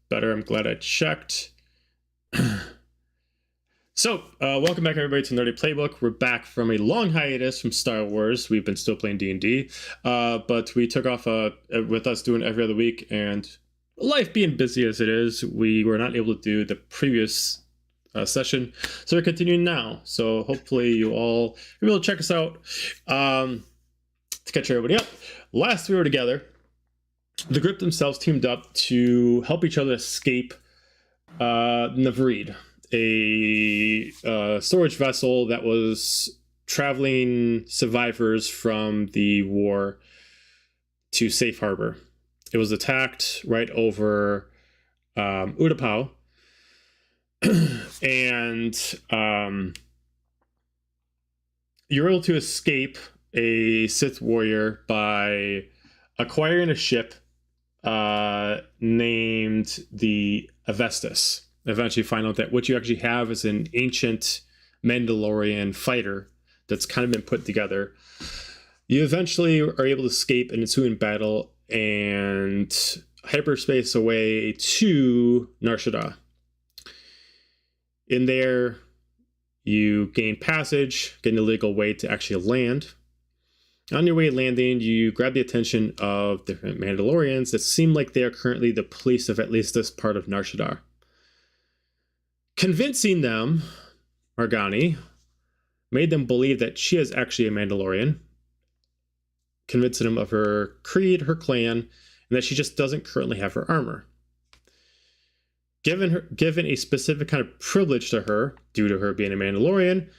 better. I'm glad I checked. So, welcome back everybody to Nerdy Playbook. We're back from a long hiatus from Star Wars. We've been still playing D&D, but we took off with us doing every other week, and life being busy as it is, we were not able to do the previous session, so we're continuing now. So hopefully you all will be able to check us out to catch everybody up. Last we were together, the group themselves teamed up to help each other escape Navreed, a storage vessel that was traveling survivors from the war to Safe Harbor. It was attacked right over Utapau, and you were able to escape a Sith warrior by acquiring a ship named the Avestus. Eventually find out that what you actually have is an ancient Mandalorian fighter that's kind of been put together. You eventually are able to escape an ensuing battle and hyperspace away to Nar Shaddaa. In there, you gain passage, get an illegal way to actually land. On your way landing, you grab the attention of different Mandalorians that seem like they are currently the police of at least this part of Nar Shaddaa. Convincing them, Marg'ani made them believe that she is actually a Mandalorian, convincing them of her creed, her clan, and that she just doesn't currently have her armor. Given a specific kind of privilege to her, due to her being a Mandalorian,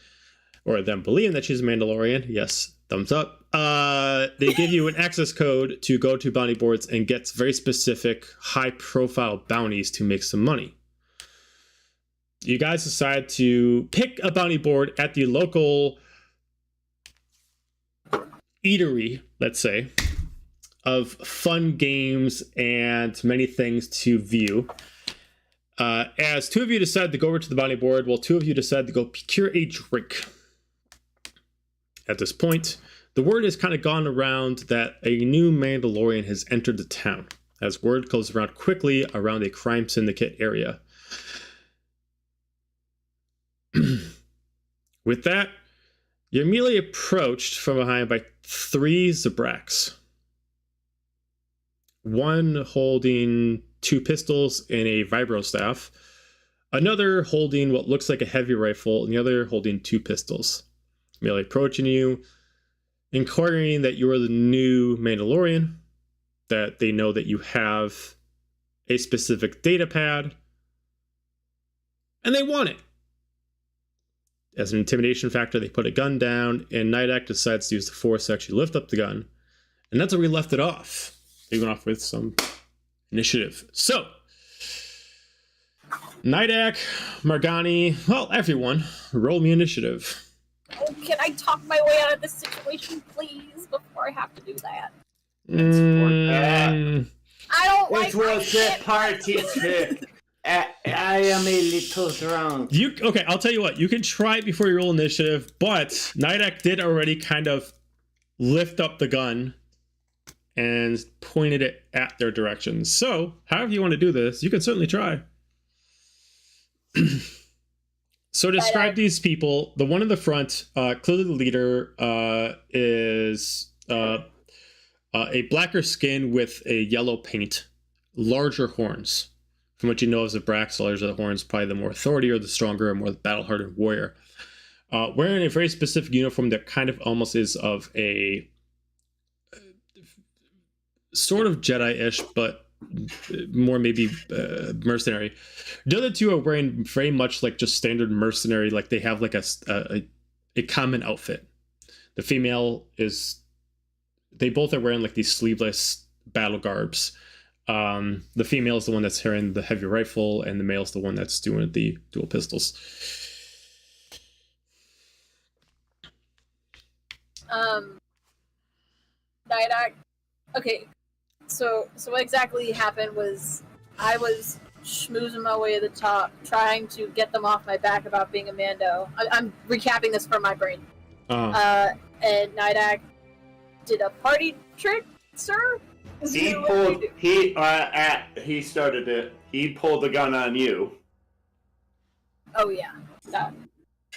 or them believing that she's a Mandalorian, yes, thumbs up, they give you an access code to go to bounty boards and get very specific, high-profile bounties to make some money. You guys decide to pick a bounty board at the local eatery, let's say, of fun games and many things to view. As two of you decide to go over to the bounty board, while two of you decide to go procure a drink. At this point, the word has kind of gone around that a new Mandalorian has entered the town, as word goes around quickly around a crime syndicate area. With that, you're immediately approached from behind by three Zabraks. One holding two pistols and a vibro staff, another holding what looks like a heavy rifle, and the other holding two pistols. Immediately approaching you, inquiring that you are the new Mandalorian, that they know that you have a specific data pad, and they want it. As an intimidation factor, they put a gun down, and Nydak decides to use the Force to actually lift up the gun. And that's where we left it off. We went off with some initiative. So, Nydak, Marg'ani, well, everyone, roll me initiative. Oh, can I talk my way out of this situation, please, before I have to do that? I don't like it was a party trick. I am a little drunk. Okay, I'll tell you what. You can try it before you roll initiative, but Nydak did already kind of lift up the gun and pointed it at their direction. So, however you want to do this, you can certainly try. So, describe these people. The one in the front, clearly the leader, is a blacker skin with a yellow paint, larger horns. From what you know as the Brax, the larger the horns, probably the more authority or the stronger or more battle-hardened warrior. Wearing a very specific uniform that kind of almost is of a sort of Jedi-ish, but more maybe mercenary. The other two are wearing very much like just standard mercenary, like they have like a common outfit. The female is, they both are wearing like these sleeveless battle garbs. The female is the one that's carrying the heavy rifle, and the male is the one that's doing the dual pistols. Nydak. Okay, so what exactly happened was I was schmoozing my way to the top, trying to get them off my back about being a Mando. I'm recapping this from my brain. And Nydak did a party trick, sir? He started it. he pulled the gun on you. Oh yeah. That.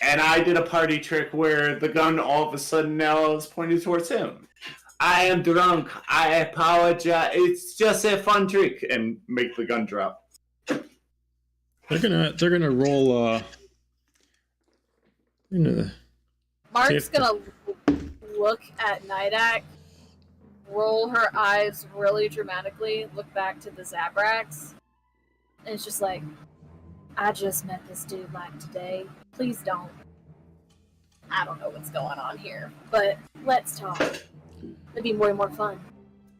And I did a party trick where the gun all of a sudden now is pointed towards him. I am drunk. I apologize. It's just a fun trick. And make the gun drop. They're gonna roll. Mark's gonna look at Nydak, roll her eyes really dramatically, look back to the Zabrax, and it's just like, I just met this dude like today. Please don't. I don't know what's going on here, but let's talk. It'd be way more fun.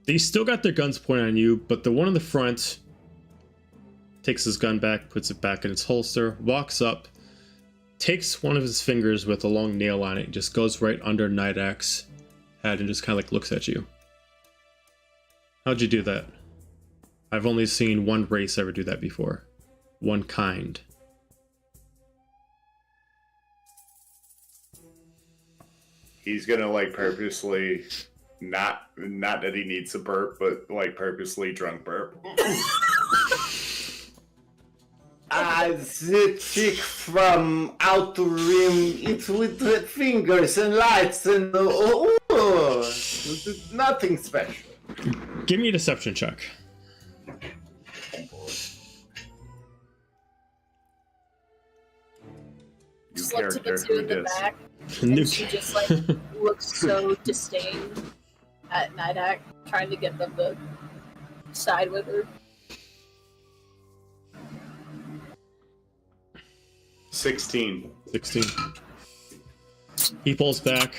They still got their guns pointed on you, but the one in the front takes his gun back, puts it back in its holster, walks up, takes one of his fingers with a long nail on it, just goes right under Nydak's head and just kind of like looks at you. How'd you do that? I've only seen one race ever do that before. One kind. He's gonna like purposely not that he needs to burp, but like purposely drunk burp. The chick from Outer Rim, it's with the fingers and lights and nothing special. Give me a deception check. Just look to the two in the back, New and she just like looks so disdained at Nydak, trying to get them to side with her. 16. He pulls back.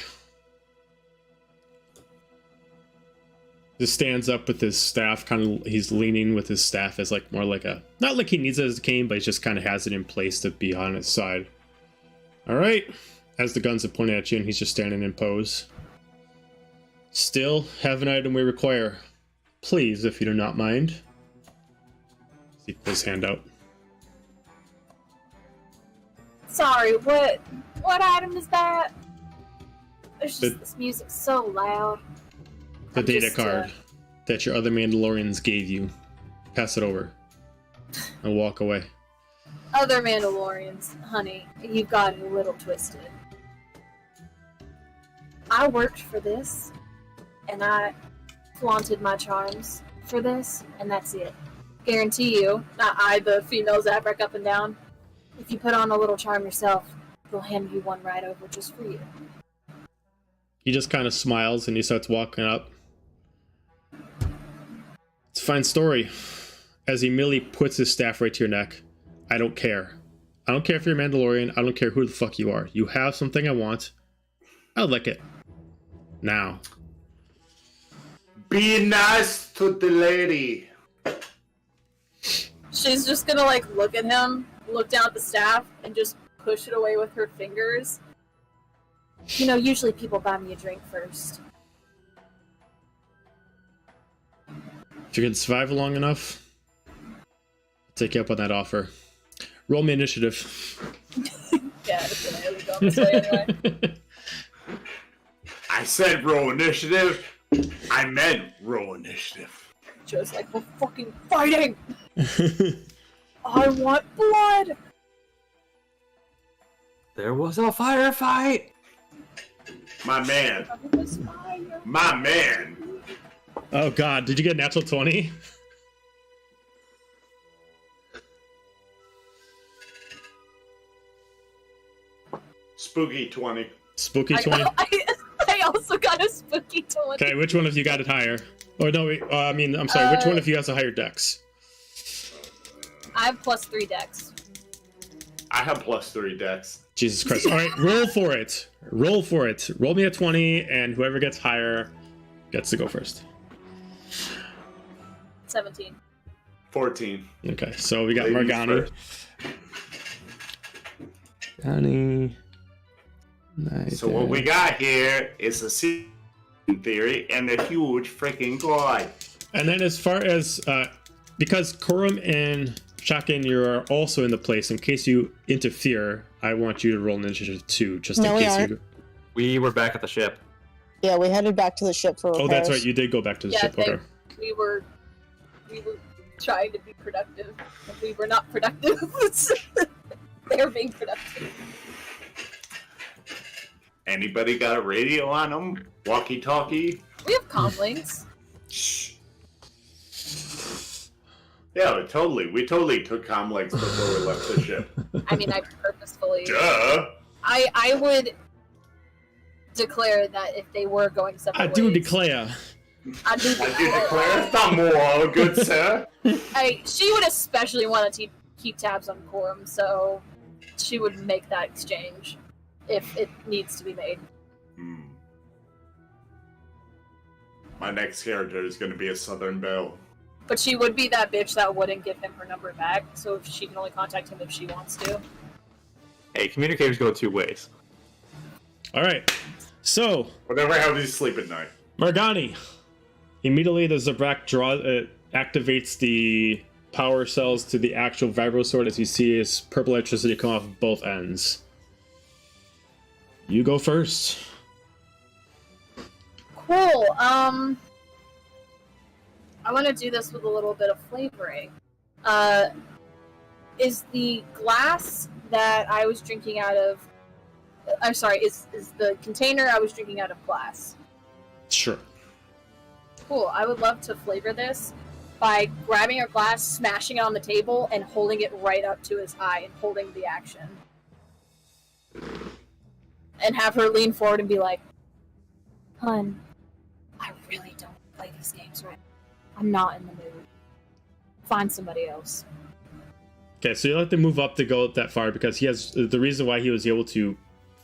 Just stands up with his staff, kind of, he's leaning with his staff as like more like a, not like he needs it as a cane, but he just kind of has it in place to be on his side. All right, as the guns are pointed at you and he's just standing in pose. Still have an item we require. Please, if you do not mind. He puts his hand out. Sorry, what item is that? There's just this music so loud. The data card that your other Mandalorians gave you. Pass it over. And walk away. Other Mandalorians, honey, you've got it a little twisted. I worked for this, and I flaunted my charms for this, and that's it. Guarantee you, not I, the female Zabrak up and down, if you put on a little charm yourself, we'll hand you one right over just for you. He just kind of smiles and he starts walking up. It's a fine story. As he merely puts his staff right to your neck. I don't care. I don't care if you're a Mandalorian. I don't care who the fuck you are. You have something I want. I'll lick it. Now. Be nice to the lady. She's just gonna like look at him, look down at the staff, and just push it away with her fingers. You know, usually people buy me a drink first. If you can survive long enough, I'll take you up on that offer. Roll me initiative. Yeah, it's gonna really go this way anyway. I said roll initiative. I meant roll initiative. Joe's like, we're fucking fighting! I want blood! There was a firefight! My man. My man. Oh god, did you get a natural 20? Spooky 20. Spooky 20? I also got a spooky 20. Okay, which one of you got it higher? Or no, I'm sorry, which one of you has a higher dex? I have +3 dex. I have +3 dex. Jesus Christ. Alright, roll for it. Roll for it. Roll me a 20, and whoever gets higher gets to go first. 17. 14. Okay, so we got Ladies Marg'ani. first. Nydak. So what we got here is a season theory and a huge freaking god. And then as far as, because Kor'um and Shakin, you're also in the place, in case you interfere, I want you to roll an initiative 2, just in case you... We were back at the ship. Yeah, we headed back to the ship for repairs. Oh, that's right, you did go back to the ship. Okay. We were trying to be productive. And we were not productive. They were being productive. Anybody got a radio on them? Walkie-talkie? We have comlinks. Yeah, we totally took comlinks before we left the ship. I mean, I purposefully... Duh! I would declare that if they were going separate I do ways, declare. I do declare. More, good sir. She would especially want to keep tabs on Kor'um, so she would make that exchange if it needs to be made. My next character is going to be a Southern Belle. But she would be that bitch that wouldn't give him her number back, so if she can only contact him if she wants to. Hey, communicators go 2 ways. Alright, so... Whatever helps you sleep at night. Marg'ani. Immediately, the Zabrak activates the power cells to the actual vibro sword as you see his purple electricity come off both ends. You go first. Cool, I want to do this with a little bit of flavoring. Is the glass that I was drinking out of... I'm sorry, is the container I was drinking out of glass? Sure. Cool, I would love to flavor this by grabbing a glass, smashing it on the table, and holding it right up to his eye and holding the action. And have her lean forward and be like, "Hun, I really don't play these games right. I'm not in the mood. Find somebody else." Okay, so you have to move up to go that far because he has... The reason why he was able to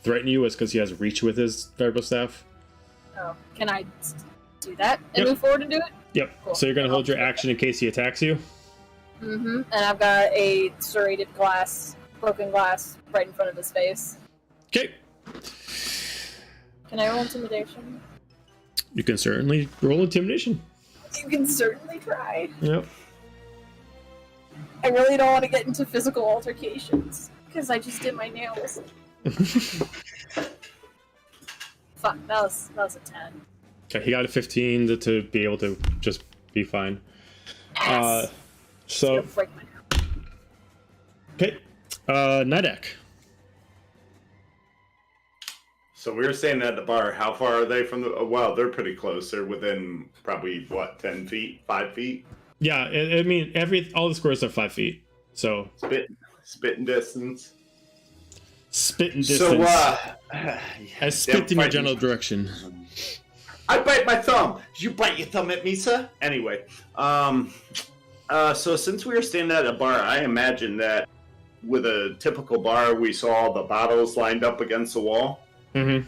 threaten you is because he has reach with his vibro staff. Oh, can I do that and Yep. move forward and do it? Yep. Cool. So you're going to hold your action in case he attacks you? Mm-hmm. And I've got a serrated glass, broken glass, right in front of his face. Okay. Can I roll intimidation? You can certainly roll intimidation. You can certainly try. Yep. I really don't want to get into physical altercations, because I just did my nails. Fuck, that was a 10. Okay, he got a 15 to be able to just be fine. Yes. So, It's gonna break my nail. okay. Nydak. So we were staying at the bar. How far are they from the... well, they're pretty close. They're within probably, 10 feet? 5 feet? Yeah, I mean, all the squares are 5 feet. So, Spitting distance. spit in distance. So, I spit in your general direction. I bite my thumb. Did you bite your thumb at me, sir? Anyway, so since we were standing at a bar, I imagine that with a typical bar, we saw the bottles lined up against the wall. Mm-hmm.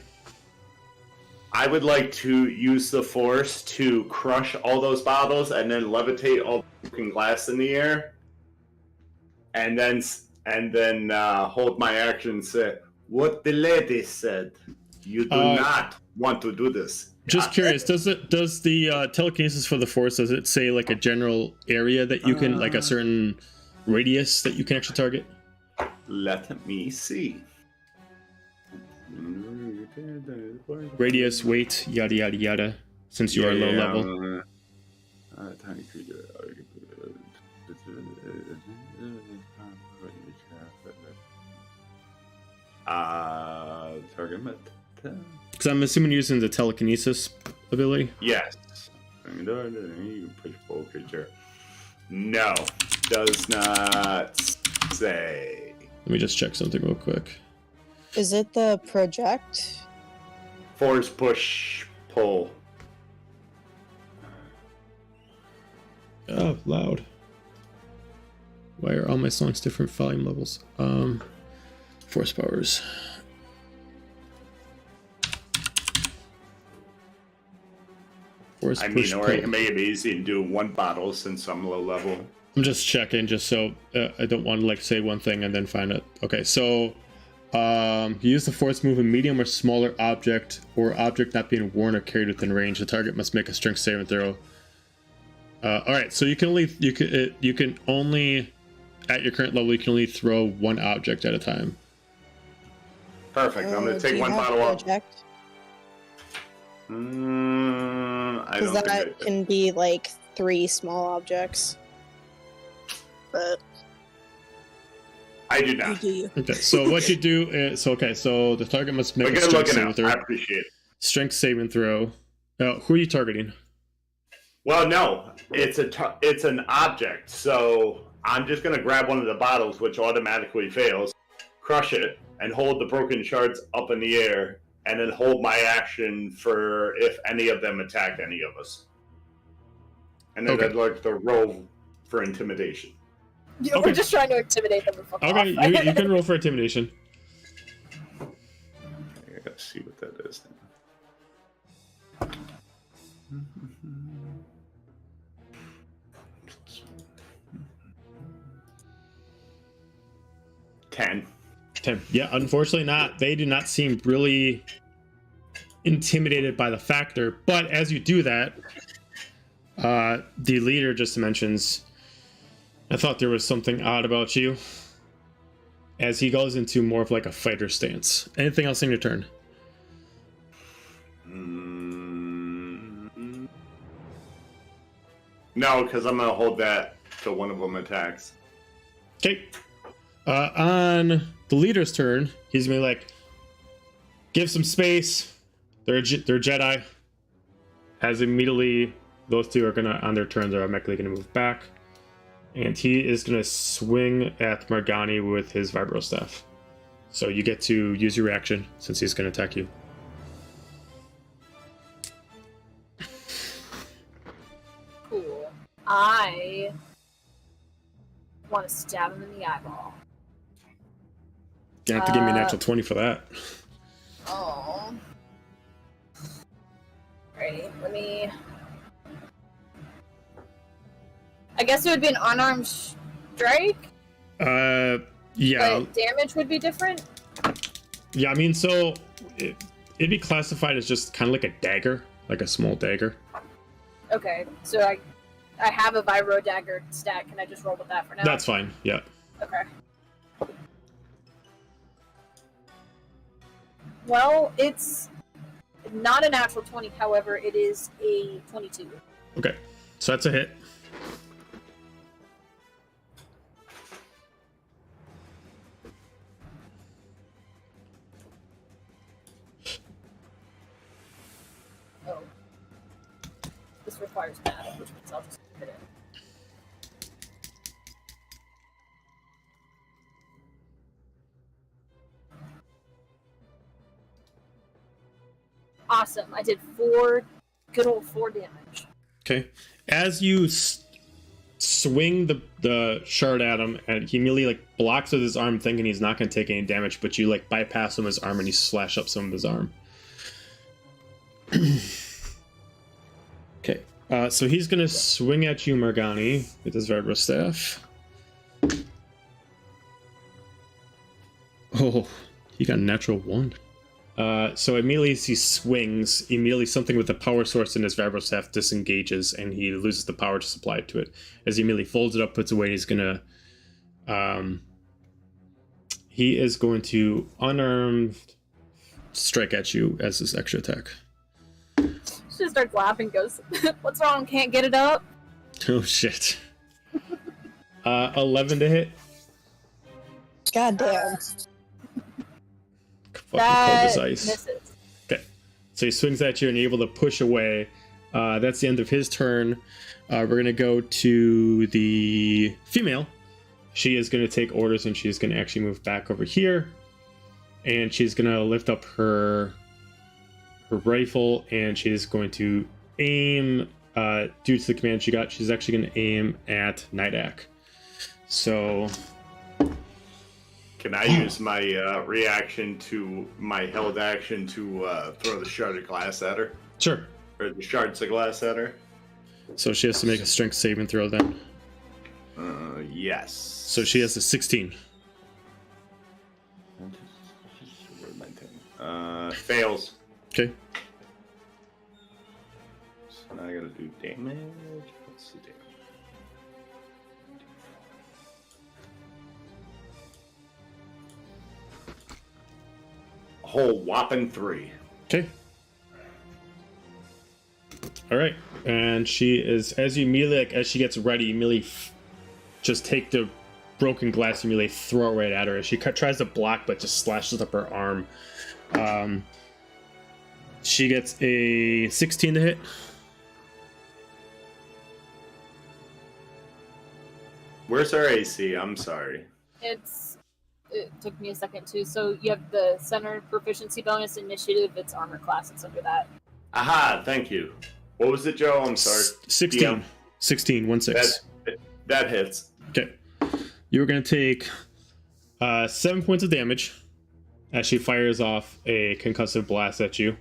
I would like to use the force to crush all those bottles and then levitate all the broken glass in the air, and then hold my action and say, "What the lady said. You do not want to do this." Just curious, does the telekinesis for the force, does it say like a general area that you can, like a certain radius that you can actually target? Let me see. Radius, weight, yada yada yada. Since you are low level. Target. Because I'm assuming you're using the telekinesis ability. Yes. You push full creature. No, does not say. Let me just check something real quick. Is it the project? Force, push, pull. Oh, loud. Why are all my songs different volume levels? Force powers. Force, I push, mean, or I pull. can make it easy and do one bottle since I'm low level. I'm just checking, just so I don't want to like say one thing and then find it. Okay, so you use the force move a medium or smaller object or object not being worn or carried within range. The target must make a strength saving throw. All right, so you can only at your current level you can only throw one object at a time. Perfect. I'm gonna take one bottle up. I Because don't think that can be like 3 small objects. but I do you not. do you. Okay, so what you do is so the target must make But a good strength looking saving out. throw. I appreciate it. Strength saving throw. Who are you targeting? Well, no, it's an object. So I'm just gonna grab one of the bottles, which automatically fails, crush it, and hold the broken shards up in the air, and then hold my action for if any of them attack any of us. And then Okay. I'd like to roll for intimidation. Yeah, Okay. We're just trying to intimidate them and fuck Okay, off. you can roll for intimidation. I gotta see what that is now. 10. 10. Yeah, unfortunately not. They do not seem really intimidated by the factor. But as you do that, the leader just mentions, I thought there was something odd about you. As he goes into more of like a fighter stance. Anything else in your turn? No, because I'm gonna hold that till one of them attacks. Okay. On the leader's turn, he's gonna be like, give some space. They're Jedi. As immediately, those two are gonna, on their turns, are automatically gonna move back. And he is gonna swing at Marg'ani with his vibro staff. So you get to use your reaction since he's gonna attack you. Cool. I want to stab him in the eyeball. You have to give me a natural 20 for that. Oh. Alrighty, let me... I guess it would be an unarmed strike, Yeah. but damage would be different? Yeah, I mean, so it'd be classified as just kind of like a dagger, like a small dagger. Okay, so I have a vibro dagger stat. Can I just roll with that for now? That's fine, yeah. Okay. Well, it's not a natural 20, however, it is a 22. Okay, so that's a hit. Oh. This requires math, which means I'll just hit it. Awesome. I did good old 4 damage. Okay, as you swing the shard at him, and he immediately like blocks with his arm, thinking he's not going to take any damage, but you like bypass him with his arm and you slash up some of his arm. Okay, so he's going to swing at you, Marg'ani, with his vibro staff. Oh, he got a natural 1. So immediately as he swings, immediately something with the power source in his vibro staff disengages and he loses the power to supply to it. As he immediately folds it up, puts it away, he's gonna he is going to unarmed strike at you as his extra attack. She just starts laughing, goes, "What's wrong? Can't get it up?" Oh shit. 11 to hit. God damn. Fucking cold as That ice. misses. Okay, so he swings at you and you're able to push away. That's the end of his turn. We're gonna go to the female. She is gonna take orders and she's gonna actually move back over here, and she's gonna lift up her rifle and she is going to aim. Due to the command she got, she's actually gonna aim at Nydak. So. Can I use my reaction to my held action to throw the shard of glass at her? Sure. Or the shards of glass at her? So she has to make a strength saving throw then. Yes. So she has a 16. Fails. Okay. So now I gotta do damage. What's the damage? A whole whopping 3. Okay. All right, and she is as you immediately as she gets ready, immediately just take the broken glass and really throw it right at her. She tries to block, but just slashes up her arm. She gets a 16 to hit. Where's our AC? I'm sorry. It took me a second too. So you have the center proficiency bonus initiative. It's armor class. It's under that. Aha, thank you. What was it, Joe? I'm sorry. 16. DM. 16, 1-6. That hits. Okay. You're going to take 7 points of damage as she fires off a concussive blast at you.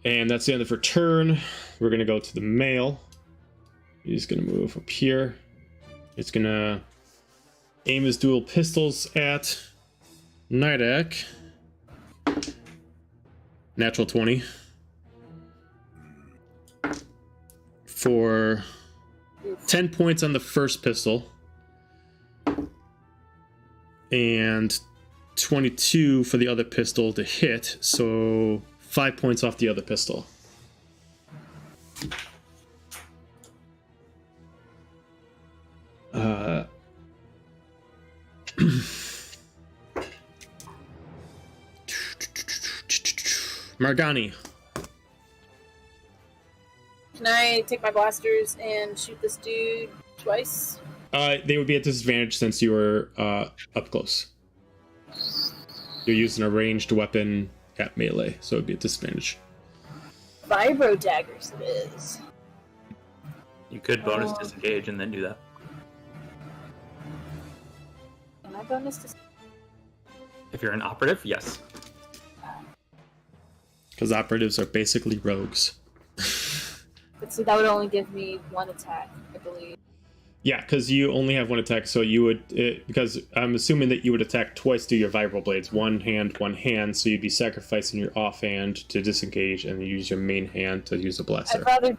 And that's the end of her turn. We're going to go to the male. He's going to move up here. He's going to aim his dual pistols at Nydak. Natural 20. For 10 points on the first pistol. And 22 for the other pistol to hit. So 5 points off the other pistol. Marg'ani. Can I take my blasters and shoot this dude twice? They would be at disadvantage since you were up close. You're using a ranged weapon at melee, so it would be at disadvantage. Vibro daggers it is. You could bonus disengage and then do that. Can I bonus disengage? If you're an operative, yes. Because operatives are basically rogues. But see, that would only give me one attack, I believe. Yeah, because you only have one attack, so you would... because I'm assuming that you would attack twice through your vibral blades. One hand, so you'd be sacrificing your offhand to disengage and use your main hand to use the blaster. I'd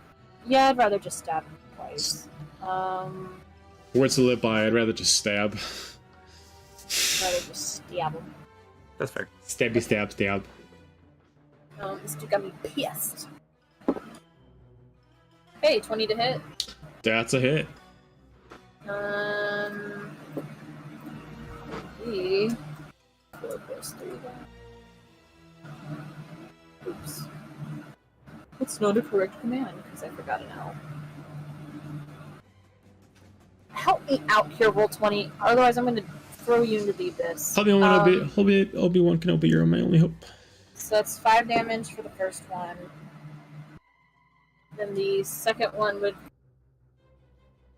rather just stab him twice. Words to live by, I'd rather just stab. I'd rather just stab him. That's fair. Stabby stab stab. This dude got me pissed. Hey, 20 to hit. That's a hit. E. 4 plus 3 then. Oops. It's not a correct command, because I forgot an L. Help me out here, Roll20, otherwise I'm going to throw you into the abyss. Obi-Wan Kenobi, you're my only hope. So that's 5 damage for the first one. Then the second one would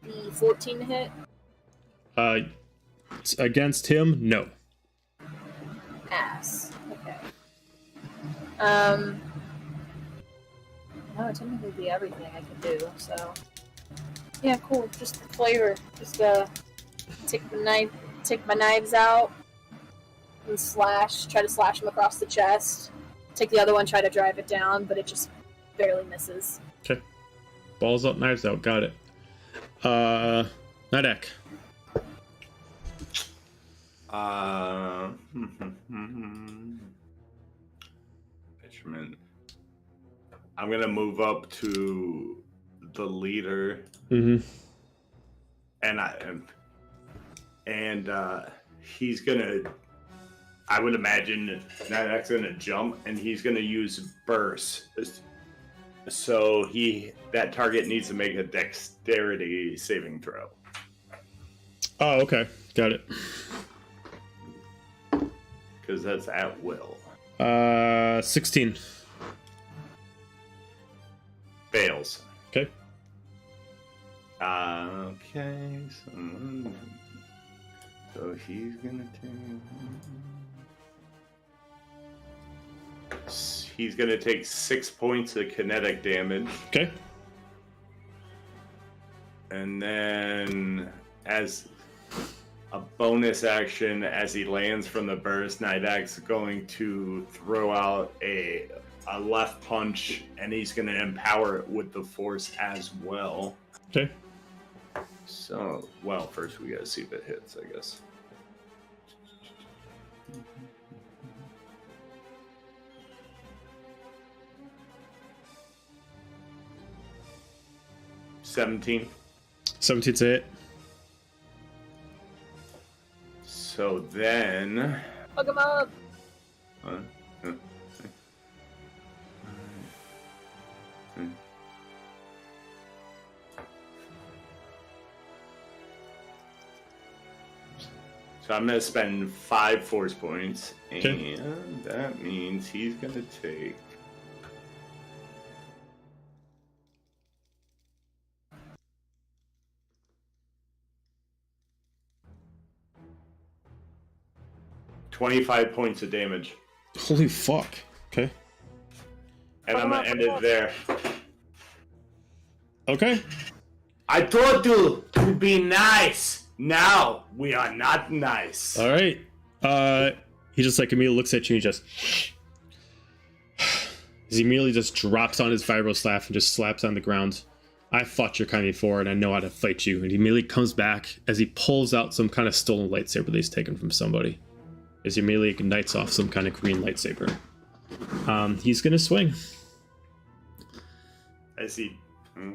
be 14 to hit. Against him, no. Ass. Okay. No, it technically be everything I can do, so. Yeah, cool. Just the flavor. Just take my knives out and try to slash him across the chest. Take the other one, try to drive it down, but it just barely misses. Okay. Balls up, knives out. Got it. Nydak. Pitchman. I'm gonna move up to the leader. Mm-hmm. And he's gonna. I would imagine Nydak's gonna jump, and he's gonna use burst. So that target needs to make a dexterity saving throw. Oh, okay. Got it. Because that's at will. 16. Fails. Okay. Okay. So he's gonna take 6 points of kinetic damage. Okay. And then, as a bonus action, as he lands from the burst, Nydak's going to throw out a left punch, and he's going to empower it with the force as well. Okay. So, well, first we got to see if it hits, I guess. $17. 17's a hit. So then... Hook him up. So I'm going to spend 5 force points, Okay. and that means he's going to take... $25 points of damage. Holy fuck. Okay. And I'm going to end it there. Okay. I told you to be nice. Now we are not nice. All right. He just like immediately looks at you and just... He immediately just drops on his vibro staff and just slaps on the ground. I fought your kind before and I know how to fight you. And he immediately comes back as he pulls out some kind of stolen lightsaber that he's taken from somebody. As he immediately ignites off some kind of green lightsaber. He's gonna swing. As he...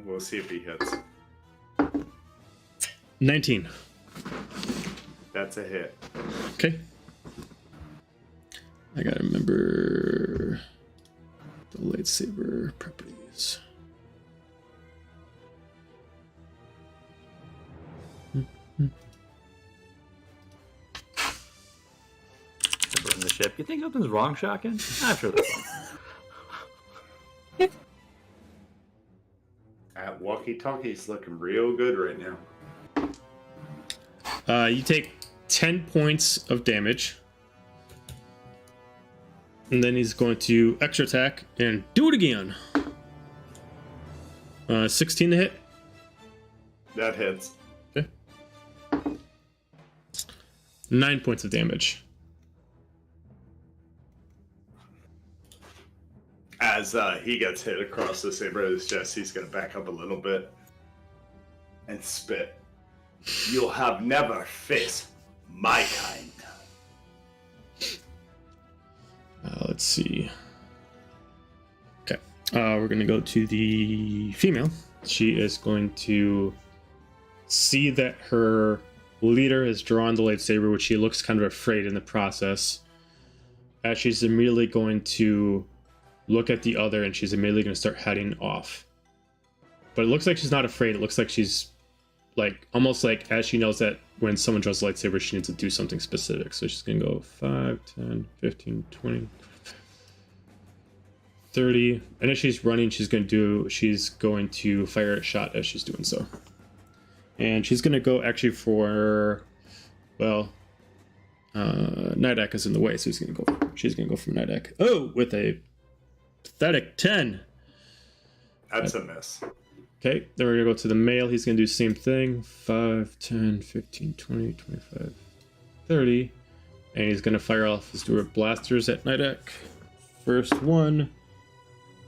We'll see if he hits. 19. That's a hit. Okay. I gotta remember the lightsaber properties. In the ship. You think something's wrong, Shotgun? I'm sure there's wrong. That walkie-talkie's looking real good right now. You take 10 points of damage. And then he's going to extra attack and do it again. 16 to hit. That hits. Okay. 9 points of damage. As he gets hit across the saber of his chest, he's going to back up a little bit and spit. You'll have never faced my kind. Let's see. Okay. We're going to go to the female. She is going to see that her leader has drawn the lightsaber, which she looks kind of afraid in the process. As she's immediately going to look at the other, and she's immediately going to start heading off. But it looks like she's not afraid. It looks like she's like almost like as she knows that when someone draws a lightsaber, she needs to do something specific. So she's going to go 5, 10, 15, 20, 30. And as she's running, she's going to fire a shot as she's doing so. And she's going to go actually for, well, Nydak is in the way, so she's going to go for Nydak. Oh, with a pathetic 10. That's a miss. Okay, then we're going to go to the male. He's going to do the same thing. 5, 10, 15, 20, 25, 30. And he's going to fire off his dual blasters at Nydak. First one.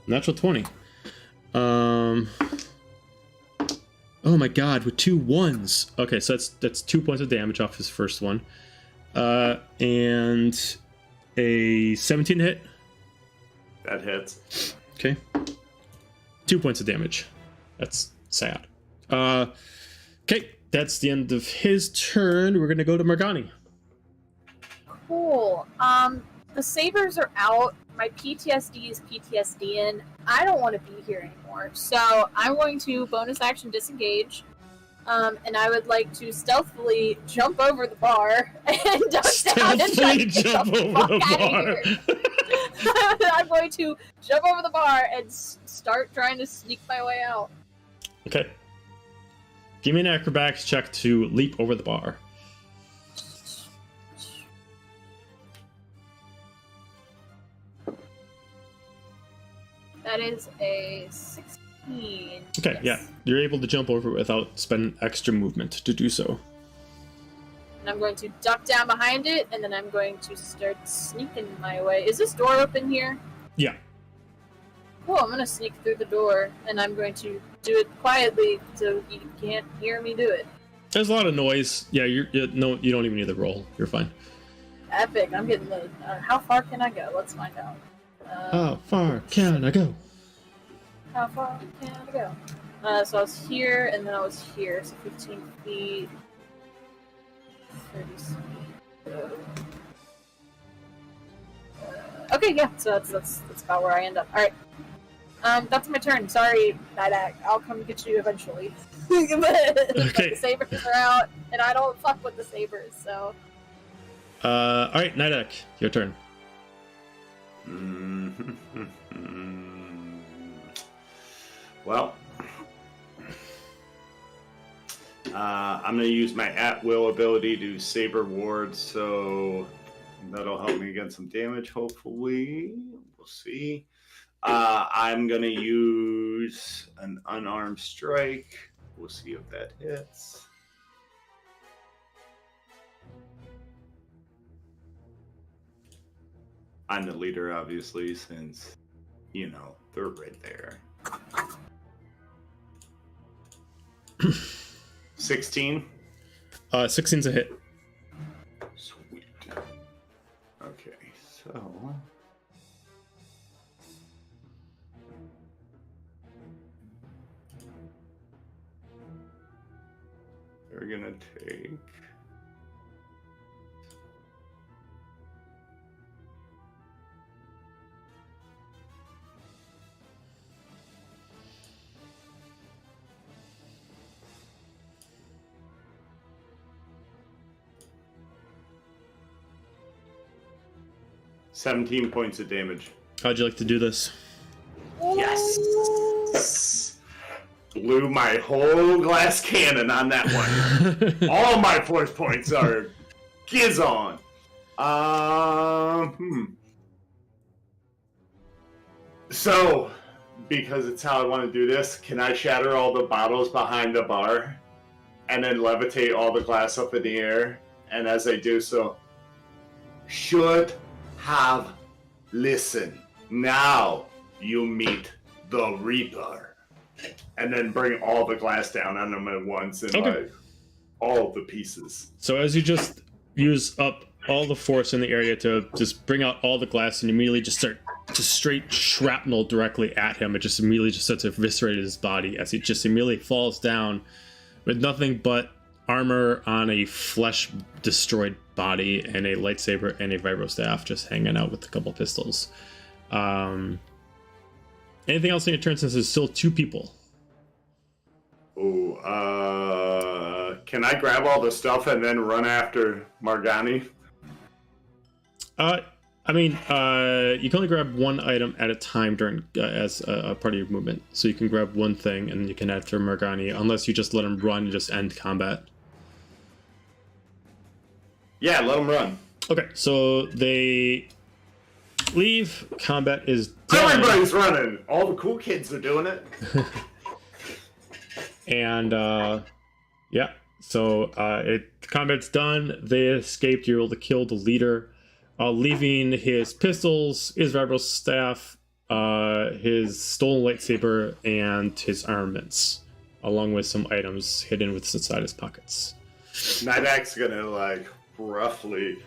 Natural 20. Oh my god, with 2 1s. Okay, so that's 2 points of damage off his first one. And a 17 hit. That hits. Okay. 2 points of damage. That's sad. Okay, that's the end of his turn. We're gonna go to Marg'ani. Cool. The sabers are out. My PTSD is PTSDing. I don't want to be here anymore. So I'm going to bonus action disengage. And I would like to stealthily jump over the bar and duck down and try to jump over the bar. I'm going to jump over the bar and start trying to sneak my way out. Okay. Give me an acrobatics check to leap over the bar. That is a 16. Okay, Yes. yeah. You're able to jump over without spending extra movement to do so. And I'm going to duck down behind it, and then I'm going to start sneaking my way. Is this door open here? Yeah. Cool, I'm going to sneak through the door, and I'm going to do it quietly so you can't hear me do it. There's a lot of noise. Yeah, no, you don't even need the roll. You're fine. Epic, I'm getting the... how far can I go? Let's find out. How far can I go? How far can I go? So I was here, and then I was here, so 15 feet, 30 feet. Okay, yeah. So that's about where I end up. All right. That's my turn. Sorry, Nydak. I'll come get you eventually. But Okay. the sabers are out, and I don't fuck with the sabers. So. All right, Nydak, your turn. Well, I'm going to use my at-will ability to saber ward, so that'll help me get some damage, hopefully. We'll see. I'm going to use an unarmed strike. We'll see if that hits. I'm the leader, obviously, since, you know, they're right there. 16? 16's a hit. Sweet. Okay, so... They're gonna take... $17 points of damage. How'd you like to do this? Yes! Blew my whole glass cannon on that one. All my force points are giz on. So, because it's how I want to do this, can I shatter all the bottles behind the bar and then levitate all the glass up in the air? And as I do so, should have listened. Now you meet the Reaper. And then bring all the glass down on them at once and like all the pieces. So as you just use up all the force in the area to just bring out all the glass and immediately just start just straight shrapnel directly at him, it just immediately just starts to eviscerate his body as he just immediately falls down with nothing but armor on a flesh destroyed body and a lightsaber and a vibro staff just hanging out with a couple pistols. Anything else in your turn since there's still 2 people? Can I grab all the stuff and then run after Marg'ani? I mean, you can only grab 1 item at a time during as a part of your movement. So you can grab 1 thing and you can add through Marg'ani, unless you just let him run and just end combat. Yeah, let him run. Okay, so they leave. Combat is done. Everybody's running. All the cool kids are doing it. And yeah, so combat's done. They escaped. You're able to kill the leader, leaving his pistols, his vibro staff, his stolen lightsaber, and his armaments, along with some items hidden inside his pockets. Nydak's gonna like roughly,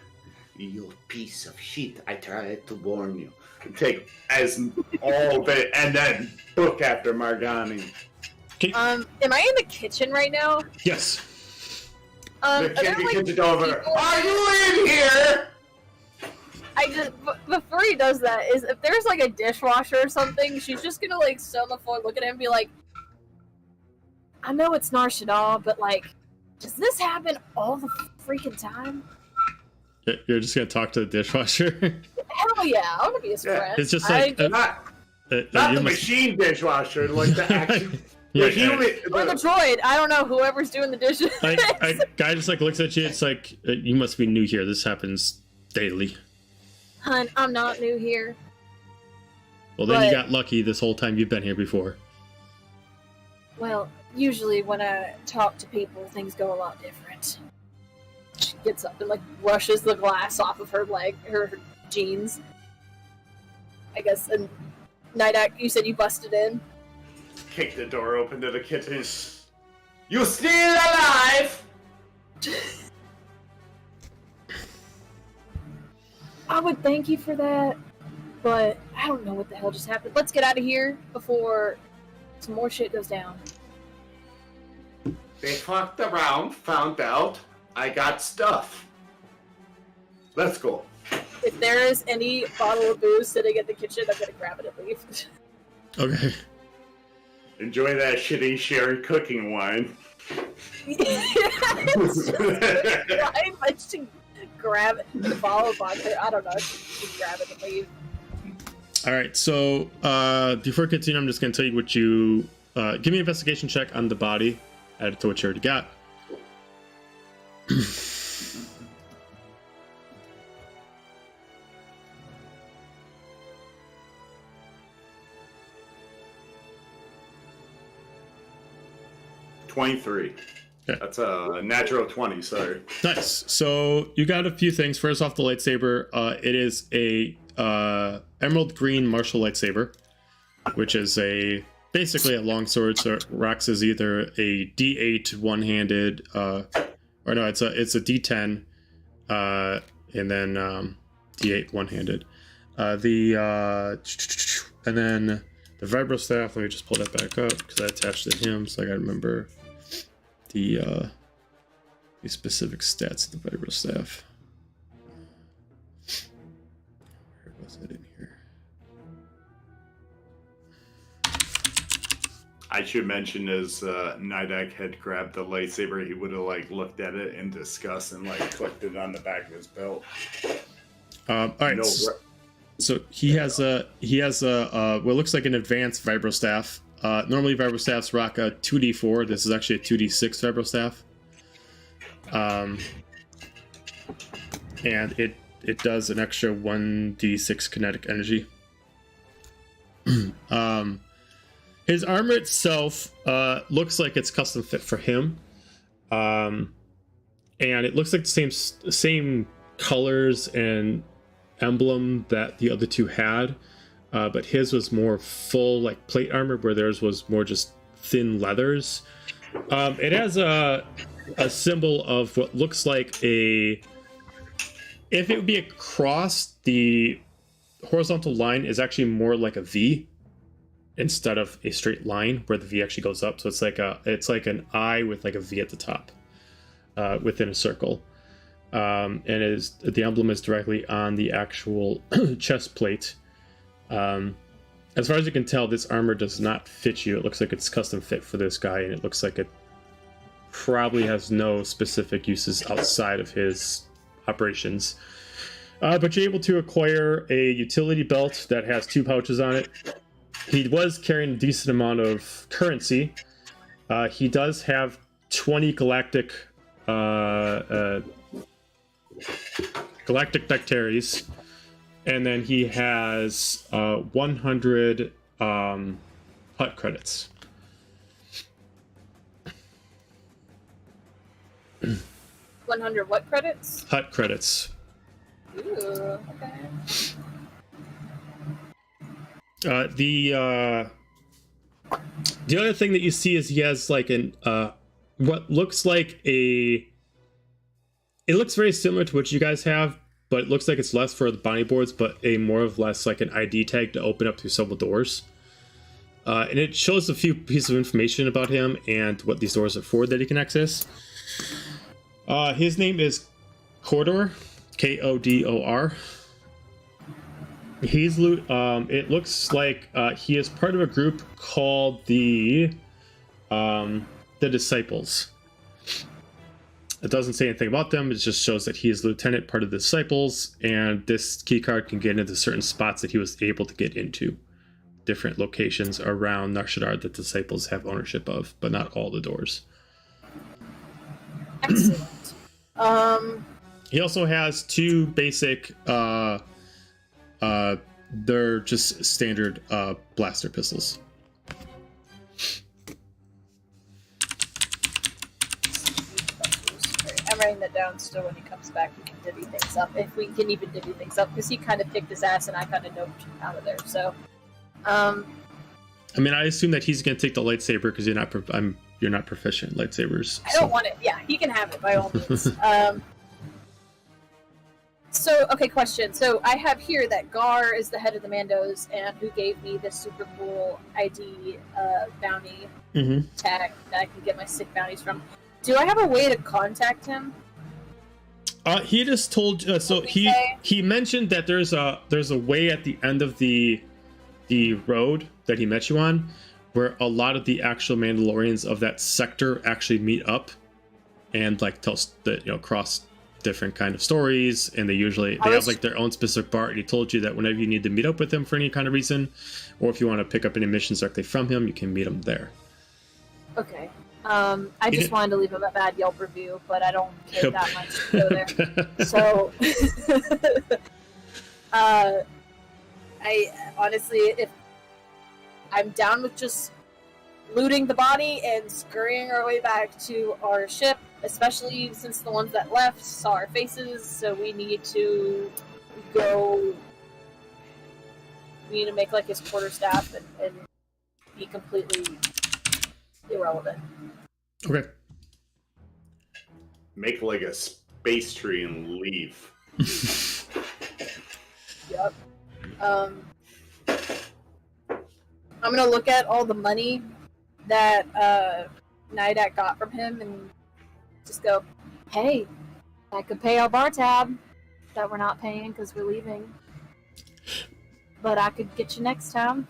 you piece of shit, I tried to warn you. Take as all of it and then book after Marg'ani. Okay. Am I in the kitchen right now? Yes. The Are there, like, kitchen over. people- Are you in here? I just before he does that, is if there's like a dishwasher or something, she's just gonna like sit on the floor, look at him, and be like, "I know it's Nar Shaddaa, but like, does this happen all the freaking time?" You're just gonna talk to the dishwasher. Hell yeah, I want to be his Yeah, friend. it's just like Not you the must- machine dishwasher, like the actual. Yeah, the human. or the droid. I don't know. Whoever's doing the dishes. Guy just like looks at you. It's like you must be new here. This happens daily. Hun, I'm not new here. Well, then you But- got lucky this whole time you've been here before. Well, usually when I talk to people, things go a lot different. She gets up and like brushes the glass off of her leg, her jeans. I guess. And Nydak, you said you busted in. Kick the door open to the kitchen. You still alive? I would thank you for that, but I don't know what the hell just happened. Let's get out of here before some more shit goes down. They fucked around, found out I got stuff. Let's go. if there is any bottle of booze sitting in the kitchen, I'm gonna grab it and leave. Okay. Enjoy that shitty shared cooking wine. It's just fine, but just grab it, the bottle of vodka. I don't know. Just grab it and leave. All right. So before I continue, I'm just going to tell you what you give me an investigation check on the body, add it to what you already got. 23. Okay. That's a natural 20, sorry. Nice. So you got a few things. First off, the lightsaber. It is a emerald green martial lightsaber, which is basically a longsword. So it rocks as either a D8 one-handed, or no, it's a D10, and then D8 one-handed. And then the vibro staff. Let me just pull that back up because I attached it to him, so I gotta remember the specific stats of the vibro staff. Where was it in here? I should mention as Nydak had grabbed the lightsaber, he would have looked at it in disgust and clicked it on the back of his belt. All right. No, so he has a what looks like an advanced vibro staff. Normally vibro staffs rock a 2d4. This is actually a 2d6 vibro staff. And it does an extra 1d6 kinetic energy. His armor itself looks like it's custom fit for him. And it looks like the same colors and emblem that the other two had, but his was more full plate armor, where theirs was more just thin leathers. It has a symbol of what looks like if it would be a cross, the horizontal line is actually more like a V instead of a straight line where the V actually goes up. So it's like an I with a V at the top within a circle. And the emblem is directly on the actual chest plate. As far as you can tell, this armor does not fit you. It looks like it's custom fit for this guy, and it looks like it probably has no specific uses outside of his operations. But you're able to acquire a utility belt that has 2 pouches on it. He was carrying a decent amount of currency. He does have 20 galactic nectaries, and then he has 100 hut credits. 100 what credits? Hut credits. Ooh, okay. The other thing that you see is he has what looks like it looks very similar to what you guys have, but it looks like it's less for the bounty boards, but a more of less like an ID tag to open up through several doors. And it shows a few pieces of information about him and what these doors are for that he can access. His name is Kodor, Kodor. It looks like he is part of a group called the Disciples. It doesn't say anything about them. It just shows that he is lieutenant, part of the Disciples, and this keycard can get into certain spots that he was able to get into. Different locations around Nar Shaddaa that Disciples have ownership of, but not all the doors. Excellent. He also has 2 basic, they're just standard blaster pistols. I'm writing that down so when he comes back we can divvy things up. If we can even divvy things up, because he kind of kicked his ass and I kind of noped him out of there. So, I mean, I assume that he's going to take the lightsaber because you're not proficient in lightsabers. I don't want it. Yeah, he can have it by all means. So, okay, question. So I have here that Gar is the head of the Mandos and who gave me this super cool ID bounty tag that I can get my sick bounties from. Do I have a way to contact him? He just told. So he mentioned that there's a way at the end of the road that he met you on, where a lot of the actual Mandalorians of that sector actually meet up, and like tell that cross different kind of stories, and they have like their own specific bar. And he told you that whenever you need to meet up with him for any kind of reason, or if you want to pick up any missions directly from him, you can meet him there. Okay. I just wanted to leave him a bad Yelp review, but I don't care that much to go there. So, I honestly, if I'm down with just looting the body and scurrying our way back to our ship, especially since the ones that left saw our faces, so we need to go. We need to make like his quarterstaff and be completely irrelevant. Okay. Make like a space tree and leave. Yep. I'm gonna look at all the money that Nydak got from him and just go, hey, I could pay our bar tab that we're not paying because we're leaving. But I could get you next time.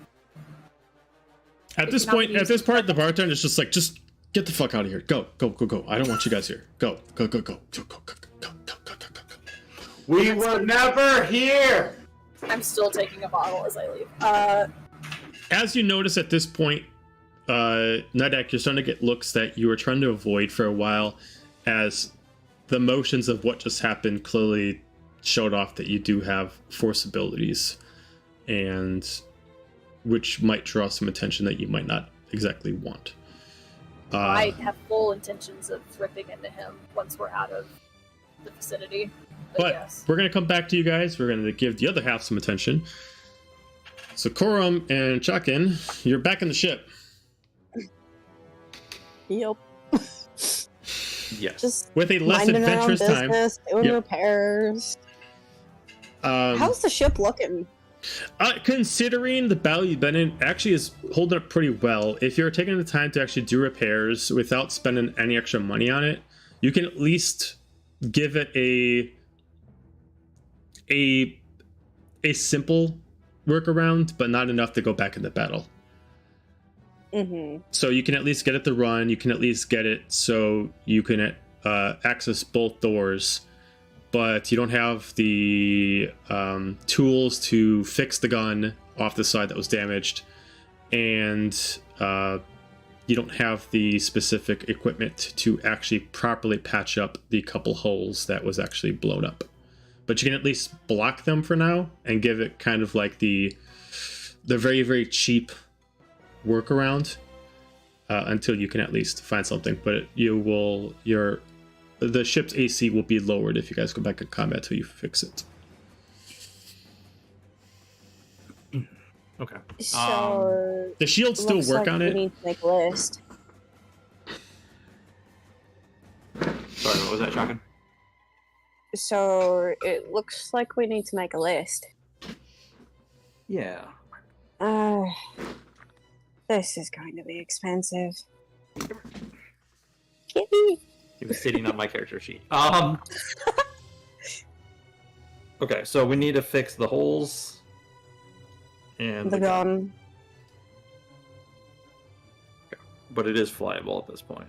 At this part, the bartender is just like, just get the fuck out of here. Go. I don't want you guys here. Go. We were never here! I'm still taking a bottle as I leave. As you notice at this point, Nydak, you're starting to get looks that you were trying to avoid for a while, as the motions of what just happened clearly showed off that you do have force abilities, and which might draw some attention that you might not exactly want. I have full intentions of ripping into him once we're out of the vicinity. But yes. We're going to come back to you guys. We're going to give the other half some attention. So Kor'um and Chuckin, you're back in the ship. Yep. Yes. Just with a less adventurous time. Doing repairs. How's the ship looking? Considering the battle you've been in, actually is holding up pretty well. If you're taking the time to actually do repairs without spending any extra money on it, you can at least give it a simple workaround, but not enough to go back into battle. Mm-hmm. So you can at least get it to run. You can at least get it so you can access both doors, but you don't have the tools to fix the gun off the side that was damaged, and you don't have the specific equipment to actually properly patch up the couple holes that was actually blown up. But you can at least block them for now and give it kind of like the very, very cheap workaround until you can at least find something. But the ship's AC will be lowered if you guys go back in combat till you fix it. Okay. So the shields still work on it. We need to make a list. Sorry, what was that, Chuckin? So it looks like we need to make a list. Yeah. This is going to be expensive. He was sitting on my character sheet. Okay, so we need to fix the holes and The gun. Okay. But it is flyable at this point.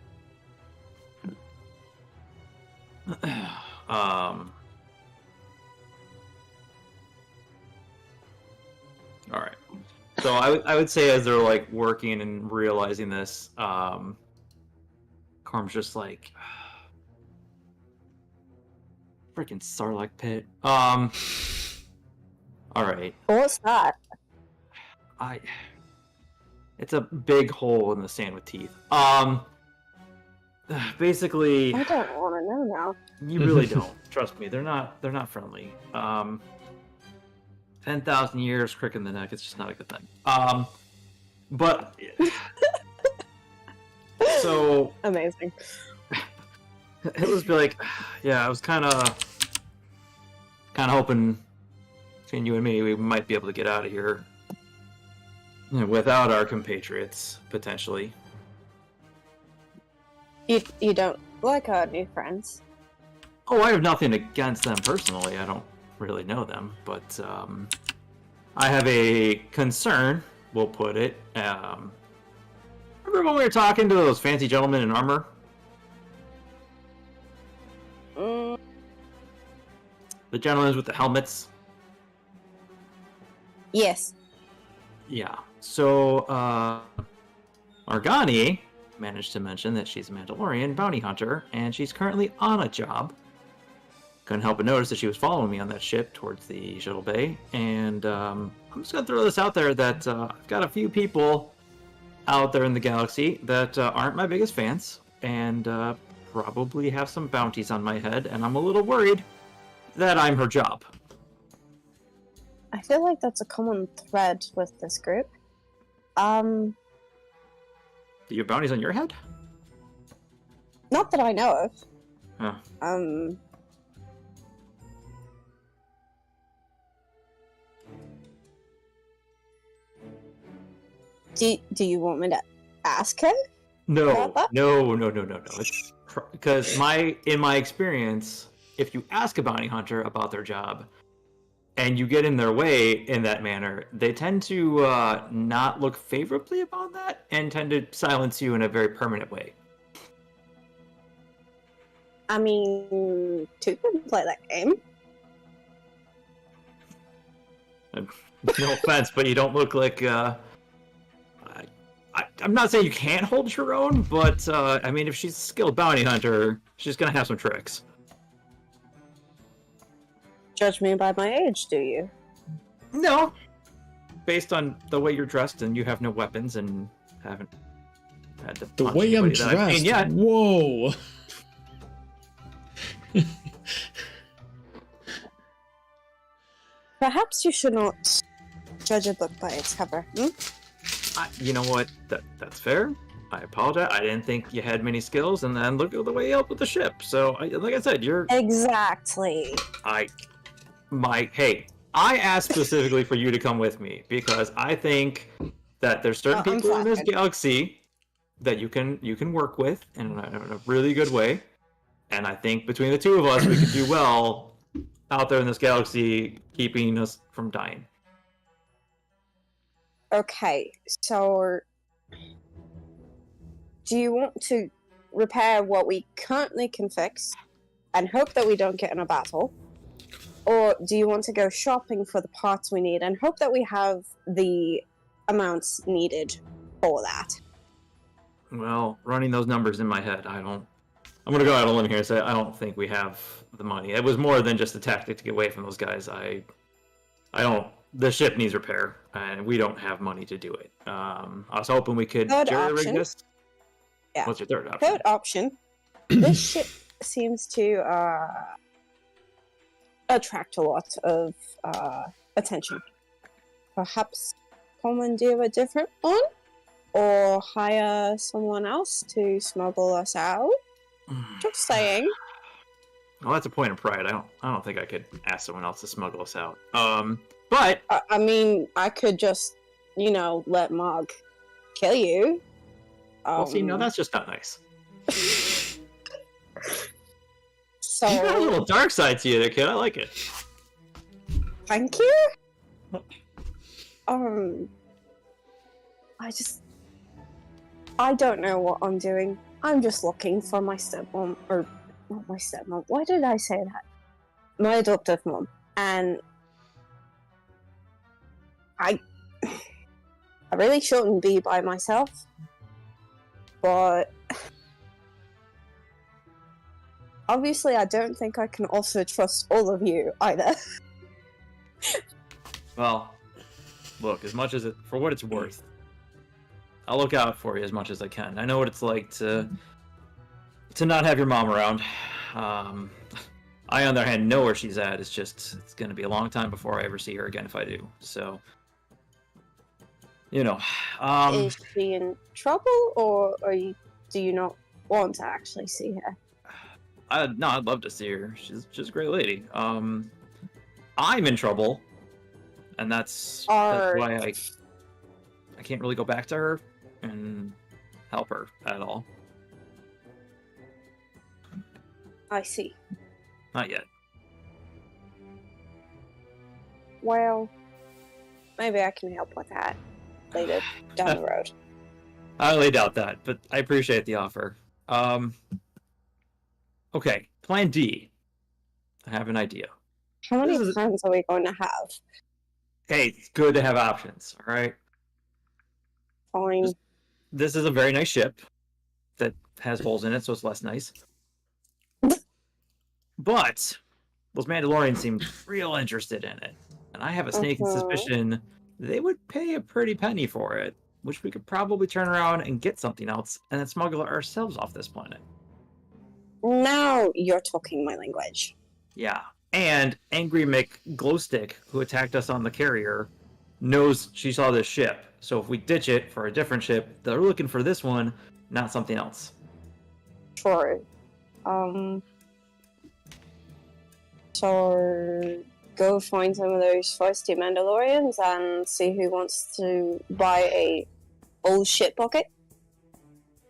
All right. So I would say as they're like working and realizing this, Kor'um's just like, freaking Sarlacc pit. All right. What's that? It's a big hole in the sand with teeth. Basically, I don't want to know now. you really don't. Trust me, they're not friendly. 10,000 years, crick in the neck. It's just not a good thing. But so Amazing. he'll just be like, yeah, I was kind of hoping between you and me we might be able to get out of here without our compatriots potentially. You don't like our new friends? Oh, I have nothing against them personally. I don't really know them, but I have a concern, we'll put it. Remember when we were talking to those fancy gentlemen in armor? The gentlemen with the helmets? Yes. Yeah. So, Marg'ani managed to mention that she's a Mandalorian bounty hunter, and she's currently on a job. Couldn't help but notice that she was following me on that ship towards the shuttle bay, and I'm just gonna throw this out there that I've got a few people out there in the galaxy that aren't my biggest fans, and probably have some bounties on my head, and I'm a little worried that I'm her job. I feel like that's a common thread with this group. Do you have bounties on your head? Not that I know of. Huh. Do you want me to ask her? No. About that? No. It's because in my experience, if you ask a bounty hunter about their job, and you get in their way in that manner, they tend to not look favorably upon that, and tend to silence you in a very permanent way. I mean, two can play that game. No offense, but you don't look like. I'm not saying you can't hold your own, but I mean, if she's a skilled bounty hunter, she's gonna have some tricks. Judge me by my age, do you? No. Based on the way you're dressed and you have no weapons and haven't had to. The punch way I'm anybody that I've seen dressed. yet. Whoa. Perhaps you should not judge a book by its cover. You know what? That's fair. I apologize. I didn't think you had many skills, and then look at the way you helped with the ship. So, like I said, you're. Exactly. Hey, I asked specifically for you to come with me because I think that there's certain people in this galaxy that you can work with in a really good way, and I think between the two of us, we could do well out there in this galaxy, keeping us from dying. Okay, so do you want to repair what we currently can fix and hope that we don't get in a battle? Or do you want to go shopping for the parts we need and hope that we have the amounts needed for that? Well, running those numbers in my head, I'm going to go out on a limb here and say I don't think we have the money. It was more than just a tactic to get away from those guys. The ship needs repair, and we don't have money to do it. I was hoping we could jury-rig this. Yeah. What's your third option? Third option. This ship seems to attract a lot of attention. Perhaps commandeer a different one? Or hire someone else to smuggle us out? Just saying. Well, that's a point of pride. I don't think I could ask someone else to smuggle us out. But I mean, I could just, let Marg kill you. Well, see, no, that's just not nice. So You got a little dark side to you there, kid. I like it. thank you. I don't know what I'm doing. I'm just looking for my stepmom, or not my stepmom. Why did I say that? My adoptive mom, and I really shouldn't be by myself, but obviously I don't think I can also trust all of you either. Well, look, for what it's worth, I'll look out for you as much as I can. I know what it's like to not have your mom around. I, on the other hand, know where she's at. It's going to be a long time before I ever see her again if I do. So, Is she in trouble, or do you not want to actually see her? I'd love to see her. She's a great lady. I'm in trouble, and that's why I can't really go back to her and help her at all. I see. Not yet. Well, maybe I can help with that later down the road. I highly doubt that, but I appreciate the offer. Okay, plan D. I have an idea. How many This is- plans are we going to have? Hey, it's good to have options, all right? Fine. This is a very nice ship that has holes in it, so it's less nice. But those Mandalorians seemed real interested in it. And I have a sneaking suspicion they would pay a pretty penny for it, which we could probably turn around and get something else and then smuggle ourselves off this planet. Now you're talking my language. Yeah. And Angry McGlowstick, who attacked us on the carrier, knows she saw this ship. So if we ditch it for a different ship, they're looking for this one, not something else. True. So go find some of those feisty Mandalorians and see who wants to buy a old ship pocket.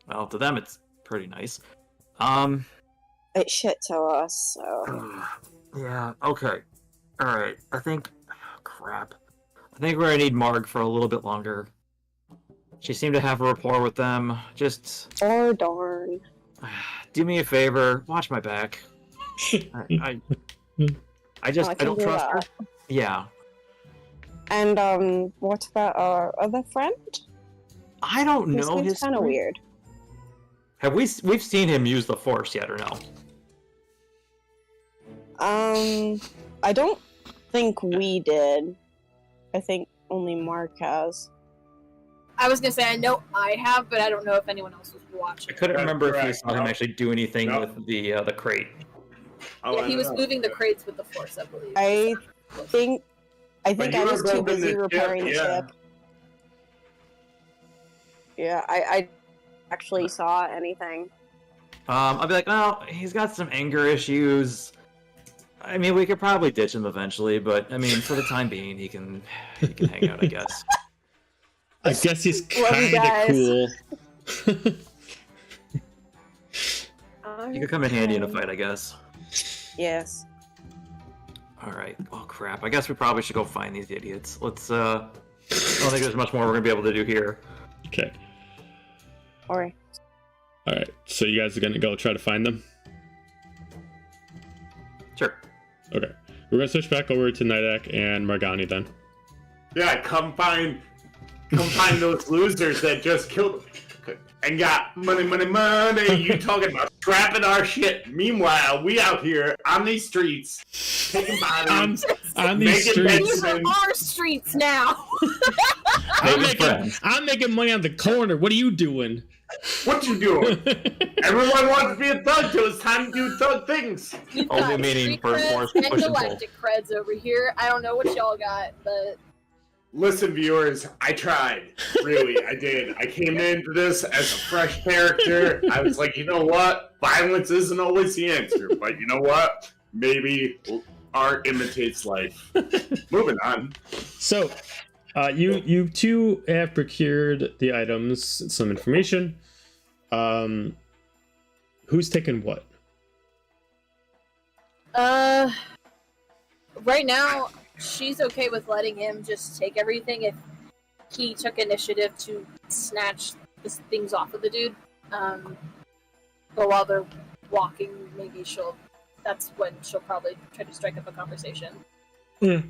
Well, to them it's pretty nice. It's shit to us, so... Yeah, okay. Alright, I think... crap. I think we're gonna need Marg for a little bit longer. She seemed to have a rapport with them. Just... Oh, darn. do me a favor, watch my back. I don't trust her. Yeah. And, what about our other friend? I don't know his... kind of weird. Have we've seen him use the Force yet, or no? I don't think we did. I think only Mark has. I was gonna say I know I have, but I don't know if anyone else was watching. I couldn't remember if we correct. saw him actually do anything with the crate. Yeah, he was moving the crates with the Force, I believe. I think I But was you were too building busy the repairing the ship, yeah. ship. Yeah, I actually saw anything. I'll be like, oh, he's got some anger issues. I mean, we could probably ditch him eventually, but I mean, for the time being, he can hang out, I guess. I guess he's Love you kind of cool. He could come in handy in a fight, I guess. Yes. All right. Oh crap! I guess we probably should go find these idiots. Let's. I don't think there's much more we're gonna be able to do here. Okay. Alright. All right. So you guys are gonna go try to find them. Sure. Okay. We're gonna switch back over to Nydak and Marg'ani then. Yeah, come find those losers that just killed and got money. You talking about scrapping our shit. Meanwhile, we out here on these streets taking bodies. On these Making streets. These are our streets now. I'm making money on the corner. What are you doing? What you doing? Everyone wants to be a thug till it's time to do thug things. We've Only got meaning street for creds Force and push and pull. galactic creds over here. I don't know what y'all got, but Listen, viewers, I tried. Really, I did. I came into this as a fresh character. I was like, you know what? Violence isn't always the answer, but you know what? Maybe art imitates life. Moving on. So, you two have procured the items, some information. Who's taking what? right now she's okay with letting him just take everything if he took initiative to snatch the things off of the dude. But while they're walking, maybe that's when she'll probably try to strike up a conversation. Yeah.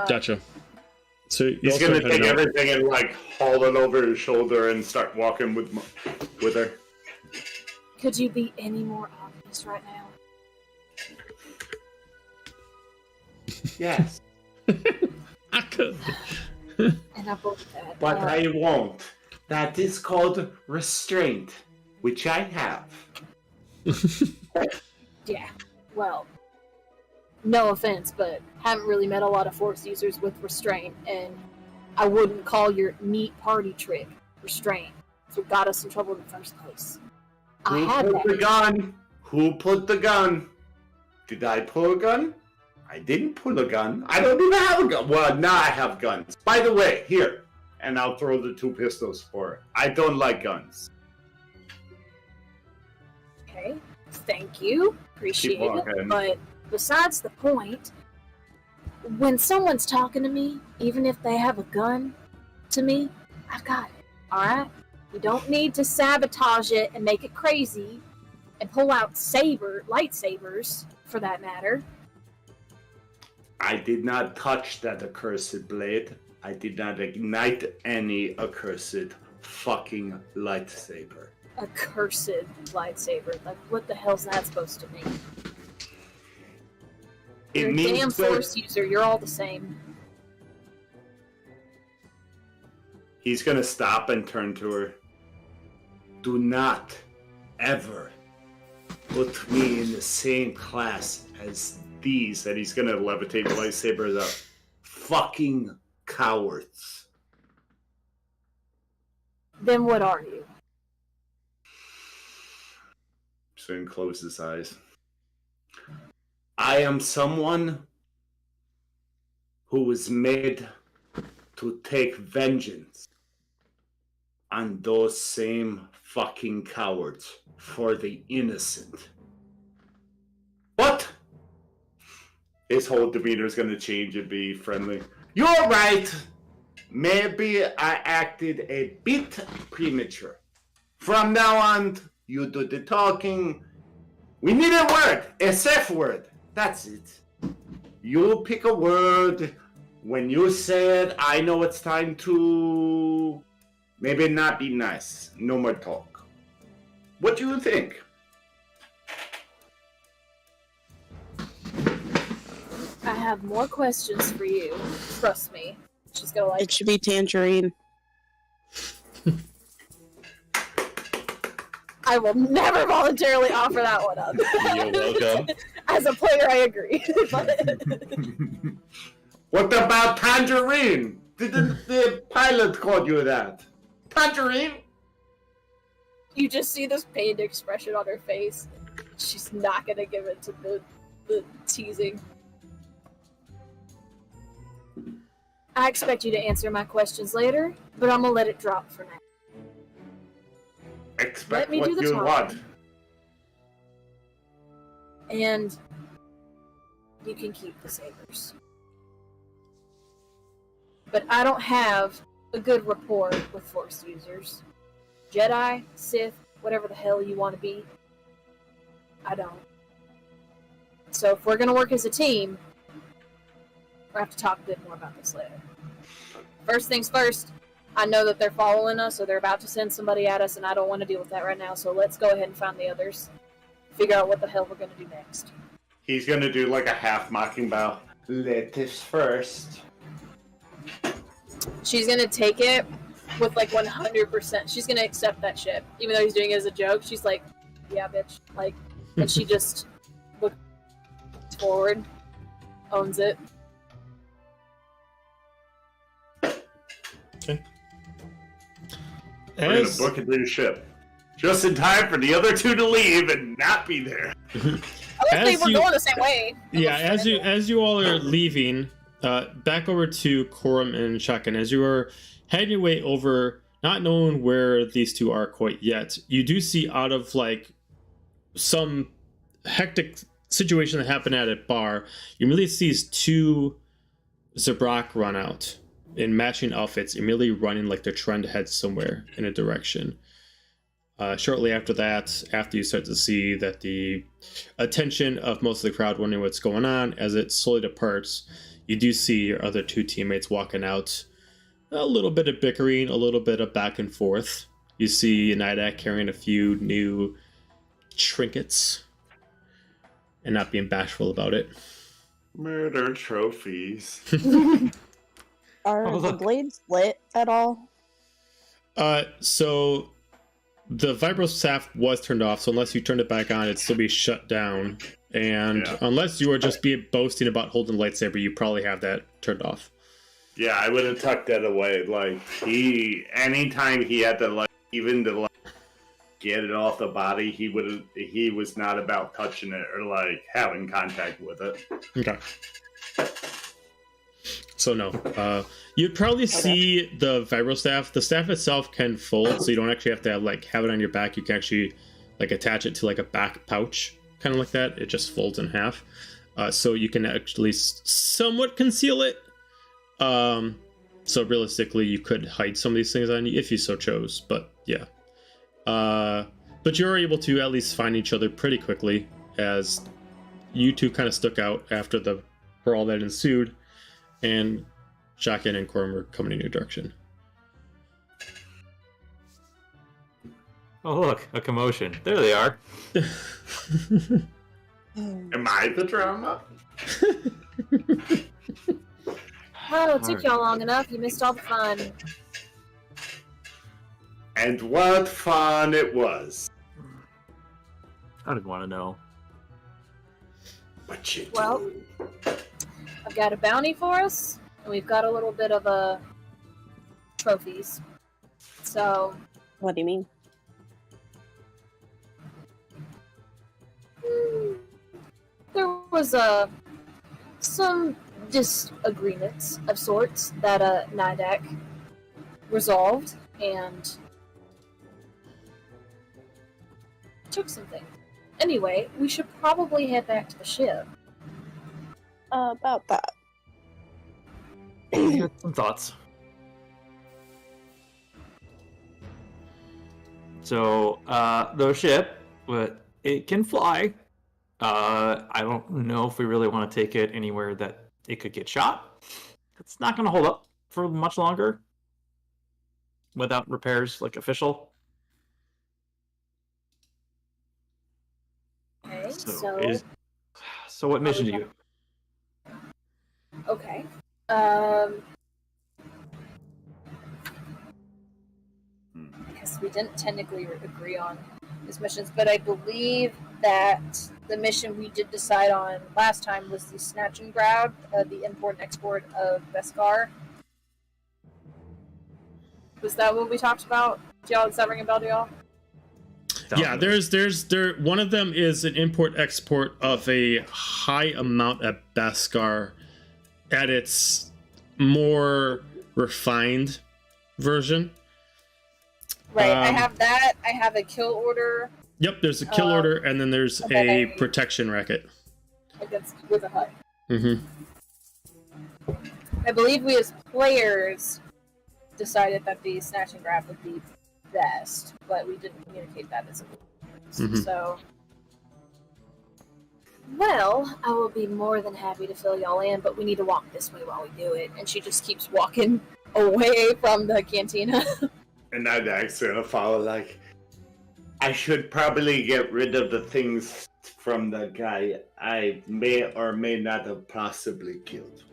Gotcha. So you He's also gonna headed take out. everything and like haul it over his shoulder and start walking with her. Could you be any more obvious right now? Yes, I could. And I believe that. but I won't. That is called restraint, which I have. Yeah, well, no offense, but haven't really met a lot of Force users with restraint, and I wouldn't call your neat party trick restraint. So it got us in trouble in the first place. I Who had put the that. gun? Who put the gun? Did I pull a gun? I didn't pull a gun. I don't even have a gun. Well, now I have guns. By the way, here. And I'll throw the 2 pistols for her. I don't like guns. Okay. Thank you. Appreciate it. walking. But besides the point, when someone's talking to me, even if they have a gun to me, I got it. Alright? You don't need to sabotage it and make it crazy and pull out lightsabers, for that matter. I did not touch that accursed blade. I did not ignite any accursed fucking lightsaber. Accursed lightsaber. Like, what the hell's that supposed to mean? You're a damn Force user. You're all the same. He's gonna stop and turn to her. Do not ever put me in the same class as these. And he's gonna levitate the lightsabers up. Fucking cowards. Then what are you? Soon close his eyes. I am someone who was made to take vengeance on those same fucking cowards for the innocent. What? His whole demeanor is going to change and be friendly. You're right. Maybe I acted a bit premature. From now on, you do the talking. We need a word, a safe word. That's it. You pick a word. When you say it, I know it's time to maybe not be nice. No more talk. What do you think? I have more questions for you. Trust me. She's gonna like. It should be tangerine. I will never voluntarily offer that one up. You're welcome. As a player, I agree. But What about tangerine? Didn't the pilot call you that? Tangerine? you just see this pained expression on her face. She's not gonna give it to the teasing. I expect you to answer my questions later, but I'm gonna let it drop for now. Expect Let me what do the you talking. want. And you can keep the sabers. But I don't have a good rapport with Force users. Jedi, Sith, whatever the hell you want to be. I don't. So if we're going to work as a team, we'll have to talk a bit more about this later. First things first, I know that they're following us, or they're about to send somebody at us, and I don't want to deal with that right now, so let's go ahead and find the others. Figure out what the hell we're going to do next. He's gonna do like a half mocking bow. Ladies first. She's going to take it with like 100%. She's going to accept that shit. Even though he's doing it as a joke, she's like, yeah, bitch. Like, and she just looks forward, owns it. Okay. We're gonna book a new ship. Just in time for the other two to leave and not be there. Honestly, we're going the same way. Yeah, as you all are leaving, back over to Kor'um and Shakan, as you are heading your way over, not knowing where these two are quite yet, you do see out of like some hectic situation that happened at a bar, you immediately see these two Zabrak run out in matching outfits, immediately running like they're trying to head somewhere in a direction. Shortly after that, after you start to see that the attention of most of the crowd wondering what's going on, as it slowly departs, you do see your other two teammates walking out. A little bit of bickering, a little bit of back and forth. You see Nydak carrying a few new trinkets and not being bashful about it. Murder trophies. Are Oh, the look. blades lit at all? So the vibro staff was turned off, so unless you turned it back on, it'd still be shut down. And Yeah. unless you were just boasting about holding a lightsaber, you probably have that turned off. Yeah, I would have tucked that away. Like anytime he had to like even to like get it off the body, he was not about touching it or like having contact with it. Okay. So no, you'd probably see the vibro staff. The staff itself can fold, so you don't actually have to have it on your back. You can actually like attach it to like a back pouch, kind of like that. It just folds in half, so you can actually somewhat conceal it. So realistically, you could hide some of these things on you if you so chose. But yeah, but you're able to at least find each other pretty quickly, as you two kind of stuck out after the brawl that ensued, and Shotgun and Kor'um are coming in your direction. Oh, look, a commotion. There they are. Am I the drama? Oh, it took y'all long enough. You missed all the fun. And what fun it was. I didn't want to know. What you Well, do? I've got a bounty for us, and we've got a little bit of trophies. So, What do you mean? there was some disagreements of sorts that Nydak resolved and took some things. Anyway, we should probably head back to the ship. About that. Some thoughts. So, the ship, but it can fly. I don't know if we really want to take it anywhere that it could get shot. It's not going to hold up for much longer without repairs, like official. Okay, So what mission do you? Okay. Because we didn't technically agree on these missions, but I believe that the mission we did decide on last time was the snatch and grab, the import and export of Beskar. Was that what we talked about? Does that ring a bell to y'all? Yeah, there's one of them is an import-export of a high amount of Beskar at its more refined version. Right, I have that. I have a kill order. Yep, there's a kill order, and then there's a protection racket. Against with a hut. Mm-hmm. I believe we as players decided that the snatch and grab would be best, but we didn't communicate that as a Mhm. So, well, I will be more than happy to fill y'all in, but we need to walk this way while we do it. And she just keeps walking away from the cantina. And Nydak's gonna follow like, I should probably get rid of the things from the guy I may or may not have possibly killed.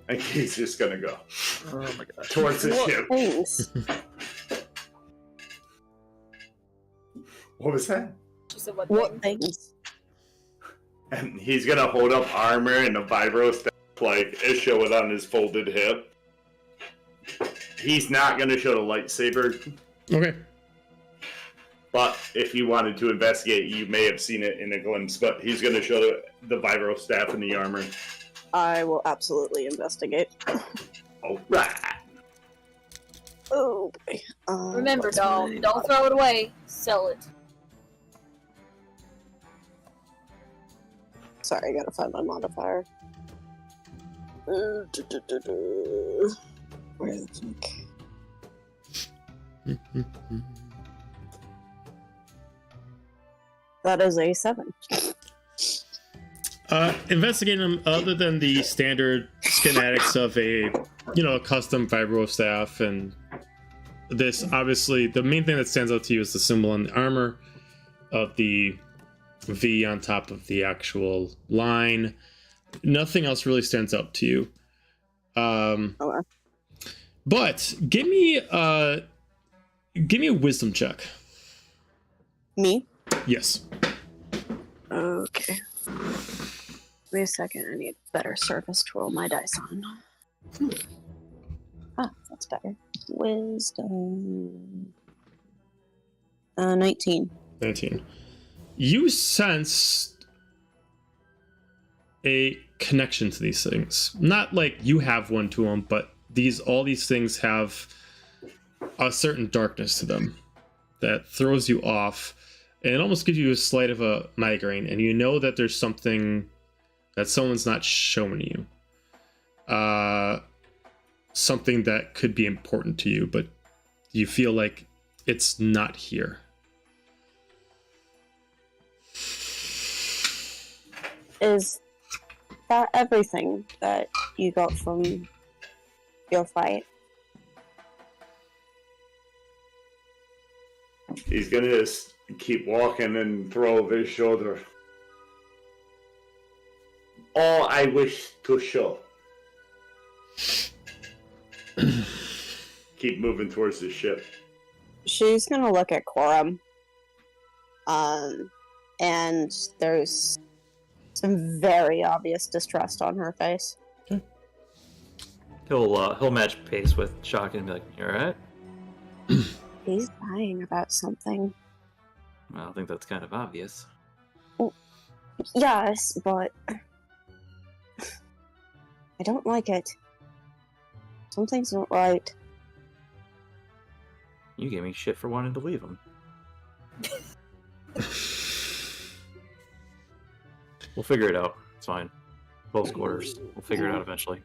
And he's just gonna go Oh my gosh. towards the ship. Thanks. What was that? She said, "What What thing?" things? And he's gonna hold up armor and a vibro staff, like, show it on his folded hip. He's not gonna show the lightsaber, Okay. but if you wanted to investigate, you may have seen it in a glimpse. But he's gonna show the vibro staff and the armor. I will absolutely investigate. All right. Oh boy. Remember, what's doll, my- don't throw it away. Sell it. Sorry, I gotta find my modifier. Where the fuck? That is a 7. Investigating them, other than the standard schematics of a custom vibro staff, and this, obviously the main thing that stands out to you is the symbol on the armor of the V on top of the actual line. Nothing else really stands out to you. Okay. But give me a wisdom check. Me? Yes. Okay. Wait a second, I need better surface to roll my dice on. That's better. Wisdom. 19. 19. You sense a connection to these things. Not like you have one to them, but all these things have a certain darkness to them that throws you off. and it almost gives you a slight of a migraine, and you know that there's something that someone's not showing you. Something that could be important to you, but you feel like it's not here. Is that everything that you got from your fight? He's gonna just keep walking and throw over his shoulder. All I wish to show. Keep moving towards the ship. She's gonna look at Kor'um. And there's some very obvious distrust on her face. He'll match pace with Shock and be like, "You alright?" He's lying about something. Well, I think that's kind of obvious. Yes, but I don't like it. Something's not right. You gave me shit for wanting to leave him. We'll figure it out. It's fine. Close quarters. We'll figure it out eventually.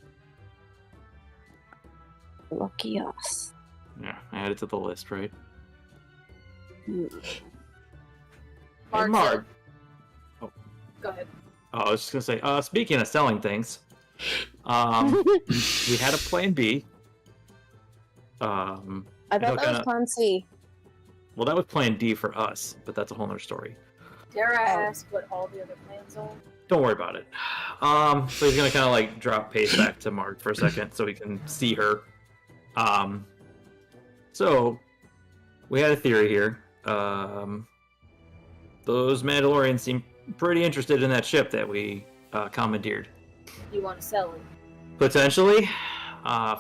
Lucky us. Yeah, add it to the list, right? Hmm. Hey, Marg. Go ahead. Oh, I was just gonna say, speaking of selling things, we had a plan B. I thought that was plan C. Well, that was plan D for us, but that's a whole other story. Dare I ask what all the other plans are? Don't worry about it. So he's gonna kind of like drop pace back to Mark for a second so he can see her. So we had a theory here. Those Mandalorians seem pretty interested in that ship that we commandeered. You want to sell it? Potentially,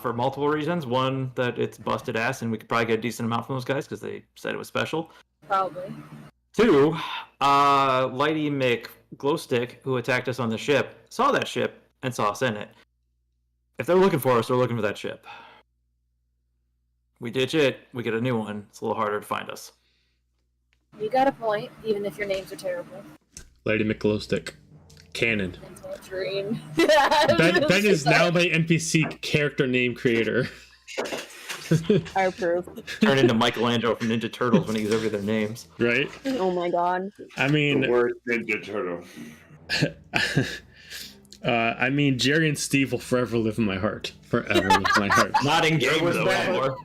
for multiple reasons. One, that it's busted ass and we could probably get a decent amount from those guys because they said it was special. Probably. Two, Lighty McGlowstick, who attacked us on the ship, saw that ship and saw us in it. If they're looking for us, they're looking for that ship. We ditch it, we get a new one. It's a little harder to find us. You got a point, even if your names are terrible. Lady McGlowstick. Canon. Dream. Ben is now my NPC character name creator. I approve. Turn into Michelangelo from Ninja Turtles when he gives over their names. Right? Oh my god. I mean... The worst Ninja Turtle. I mean, Jerry and Steve will forever live in my heart. Forever live in my heart. Not in game, was though, that? anymore.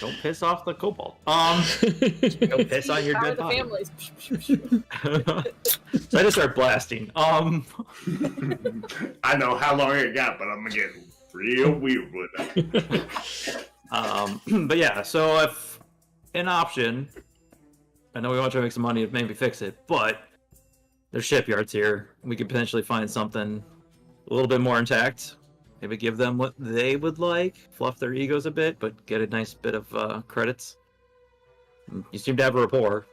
Don't piss off the kobold. Don't piss on your dead body. Families. So I just start blasting. I know how long it got, but I'm gonna get real weird with it. But yeah, so if an option, I know we want to try to make some money to maybe fix it, but there's shipyards here. We could potentially find something a little bit more intact. Maybe give them what they would like, fluff their egos a bit, but get a nice bit of credits. You seem to have a rapport.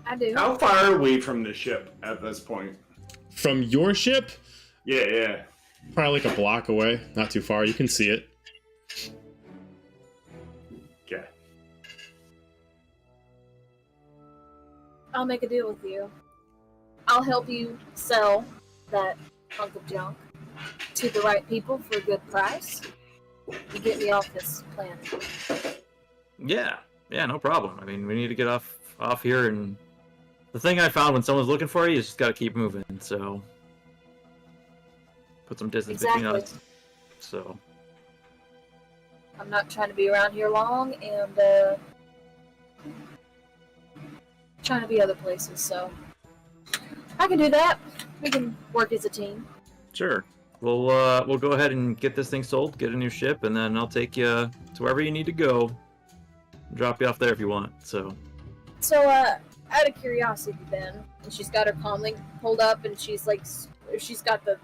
I do. How far are we from the ship at this point? From your ship? Yeah. Probably like a block away. Not too far. You can see it. Okay. I'll make a deal with you. I'll help you sell that hunk of junk to the right people for a good price. You get me off this planet. Yeah, no problem. I mean, we need to get off here, and the thing I found when someone's looking for you is just got to keep moving. So put some distance between us. So I'm not trying to be around here long, and trying to be other places. So I can do that. We can work as a team. Sure. We'll go ahead and get this thing sold, get a new ship, and then I'll take you to wherever you need to go. Drop you off there if you want. So out of curiosity, then, and she's got her comlink pulled up, and she's got the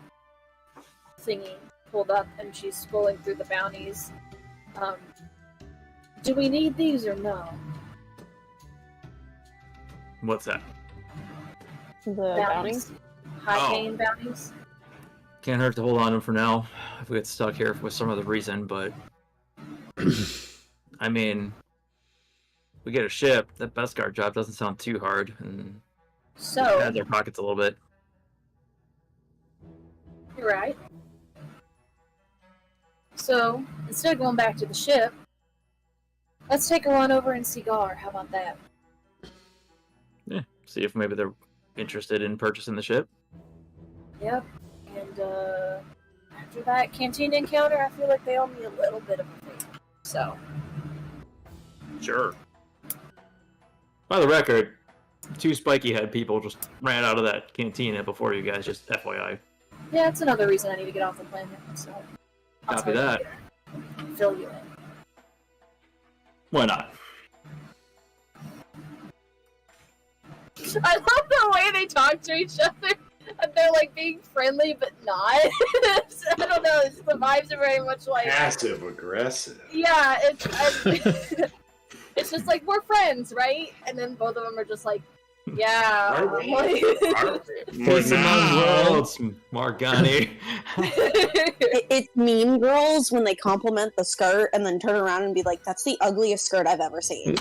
thingy pulled up, and she's scrolling through the bounties. Do we need these or no? what's that? The bounties? High-paying bounties? Can't hurt to hold on to them for now if we get stuck here for some other reason, but I mean, we get a ship. That Beskar job doesn't sound too hard, and So, pads our pockets a little bit. you're right. So, instead of going back to the ship, let's take a run over and see Gar. How about that? Yeah, see if maybe they're interested in purchasing the ship. Yep. And after that canteen encounter, I feel like they owe me a little bit of a favor. So, Sure. By the record, 2 spiky head people just ran out of that cantina before you guys, just FYI. yeah, it's another reason I need to get off the planet. So, I'll Copy tell you that. later. Fill you in. Why not? I love the way they talk to each other. And they're like being friendly, but not. I don't know. The vibes are very much like Passive aggressive. yeah. It's it's just like we're friends, right? And then both of them are just like, yeah. Are we? like- For now. Worlds, Marg'ani. It's Mean Girls when they compliment the skirt and then turn around and be like, "That's the ugliest skirt I've ever seen."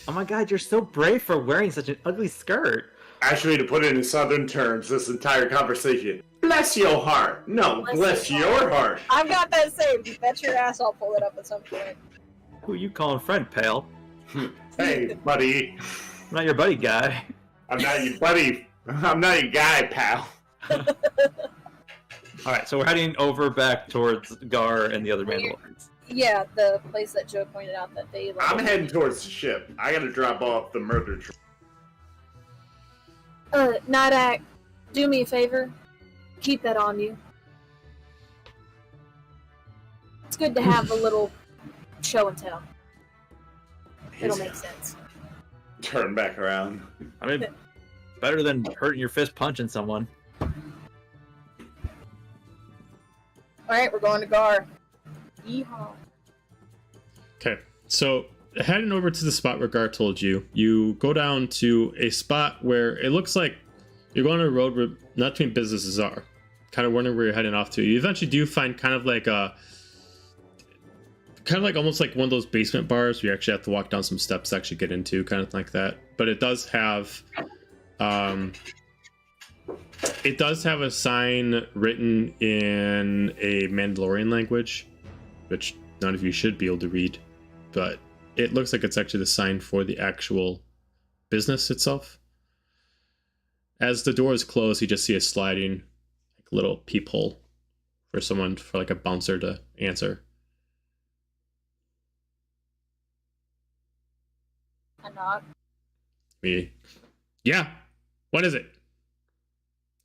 Oh my god, you're so brave for wearing such an ugly skirt. Actually, to put it in southern terms, this entire conversation. Bless your heart. No, bless your heart. I've got that saved. Bet your ass I'll pull it up at some point. Who you calling friend, pal? Hey, buddy. I'm not your buddy guy. I'm not your buddy. I'm not your guy, pal. Alright, so we're heading over back towards Gar and the other Mandalorians. Yeah, the place that Joe pointed out that they. Like, I'm heading towards the ship. I gotta drop off the murder truck. Nydak, do me a favor. Keep that on you. It's good to have a little show and tell. It'll make sense. Turn back around. I mean, better than hurting your fist punching someone. Alright, we're going to Gar. Yeehaw. Okay, so heading over to the spot where Gar told you, you go down to a spot where it looks like you're going on a road where not too many businesses are. Kind of wondering where you're heading off to. You eventually do find kind of like almost like one of those basement bars where you actually have to walk down some steps to actually get into, kind of like that. But it does have a sign written in a Mandalorian language, which none of you should be able to read, but it looks like it's actually the sign for the actual business itself. As the doors close, you just see a sliding like little peephole for someone, for like a bouncer to answer. A knock. Me. Yeah. What is it?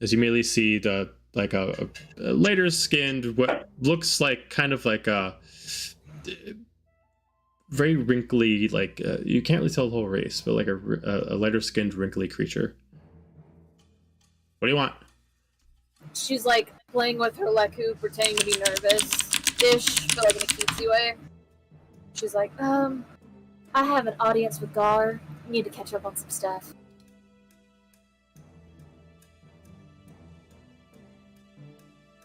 As you immediately see the like a lighter skinned, what looks like kind of like a very wrinkly, like you can't really tell the whole race, but like a lighter skinned, wrinkly creature. What do you want? She's like playing with her Leku, pretending to be nervous-ish, but like in a cutesy way. She's like, I have an audience with Gar. I need to catch up on some stuff.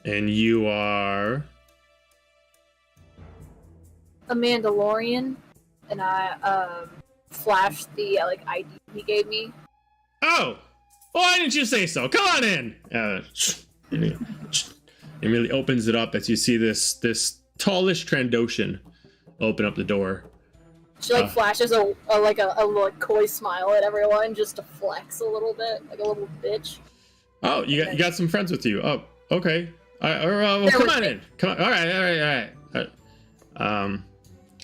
And you are A Mandalorian, and I flashed the like ID he gave me. oh, why didn't you say so? Come on in. Immediately opens it up as you see this tallish Trandoshan open up the door. She like flashes a like coy smile at everyone just to flex a little bit, like a little bitch. Oh, you got some friends with you. Oh, okay. Well, come on in. Come on. All right.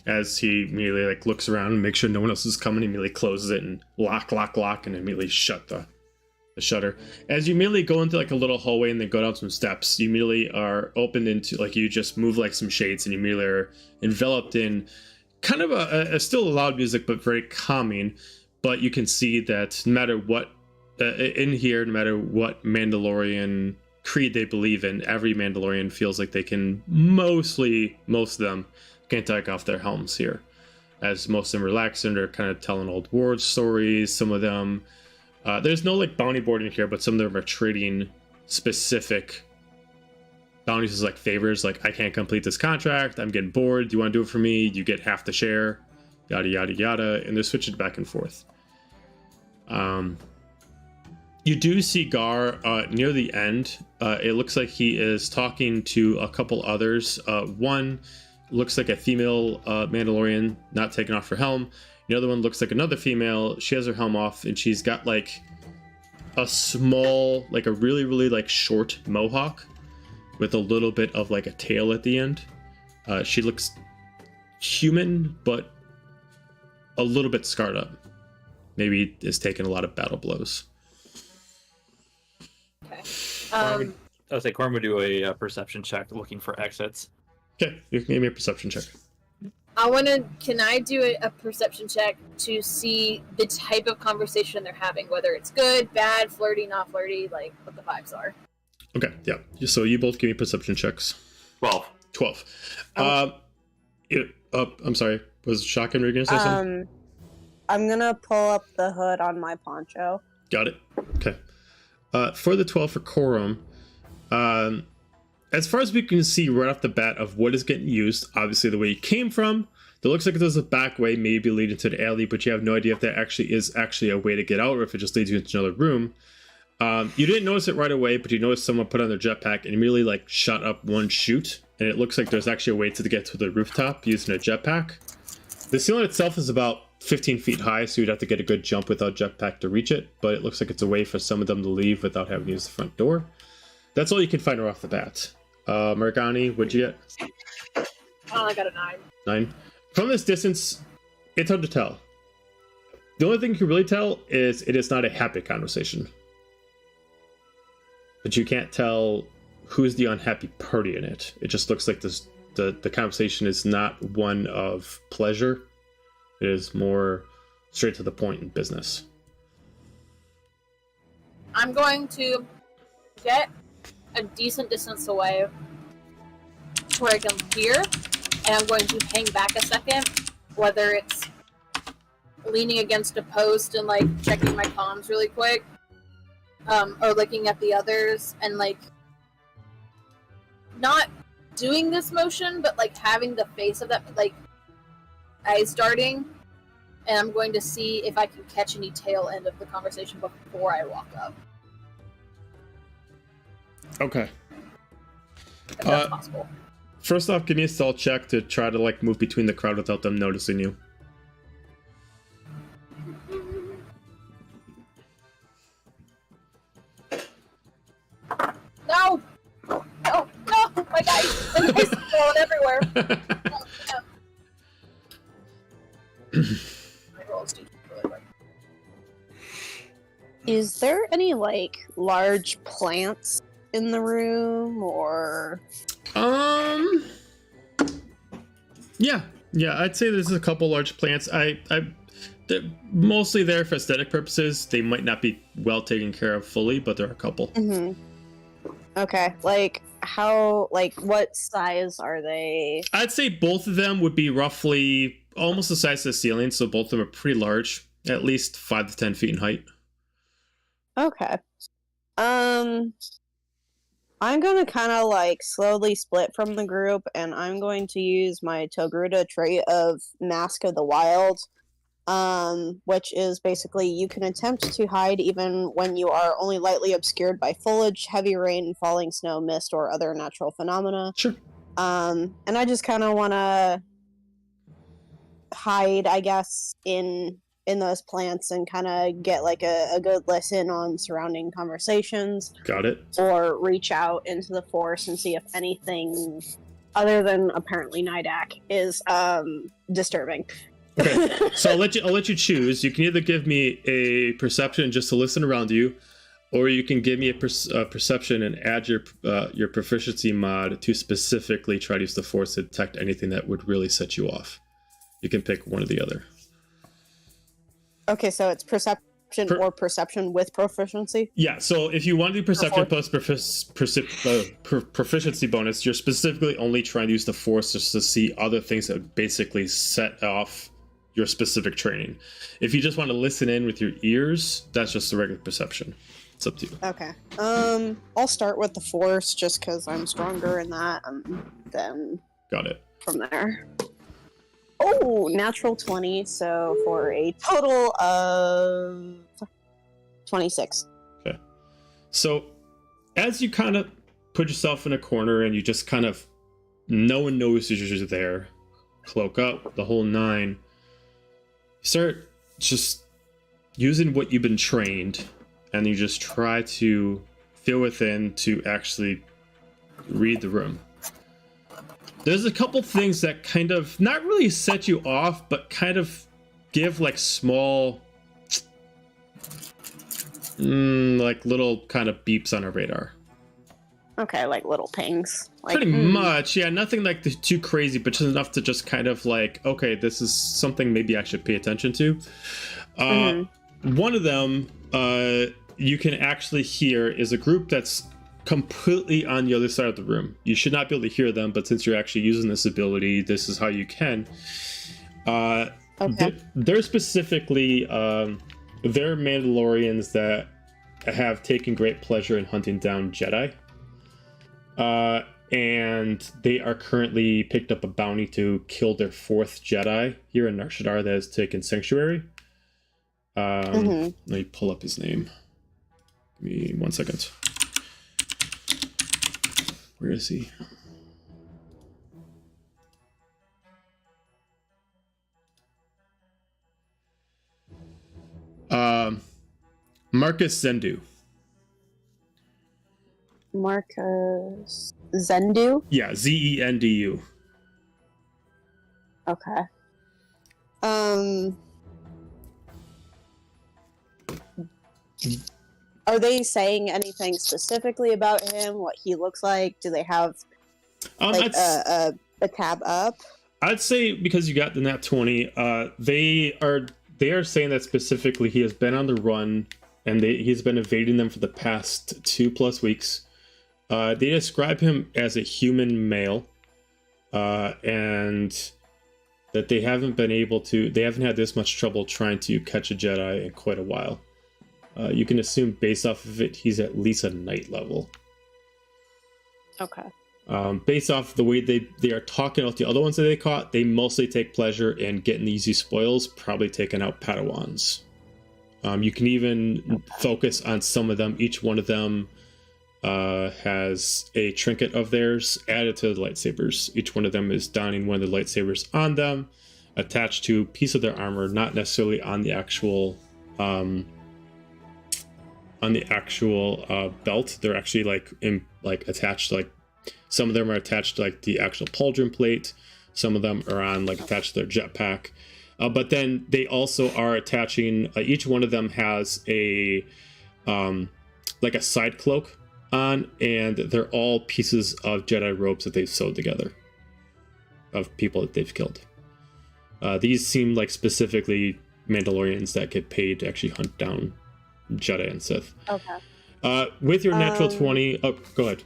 As he immediately like looks around and makes sure no one else is coming, he immediately closes it and lock, and immediately shut the shutter. As you immediately go into like a little hallway and then go down some steps, you immediately are opened into like you just move like some shades and you immediately are enveloped in kind of a still loud music but very calming. But you can see that no matter what in here, no matter what Mandalorian creed they believe in, every Mandalorian feels like they can most of them can take off their helms here, as most of them relax and they're kind of telling old war stories. Some of them there's no like bounty board in here, but some of them are trading specific bounties is like favors, like I can't complete this contract, I'm getting bored, do you want to do it for me? You get half the share, yada yada yada, and they're switching back and forth. You do see Gar near the end. It looks like he is talking to a couple others. One looks like a female Mandalorian not taking off her helm. The other one looks like another female. She has her helm off and she's got like a small, like a really, really like short mohawk with a little bit of like a tail at the end. She looks human, but a little bit scarred up. Maybe is taking a lot of battle blows. Okay. I would say Kor'um would do a perception check looking for exits. Okay, you can give me a perception check. Can I do a perception check to see the type of conversation they're having, whether it's good, bad, flirty, not flirty, like what the vibes are? Okay, yeah. So you both give me perception checks. 12. I'm sorry. Was Shotgun were you gonna say something? I'm gonna pull up the hood on my poncho. Got it. Okay. For the 12 for Kor'um, as far as we can see right off the bat of what is getting used, obviously the way you came from, there looks like there's a back way maybe leading to the alley, but you have no idea if that actually is a way to get out or if it just leads you into another room. You didn't notice it right away, but you noticed someone put on their jetpack and immediately like shot up one chute, and it looks like there's actually a way to get to the rooftop using a jetpack. The ceiling itself is about 15 feet high, so you'd have to get a good jump without jetpack to reach it, but it looks like it's a way for some of them to leave without having to use the front door. That's all you can find right off the bat. Marg'ani, what'd you get? I got a 9. 9. From this distance, it's hard to tell. The only thing you can really tell is it is not a happy conversation. But you can't tell who's the unhappy party in it. It just looks like the conversation is not one of pleasure. It is more straight to the point in business. I'm going to get a decent distance away where I can hear, and I'm going to hang back a second, whether it's leaning against a post and like checking my comms really quick, or looking at the others and like not doing this motion, but like having the face of that, like eyes darting, and I'm going to see if I can catch any tail end of the conversation before I walk up. Okay. If that's possible. First off, give me a stealth check to try to like move between the crowd without them noticing you. No! No! No! My dice! My dice are falling everywhere! My rolls do really quick. Is there any like large plants in the room, or? Yeah, I'd say there's a couple large plants. They're mostly there for aesthetic purposes. They might not be well taken care of fully, but there are a couple. Mm-hmm. Okay, like how, like what size are they? I'd say both of them would be roughly almost the size of the ceiling, so both of them are pretty large, at least 5 to 10 feet in height. Okay. I'm gonna kind of like slowly split from the group, and I'm going to use my Togruta trait of Mask of the Wild, which is basically you can attempt to hide even when you are only lightly obscured by foliage, heavy rain, falling snow, mist, or other natural phenomena. Sure. And I just kind of want to hide, I guess, in those plants and kind of get like a good listen on surrounding conversations. Got it. Or reach out into the forest and see if anything other than apparently Nydak is disturbing. Okay, so I'll let you choose. You can either give me a perception just to listen around you, or you can give me a perception and add your proficiency mod to specifically try to use the force to detect anything that would really set you off. You can pick one or the other. Okay, so it's perception or perception with proficiency? Yeah, so if you want to do perception plus proficiency bonus, you're specifically only trying to use the force just to see other things that basically set off your specific training. If you just want to listen in with your ears, that's just the regular perception. It's up to you. Okay. I'll start with the Force just because I'm stronger in that, and then Got it. from there. Oh, natural 20, so for a total of 26. Okay. So, as you kind of put yourself in a corner and you just kind of, no one knows you're there, cloak up, the whole nine, you start just using what you've been trained, and you just try to feel within to actually read the room. There's a couple things that kind of not really set you off, but kind of give like small, like little kind of beeps on a radar. Okay, like little pings. Like, Pretty much, yeah. Nothing like too crazy, but just enough to just kind of like, okay, this is something maybe I should pay attention to. One of them you can actually hear is a group that's completely on the other side of the room. You should not be able to hear them, but since you're actually using this ability, this is how you can. Okay. They're specifically they're Mandalorians that have taken great pleasure in hunting down Jedi. And they are currently picked up a bounty to kill their 4th Jedi here in Nar Shaddaa that has taken sanctuary. Let me pull up his name. Give me 1 second. Where is he? Marcus Zendu. Marcus Zendu? Yeah, Zendu. Okay. Are they saying anything specifically about him? What he looks like? Do they have like a tab up? I'd say because you got the nat 20, they are saying that specifically he has been on the run and he's been evading them for the past 2+ weeks. They describe him as a human male, and that they haven't had this much trouble trying to catch a Jedi in quite a while. You can assume based off of it, he's at least a knight level. Okay. Based off the way they are talking about the other ones that they caught, they mostly take pleasure in getting easy spoils, probably taking out Padawans. You can even focus on some of them. Each one of them has a trinket of theirs added to the lightsabers. Each one of them is donning one of the lightsabers on them, attached to a piece of their armor, not necessarily on the actual belt. They're actually attached, like some of them are attached to like the actual pauldron plate. Some of them are on like attached to their jetpack. But then they also are attaching. Each one of them has a like a side cloak on, and they're all pieces of Jedi robes that they've sewed together of people that they've killed. These seem like specifically Mandalorians that get paid to actually hunt down Jedi and Sith. Okay. With your natural 20, go ahead.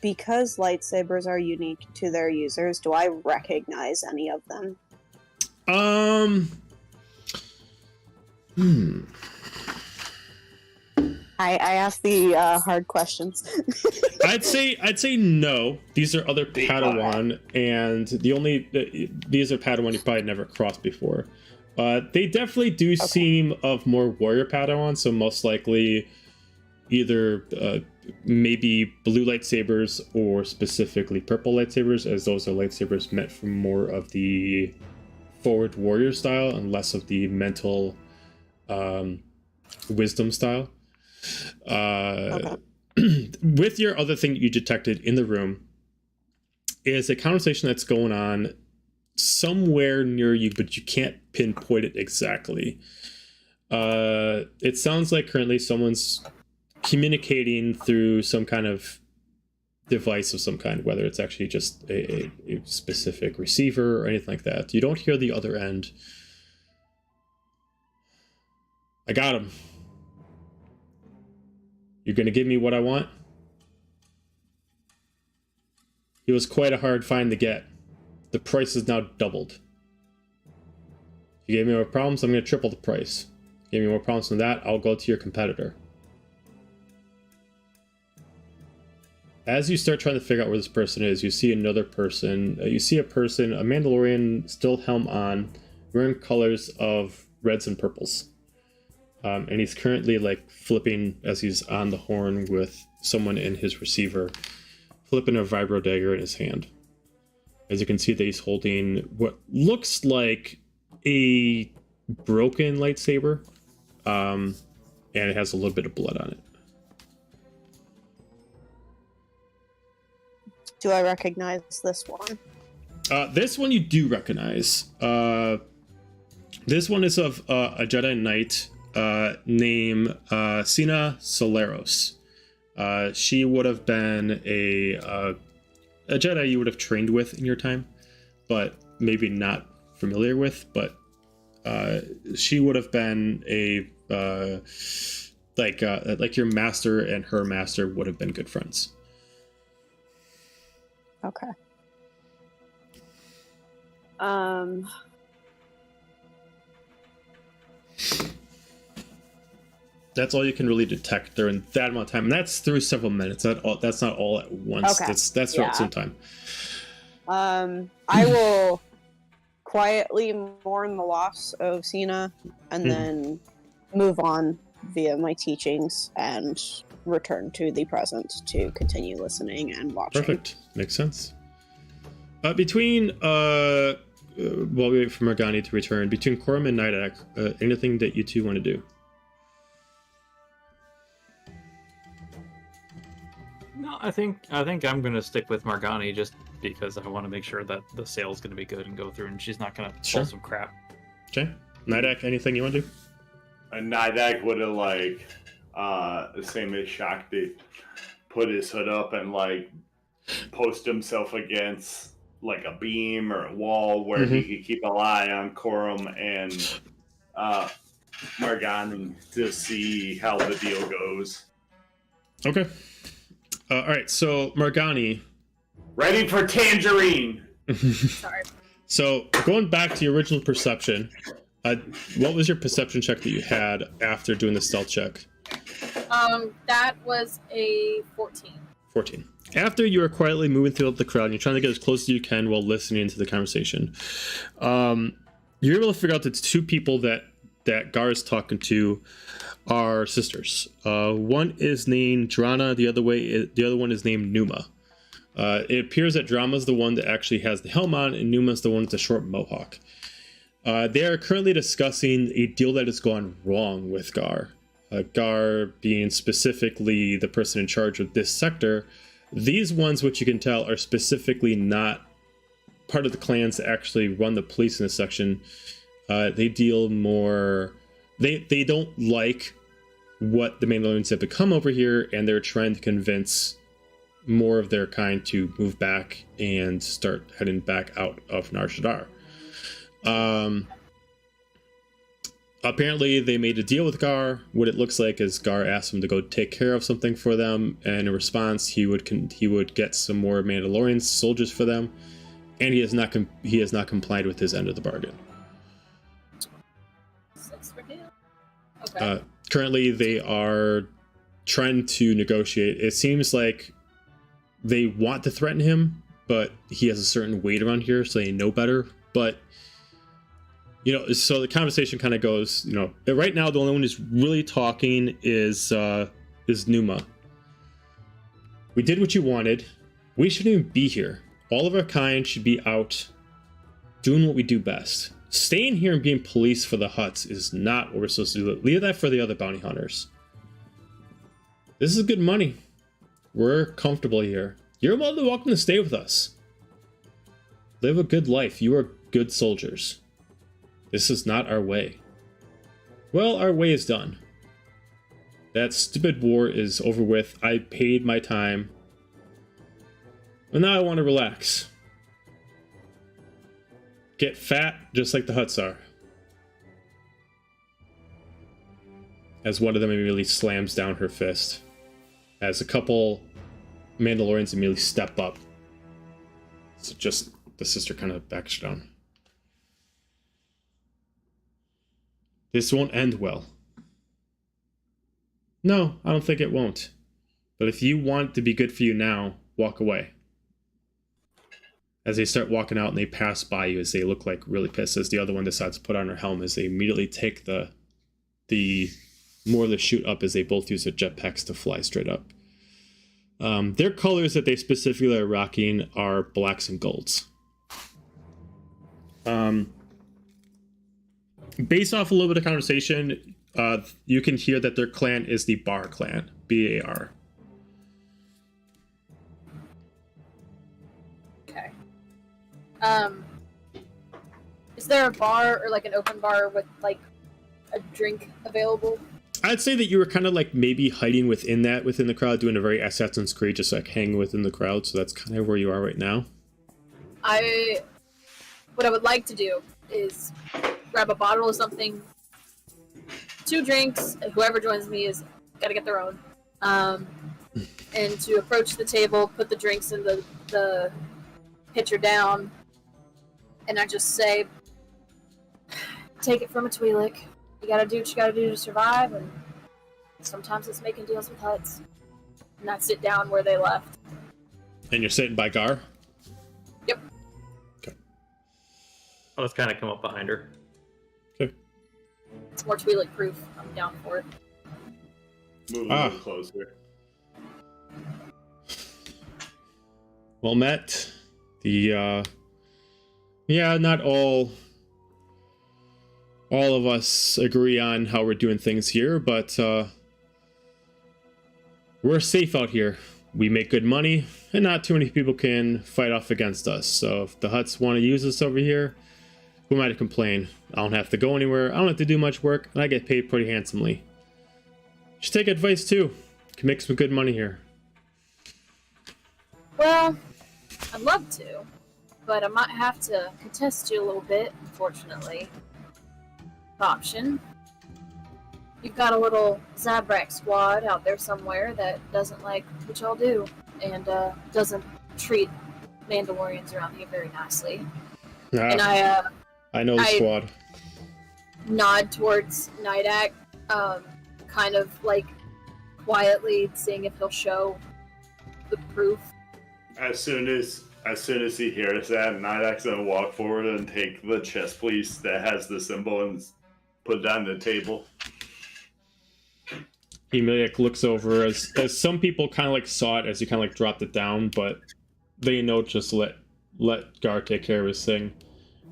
Because lightsabers are unique to their users, do I recognize any of them? I ask the hard questions. I'd say no. These are other Padawan, and these are Padawan you probably never crossed before. They definitely do seem of more warrior Padawan, so most likely either maybe blue lightsabers or specifically purple lightsabers, as those are lightsabers meant for more of the forward warrior style and less of the mental wisdom style. With your other thing that you detected in the room is a conversation that's going on somewhere near you, but you can't pinpoint it exactly. It sounds like currently someone's communicating through some kind of device of some kind, whether it's actually just a specific receiver or anything like that. You don't hear the other end. I got him. You're gonna give me what I want? He was quite a hard find to get. The price is now doubled. If you gave me more problems, I'm gonna triple the price. Give me more problems than that, I'll go to your competitor. As you start trying to figure out where this person is, you see another person. You see a person, a Mandalorian, still helm on, wearing colors of reds and purples. And he's currently like flipping as he's on the horn with someone in his receiver, flipping a vibro dagger in his hand. As you can see that he's holding what looks like a broken lightsaber, and it has a little bit of blood on it. Do I recognize this one? This one you do recognize. This one is of a Jedi Knight named Sina Soleros. She would have been a Jedi you would have trained with in your time, but maybe not familiar with. But she would have been a like your master and her master would have been good friends. Okay. That's all you can really detect during that amount of time, and that's through several minutes. That's not all at once. Okay. That's throughout some time. I will quietly mourn the loss of Sina, and then move on via my teachings and return to the present to continue listening and watching. Perfect. Makes sense. Between while we wait for Marg'ani to return, between Kor'um and Nydak, anything that you two want to do? No, I think I'm gonna stick with Marg'ani just because I want to make sure that the sale's gonna be good and go through, and she's not gonna pull some crap. Okay. Nydak, anything you want to do? And Nydak would have the same as Shakti, put his hood up and post himself against like a beam or a wall where he could keep an eye on Kor'um and Marg'ani to see how the deal goes. Okay. All right. So Marg'ani, ready for tangerine. Sorry. So going back to your original perception, what was your perception check that you had after doing the stealth check? That was a 14. 14. After you are quietly moving through the crowd, and you're trying to get as close as you can while listening to the conversation, you're able to figure out that the two people that Gar is talking to are sisters. One is named Drana, the other one is named Numa. It appears that Drama's the one that actually has the helm on, and Numa's the one with the short mohawk. They are currently discussing a deal that has gone wrong with Gar. Gar being specifically the person in charge of this sector. These ones, which you can tell, are specifically not part of the clans that actually run the police in this section. They deal more... They don't like what the Mandalorians have become over here, and they're trying to convince more of their kind to move back and start heading back out of Nar Shaddaa. Apparently they made a deal with Gar. What it looks like is Gar asked him to go take care of something for them, and in response he would get some more Mandalorian soldiers for them, and he has not complied with his end of the bargain. Okay. Currently they are trying to negotiate. It seems like they want to threaten him, but he has a certain weight around here, so they know better. But so the conversation kind of goes, right now the only one who's really talking is Numa. We did what you wanted. We shouldn't even be here. All of our kind should be out doing what we do best. Staying here and being police for the Hutts is not what we're supposed to do. Leave that for the other bounty hunters. This is good money. We're comfortable here. You're welcome to stay with us. Live a good life. You are good soldiers. This is not our way. Well, our way is done. That stupid war is over with. I paid my time. And now I want to relax. Get fat, just like the Hutts are. As one of them immediately slams down her fist. As a couple Mandalorians immediately step up. So just the sister kind of backs down. This won't end well. No, I don't think it won't. But if you want to be good for you now, walk away. As they start walking out and they pass by you as they look like really pissed, as the other one decides to put on her helmet, as they immediately take the more of the chute up as they both use their jetpacks to fly straight up. Their colors that they specifically are rocking are blacks and golds. Based off a little bit of conversation, you can hear that their clan is the Bar clan, B-A-R. Okay. Is there a bar or like an open bar with like a drink available? I'd say that you were kind of like maybe hiding within the crowd, doing a very Assassin's Creed, just like hanging within the crowd. So that's kind of where you are right now. What I would like to do is grab a bottle of something, 2 drinks. Whoever joins me is gotta get their own. And to approach the table, put the drinks in the pitcher down, and I just say, "Take it from a Twi'lek. You gotta do what you gotta do to survive, and sometimes it's making deals with huts." And I sit down where they left. And you're sitting by Gar? Yep. Okay. I'll just kind of come up behind her. Okay. It's more Twi'lek proof. I'm down for it. Move a little closer. Well met. Not all of us agree on how we're doing things here, but we're safe out here. We make good money, and not too many people can fight off against us. So if the huts want to use us over here, who am I to complain? I don't have to go anywhere, I don't have to do much work, and I get paid pretty handsomely. Just take advice too. Can make some good money here. Well, I'd love to, but I might have to contest you a little bit, unfortunately. Option. You've got a little Zabrak squad out there somewhere that doesn't like what y'all do, and doesn't treat Mandalorians around here very nicely. And I know the squad. Nod towards Nydak, kind of like quietly seeing if he'll show the proof. As soon as he hears that, Nydak's gonna walk forward and take the chest piece that has the symbol and put it on the table. He like looks over as some people kind of like saw it as he kind of like dropped it down, but they know just let Gar take care of his thing.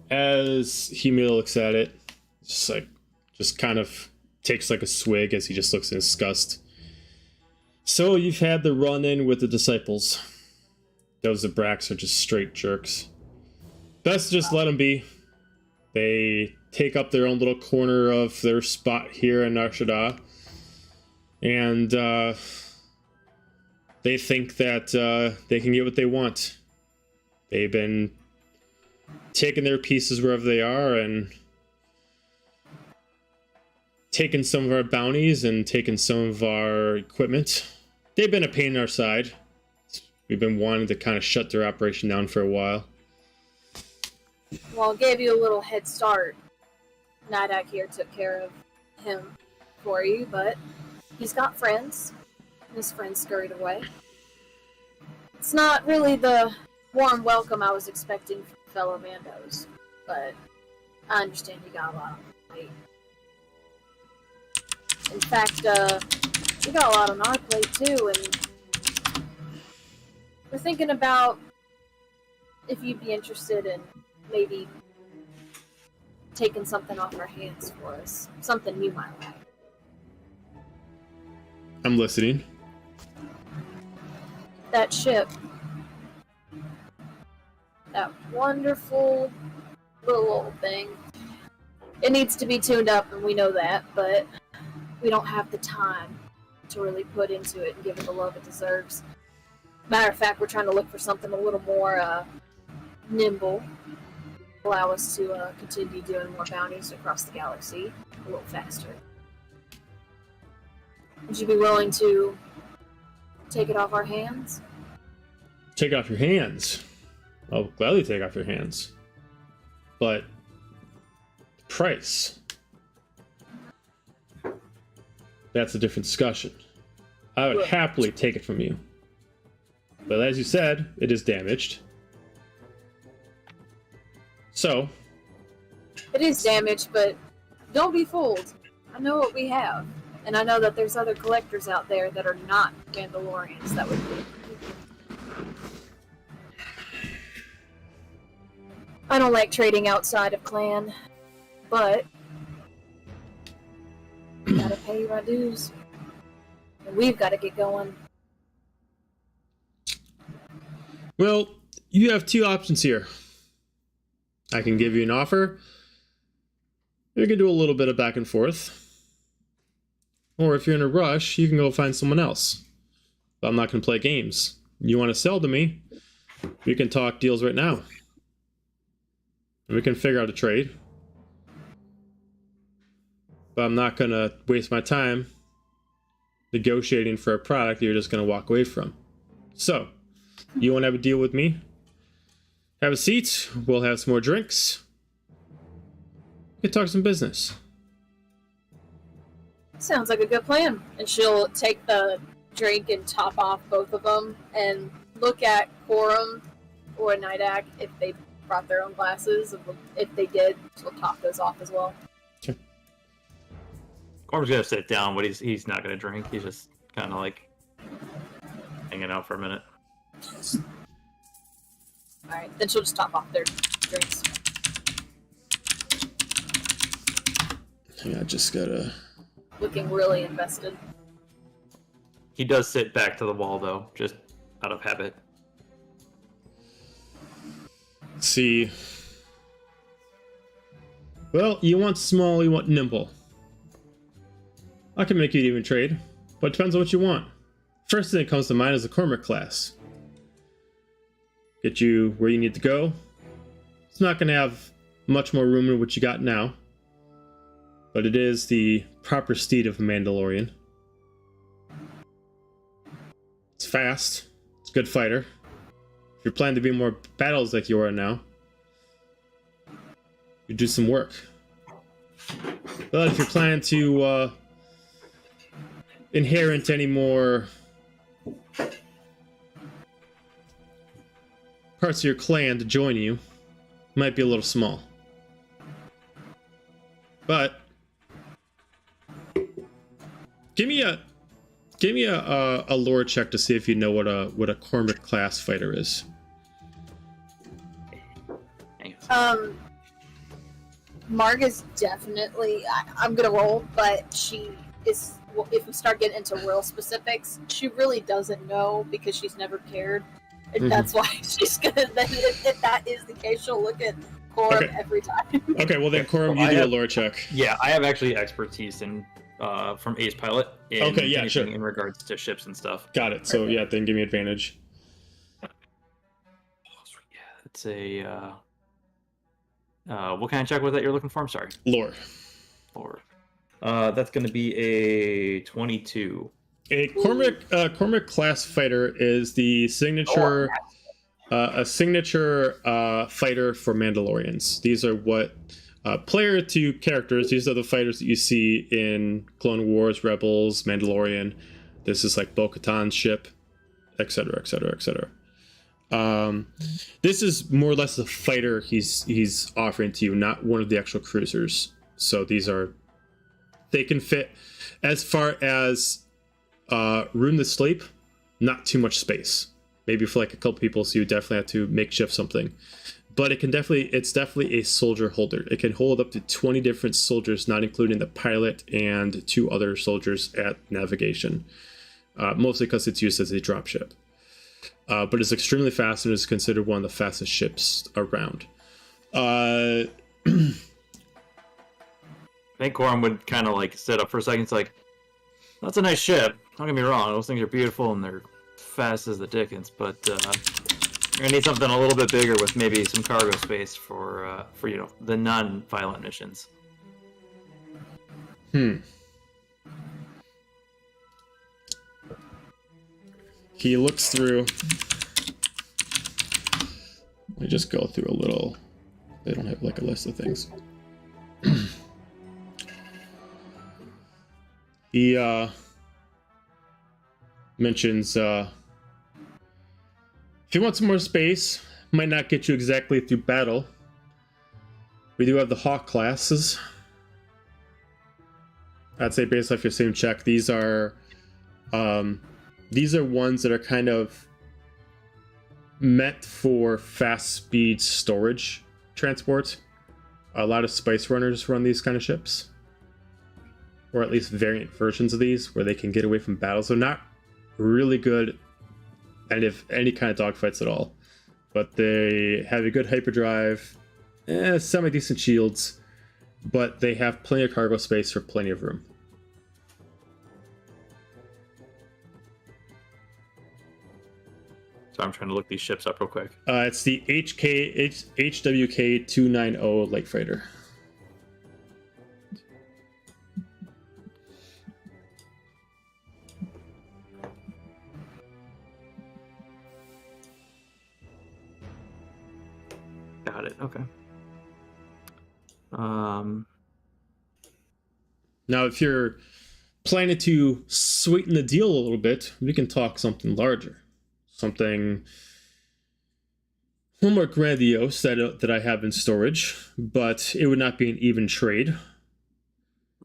As he looks at it, just kind of takes like a swig as he just looks in disgust. So you've had the run-in with the disciples. Those Zabraks are just straight jerks. Best just let them be. They take up their own little corner of their spot here in Nar Shaddaa. And they think that they can get what they want. They've been taking their pieces wherever they are and taking some of our bounties and taking some of our equipment. They've been a pain in our side. We've been wanting to kind of shut their operation down for a while. Well, it gave you a little head start. Nydak here took care of him for you, but he's got friends. His friends scurried away. It's not really the warm welcome I was expecting from fellow Mandos, but I understand you got a lot on your plate. In fact, we got a lot on our plate too, and we're thinking about if you'd be interested in maybe taking something off our hands for us. Something you might like. I'm listening. That ship. That wonderful little old thing. It needs to be tuned up, and we know that, but we don't have the time to really put into it and give it the love it deserves. Matter of fact, we're trying to look for something a little more nimble, allow us to continue doing more bounties across the galaxy a little faster. Would you be willing to take it off our hands? Take off your hands. I'll gladly take off your hands. But the price. that's a different discussion. I would happily take it from you. But as you said, it is damaged. So... It is damaged, but don't be fooled. I know what we have. And I know that there's other collectors out there that are not Mandalorians that would be. I don't like trading outside of clan, but gotta pay my dues. And we've got to get going. Well, you have two options here. I can give you an offer. We can do a little bit of back and forth. Or if you're in a rush, you can go find someone else. But I'm not going to play games. You want to sell to me? We can talk deals right now. And we can figure out a trade. But I'm not going to waste my time negotiating for a product that you're just going to walk away from. So, you want to have a deal with me? Have a seat. We'll have some more drinks. We can talk some business. Sounds like a good plan. And she'll take the drink and top off both of them and look at Kor'um or Nydak if they brought their own glasses. If they did, she'll top those off as well. Okay. Kor'um's gonna sit down, but he's not gonna drink. He's just kind of like hanging out for a minute. Alright, then she'll just top off their drinks. Yeah, I just gotta... Looking really invested. He does sit back to the wall, though, just out of habit. See. Well, you want small, you want nimble. I can make you an even trade, but it depends on what you want. First thing that comes to mind is the Cormac class. Get you where you need to go. It's not going to have much more room than what you got now, but it is the proper steed of a Mandalorian. It's fast. It's a good fighter. If you're planning to be more battles like you are now, you do some work. But if you're planning to inherit any more parts of your clan to join you, might be a little small. But give me a lore check to see if you know what a Cormac class fighter is. Marg is definitely. I'm gonna roll, but she is. If we start getting into real specifics, she really doesn't know because she's never cared. And that's why she's gonna. If that is the case, she'll look at Kor'um every time. Okay, well then, Kor'um, you do a lore check. Yeah, I have actually expertise in from Ace Pilot. Sure. In regards to ships and stuff. Got it. So yeah, then give me advantage. Yeah, it's a. What kind of check was that you're looking for? I'm sorry. Lore. That's going to be a 22. A Cormac class fighter is the signature, a signature fighter for Mandalorians. These are what player to characters. These are the fighters that you see in Clone Wars, Rebels, Mandalorian. This is like Bo-Katan's ship, etc., etc., etc. This is more or less the fighter he's offering to you, not one of the actual cruisers. So they can fit as far as room to sleep, not too much space. Maybe for like a couple people, so you definitely have to makeshift something. But it's definitely a soldier holder. It can hold up to 20 different soldiers, not including the pilot and 2 other soldiers at navigation. Mostly because it's used as a dropship. But it's extremely fast and is considered one of the fastest ships around. I think Kor'um would kind of like sit up for a second. It's like, that's a nice ship. Don't get me wrong; those things are beautiful and they're fast as the dickens. But you're gonna need something a little bit bigger with maybe some cargo space for the non-violent missions. He looks through. Let me just go through a little. They don't have like a list of things. He mentions if you want some more space, might not get you exactly through battle. We do have the Hawk classes. I'd say based off your same check, these are ones that are kind of meant for fast speed storage transport. A lot of spice runners run these kind of ships, or at least variant versions of these where they can get away from battle. So not really good, and if any kind of dogfights at all, but they have a good hyperdrive, semi decent shields, but they have plenty of cargo space for plenty of room. So I'm trying to look these ships up real quick. It's the HWK 290 Light Fighter. Got it. Okay. Now, if you're planning to sweeten the deal a little bit, we can talk something larger. Something a little more grandiose that I have in storage, but it would not be an even trade.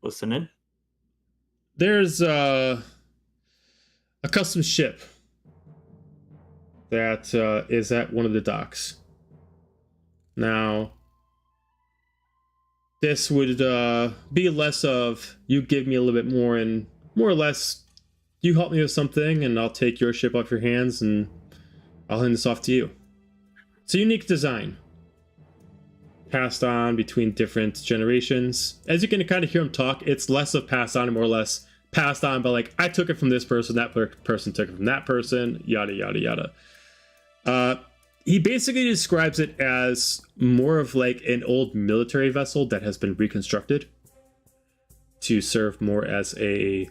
Listening. There's a custom ship that is at one of the docks. Now, this would be less of you give me a little bit more and more or less you help me with something and I'll take your ship off your hands and I'll hand this off to you. It's a unique design. Passed on between different generations. As you can kind of hear him talk, it's less of passed on and more or less passed on by like, I took it from this person, that person took it from that person, yada, yada, yada. He basically describes it as more of like an old military vessel that has been reconstructed to serve more as a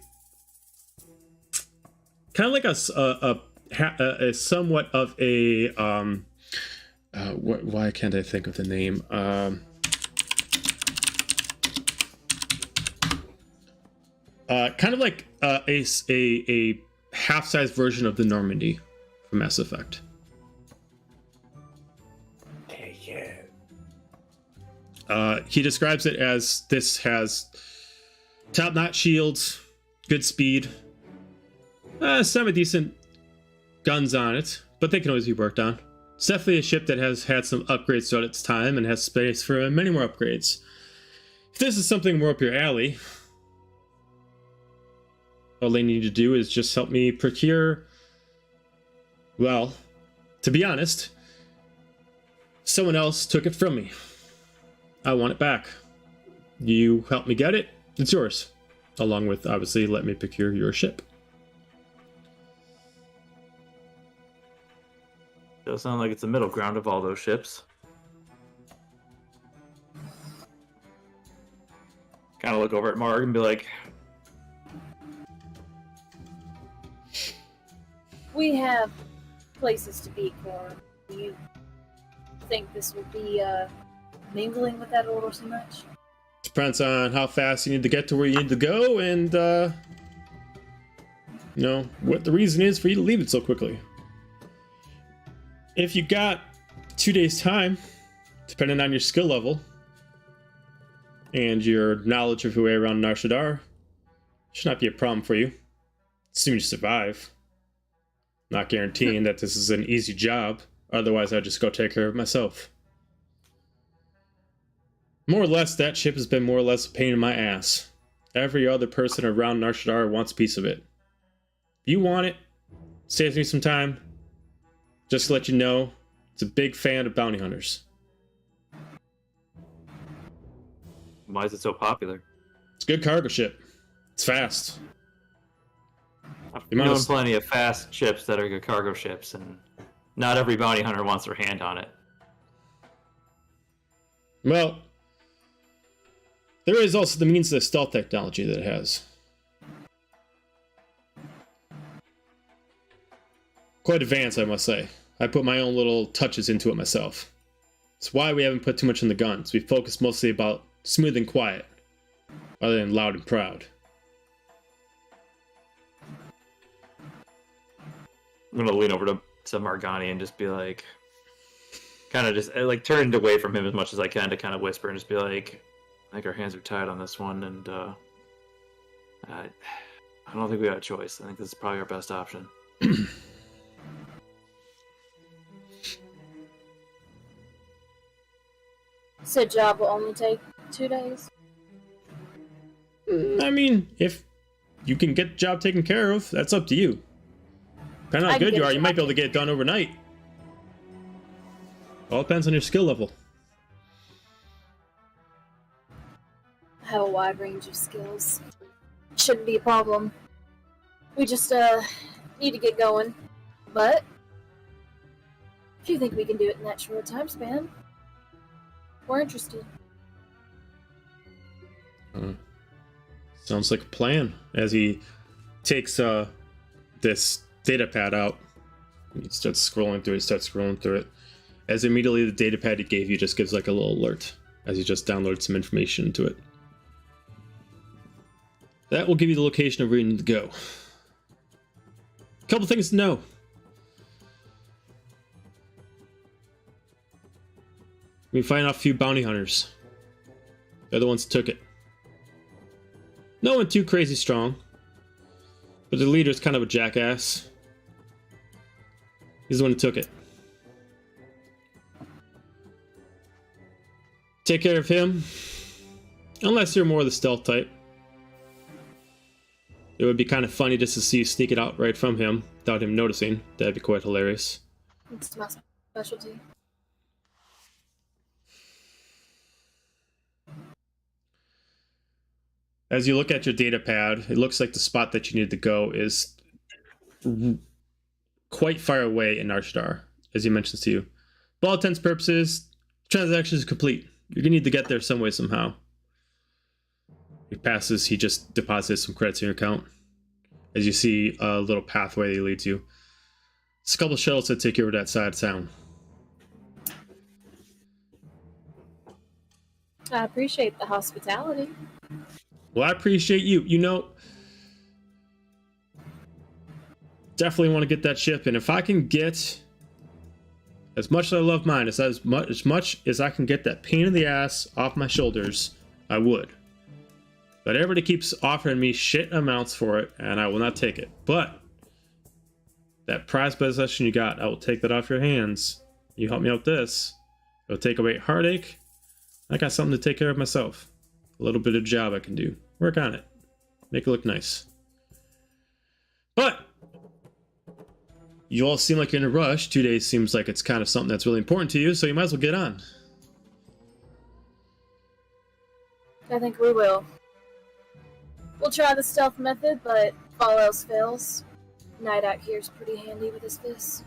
kind of like a somewhat of a why can't I think of the name? Kind of like a half-size version of the Normandy from Mass Effect. He describes it as this has top-notch shields, good speed, semi-decent guns on it, but they can always be worked on. It's definitely a ship that has had some upgrades throughout its time and has space for many more upgrades. If this is something more up your alley, all they need to do is just help me procure, well, to be honest, someone else took it from me. I want it back. You help me get it, it's yours. Along with, obviously, let me procure your ship. Does sound like it's the middle ground of all those ships. Kind of look over at Marg and be like, we have places to be, Kor'um. Do you think this would be mingling with that order so much? Depends on how fast you need to get to where you need to go and, you know, what the reason is for you to leave it so quickly. If you got 2 days' time, depending on your skill level and your knowledge of your way around Nar Shaddaa, should not be a problem for you. Assuming you survive. Not guaranteeing that this is an easy job, otherwise I'd just go take care of it myself. More or less, that ship has been more or less a pain in my ass. Every other person around Nar Shaddaa wants a piece of it. If you want it, saves me some time. Just to let you know, it's a big fan of bounty hunters. why is it so popular? It's a good cargo ship. It's fast. I've known plenty of fast ships that are good cargo ships, and not every bounty hunter wants their hand on it. Well, there is also the means of the stealth technology that it has. Quite advanced, I must say. I put my own little touches into it myself. It's why we haven't put too much in the guns. We focus mostly about smooth and quiet, rather than loud and proud. I'm gonna lean over to Marg'ani and just be like, kind of just like turned away from him as much as I can to kind of whisper and just be like, I think our hands are tied on this one, and I don't think we got a choice. I think this is probably our best option. Said job will only take 2 days. I mean, if you can get the job taken care of, that's up to you. Depending on how good you are, you might be able to get it done overnight. All depends on your skill level. I have a wide range of skills. Shouldn't be a problem. We just need to get going. But if you think we can do it in that short time span, we're interested. Sounds like a plan. As he takes this data pad out, he starts scrolling through it. As immediately the data pad he gave you just gives like a little alert as you just download some information into it. That will give you the location of where you need to go. A couple things to know. We find out a few bounty hunters. They're the ones who took it. No one too crazy strong, but the leader's kind of a jackass. He's the one who took it. Take care of him, unless you're more the stealth type. It would be kind of funny just to see you sneak it out right from him without him noticing. That'd be quite hilarious. It's my specialty. As you look at your data pad, it looks like the spot that you need to go is quite far away in Arshtar, as he mentions to you. For all intents and purposes, the transaction is complete. You're gonna need to get there some way, somehow. He passes, he just deposits some credits in your account. As you see a little pathway that leads you. It's a couple of shuttles that take you over to that side of town. I appreciate the hospitality. Well, I appreciate you. You know, definitely want to get that ship, and if I can get as much as I love mine, as much as I can get that pain in the ass off my shoulders, I would. But everybody keeps offering me shit amounts for it, and I will not take it. But that prized possession you got, I will take that off your hands. You help me out with this. It'll take away heartache. I got something to take care of myself. A little bit of job I can do. Work on it. Make it look nice. But you all seem like you're in a rush. 2 days seems like it's kind of something that's really important to you, so you might as well get on. I think we will. We'll try the stealth method, but if all else fails, Nydak here's pretty handy with his fists.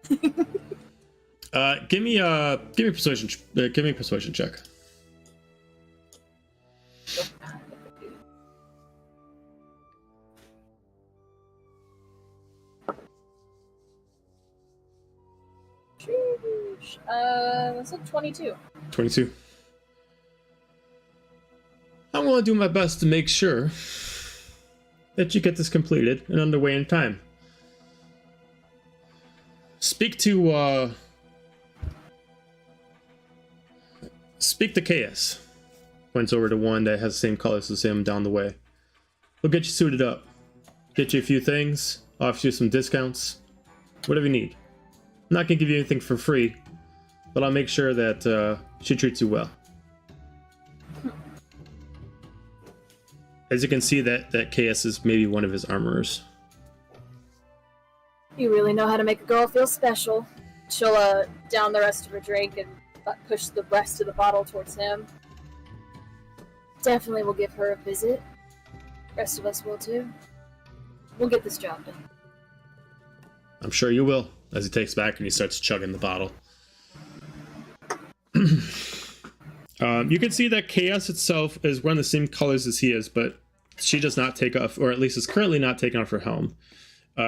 Give me a persuasion check. That's a 22. 22. I'm going to do my best to make sure that you get this completed and underway in time. Speak to KS. Points over to one that has the same colors as him down the way. We'll get you suited up. Get you a few things. Offer you some discounts. Whatever you need. I'm not going to give you anything for free, but I'll make sure that she treats you well. As you can see, that KS is maybe one of his armorers. You really know how to make a girl feel special. She'll down the rest of her drink and push the rest of the bottle towards him. Definitely will give her a visit. Rest of us will too. We'll get this job done. I'm sure you will. As he takes back and he starts chugging the bottle. You can see that KS itself is wearing the same colors as he is, but she does not take off, or at least is currently not taking off her helm.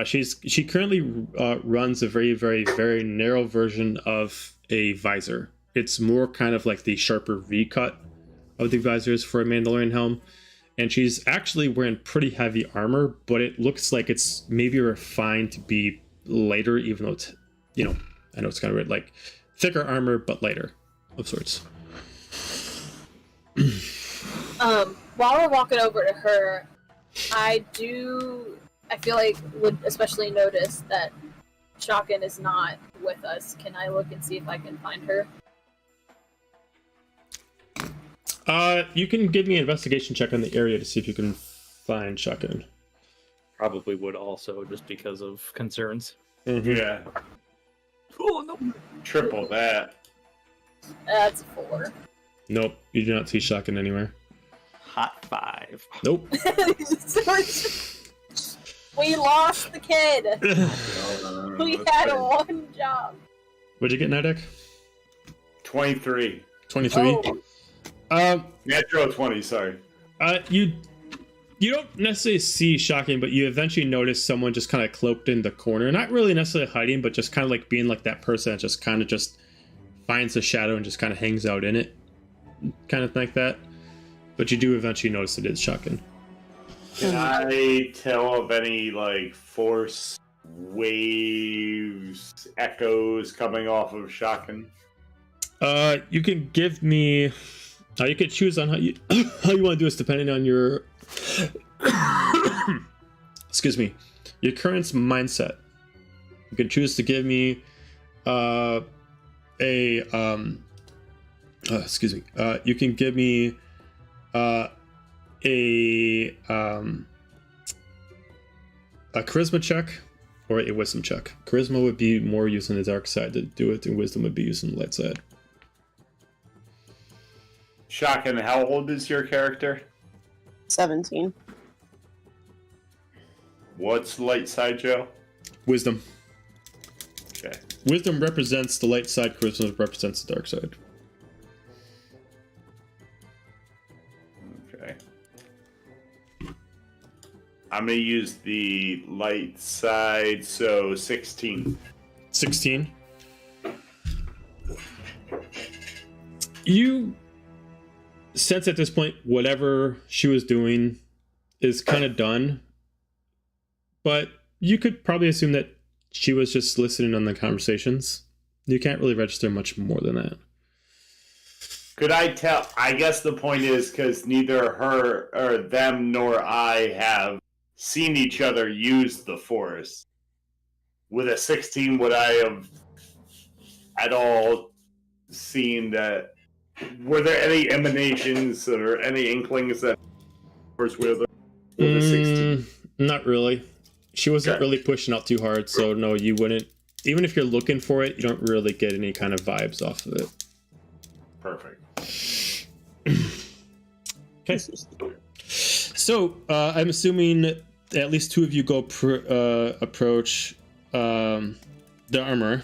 She currently runs a very, very, very narrow version of a visor. It's more kind of like the sharper V cut of the visors for a Mandalorian helm. and she's actually wearing pretty heavy armor, but it looks like it's maybe refined to be lighter, even though it's, you know, I know it's kind of weird, like thicker armor but lighter of sorts. While we're walking over to her, I feel like would especially notice that Shotgun is not with us. Can I look and see if I can find her? You can give me an investigation check on the area to see if you can find Shotgun. Probably would also, just because of concerns. Mm-hmm. Yeah. Oh, no. Triple that. That's a 4. Nope, you do not see Shotgun anywhere. Hot 5. Nope. We lost the kid. We had one job. What'd you get, Nydak? 23. 23. Natural 20, sorry. You don't necessarily see Shotgun, but you eventually notice someone just kind of cloaked in the corner. Not really necessarily hiding, but just kind of like being like that person that just kind of just finds the shadow and just kind of hangs out in it. Kind of like that. But you do eventually notice it is Shotgun. Can I tell of any, like, force waves, echoes coming off of Shotgun? You can give me... you can choose on how you want to do this depending on your... excuse me. Your current mindset. You can choose to give me excuse me. You can give me a charisma check or a wisdom check. Charisma would be more using the dark side to do it, and wisdom would be using the light side. Shotgun, how old is your character? 17. What's light side, Joe? Wisdom. Okay. Wisdom represents the light side, charisma represents the dark side. Okay. I'm going to use the light side, so 16. 16. You sense at this point whatever she was doing is kind of done, but you could probably assume that she was just listening on the conversations. You can't really register much more than that. Could I tell? I guess the point is because neither her or them nor I have seen each other use the Force. With a 16, would I have at all seen that? Were there any emanations or any inklings that Force with a 16? Not really. She wasn't really pushing out too hard, so no, you wouldn't. Even if you're looking for it, you don't really get any kind of vibes off of it. Perfect. Okay. So, I'm assuming at least two of you go approach the armor.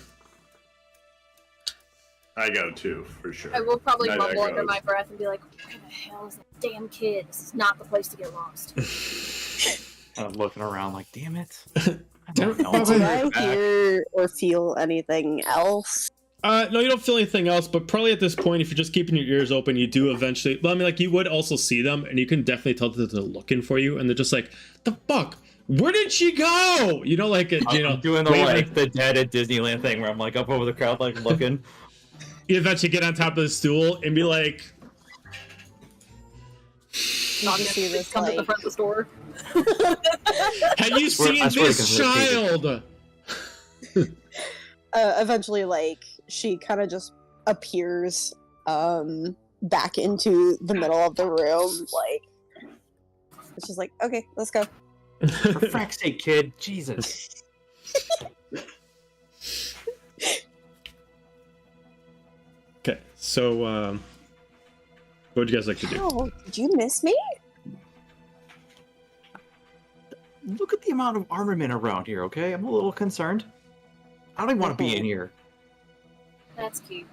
I go too, for sure. I will probably Nydak mumble under goes. my breath and be like, "Where the hell is that damn kid? This is not the place to get lost." I'm looking around like, damn it. Don't Did I hear or feel anything else? No, you don't feel anything else, but probably at this point, if you're just keeping your ears open, you do eventually... Well, I mean, like, you would also see them, and you can definitely tell that they're looking for you, and they're just like, the fuck? Where did she go? You know, like, you know... I'm doing the, waving. like, the dead at Disneyland thing where I'm, like, up over the crowd, like, looking. You eventually get on top of the stool and be like... Not see this, come to the like- front of the store. Have you seen I swear this to God, child? Eventually, like, she kind of just appears back into the middle of the room, like, it's just like, okay, let's go. For frack's sake, kid. Jesus. Okay, so, what would you guys like to do? Oh, did you miss me? Look at the amount of armament around here, okay? I'm a little concerned. I don't even want to be in here. That's cute.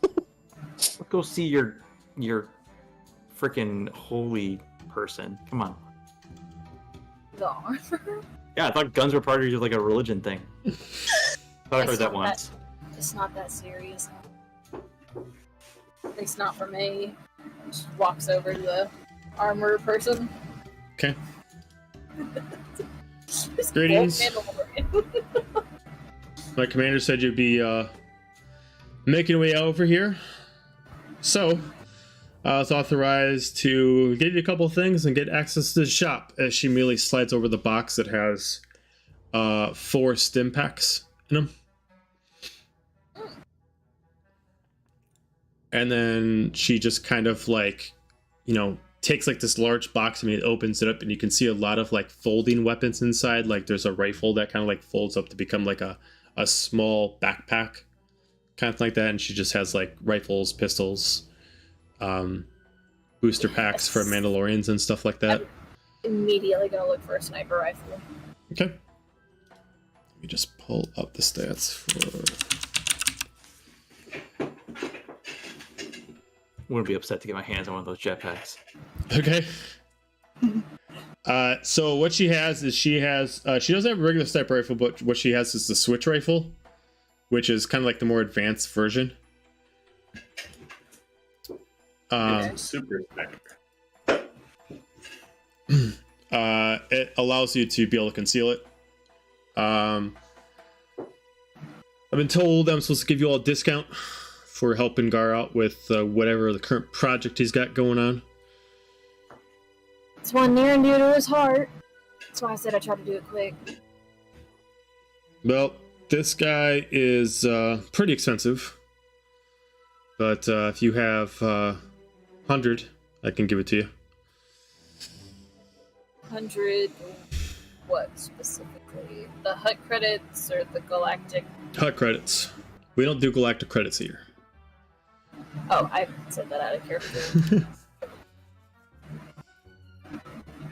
Let's go see your freaking holy person. Come on. The armor. Yeah, I thought guns were part of your, like, a religion thing. I heard that once. It's not that serious. At least not for me. Just walks over to the armor person. Okay. This Greetings. Mandalorian. My commander said you'd be making your way over here. So, I was authorized to give you a couple of things and get access to the shop. As she immediately slides over the box that has 4 stim packs in them. And then she just kind of like, you know, takes like this large box and it opens it up, and you can see a lot of like folding weapons inside. Like there's a rifle that kind of like folds up to become like a small backpack, kind of like that. And she just has like rifles, pistols, booster packs for Mandalorians and stuff like that. I'm immediately gonna look for a sniper rifle. Okay. Let me just pull up the stats for. Wouldn't be upset to get my hands on one of those jetpacks. Okay. So what she has is she doesn't have a regular sniper rifle, but what she has is the switch rifle, which is kind of like the more advanced version. Super sniper. It allows you to be able to conceal it. I've been told I'm supposed to give you all a discount for helping Gar out with whatever the current project he's got going on. It's one near and dear to his heart. That's why I said I tried to do it quick. Well, this guy is pretty expensive, but if you have 100, I can give it to you. 100. What specifically? The HUT credits or the galactic? HUT credits. We don't do galactic credits here. Oh, I said that out of character.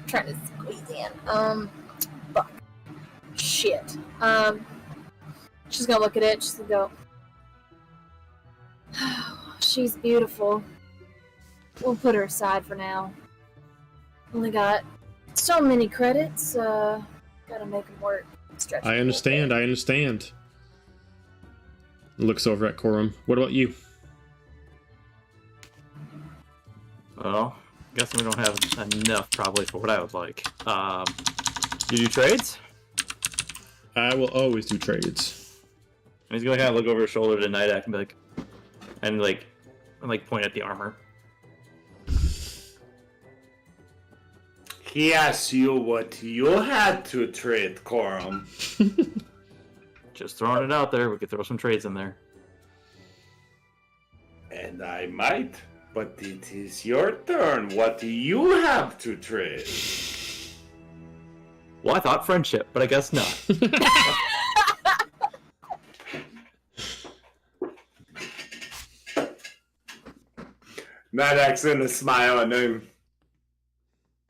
Trying to squeeze in. Fuck. Shit. She's gonna look at it. She's gonna go. She's beautiful. We'll put her aside for now. Only got so many credits. Gotta make them work. Stretch I understand. I understand. Looks over at Kor'um. What about you? Well, guessing we don't have enough probably for what I would like. You do trades? I will always do trades. And he's gonna kind of look over his shoulder to Nydak and be like, and point at the armor. He asked you what you had to trade, Kor'um. Just throwing it out there. We could throw some trades in there. And I might, but it is your turn. What do you have to trade? Well, I thought friendship, but I guess not. Nydak's in a smile and then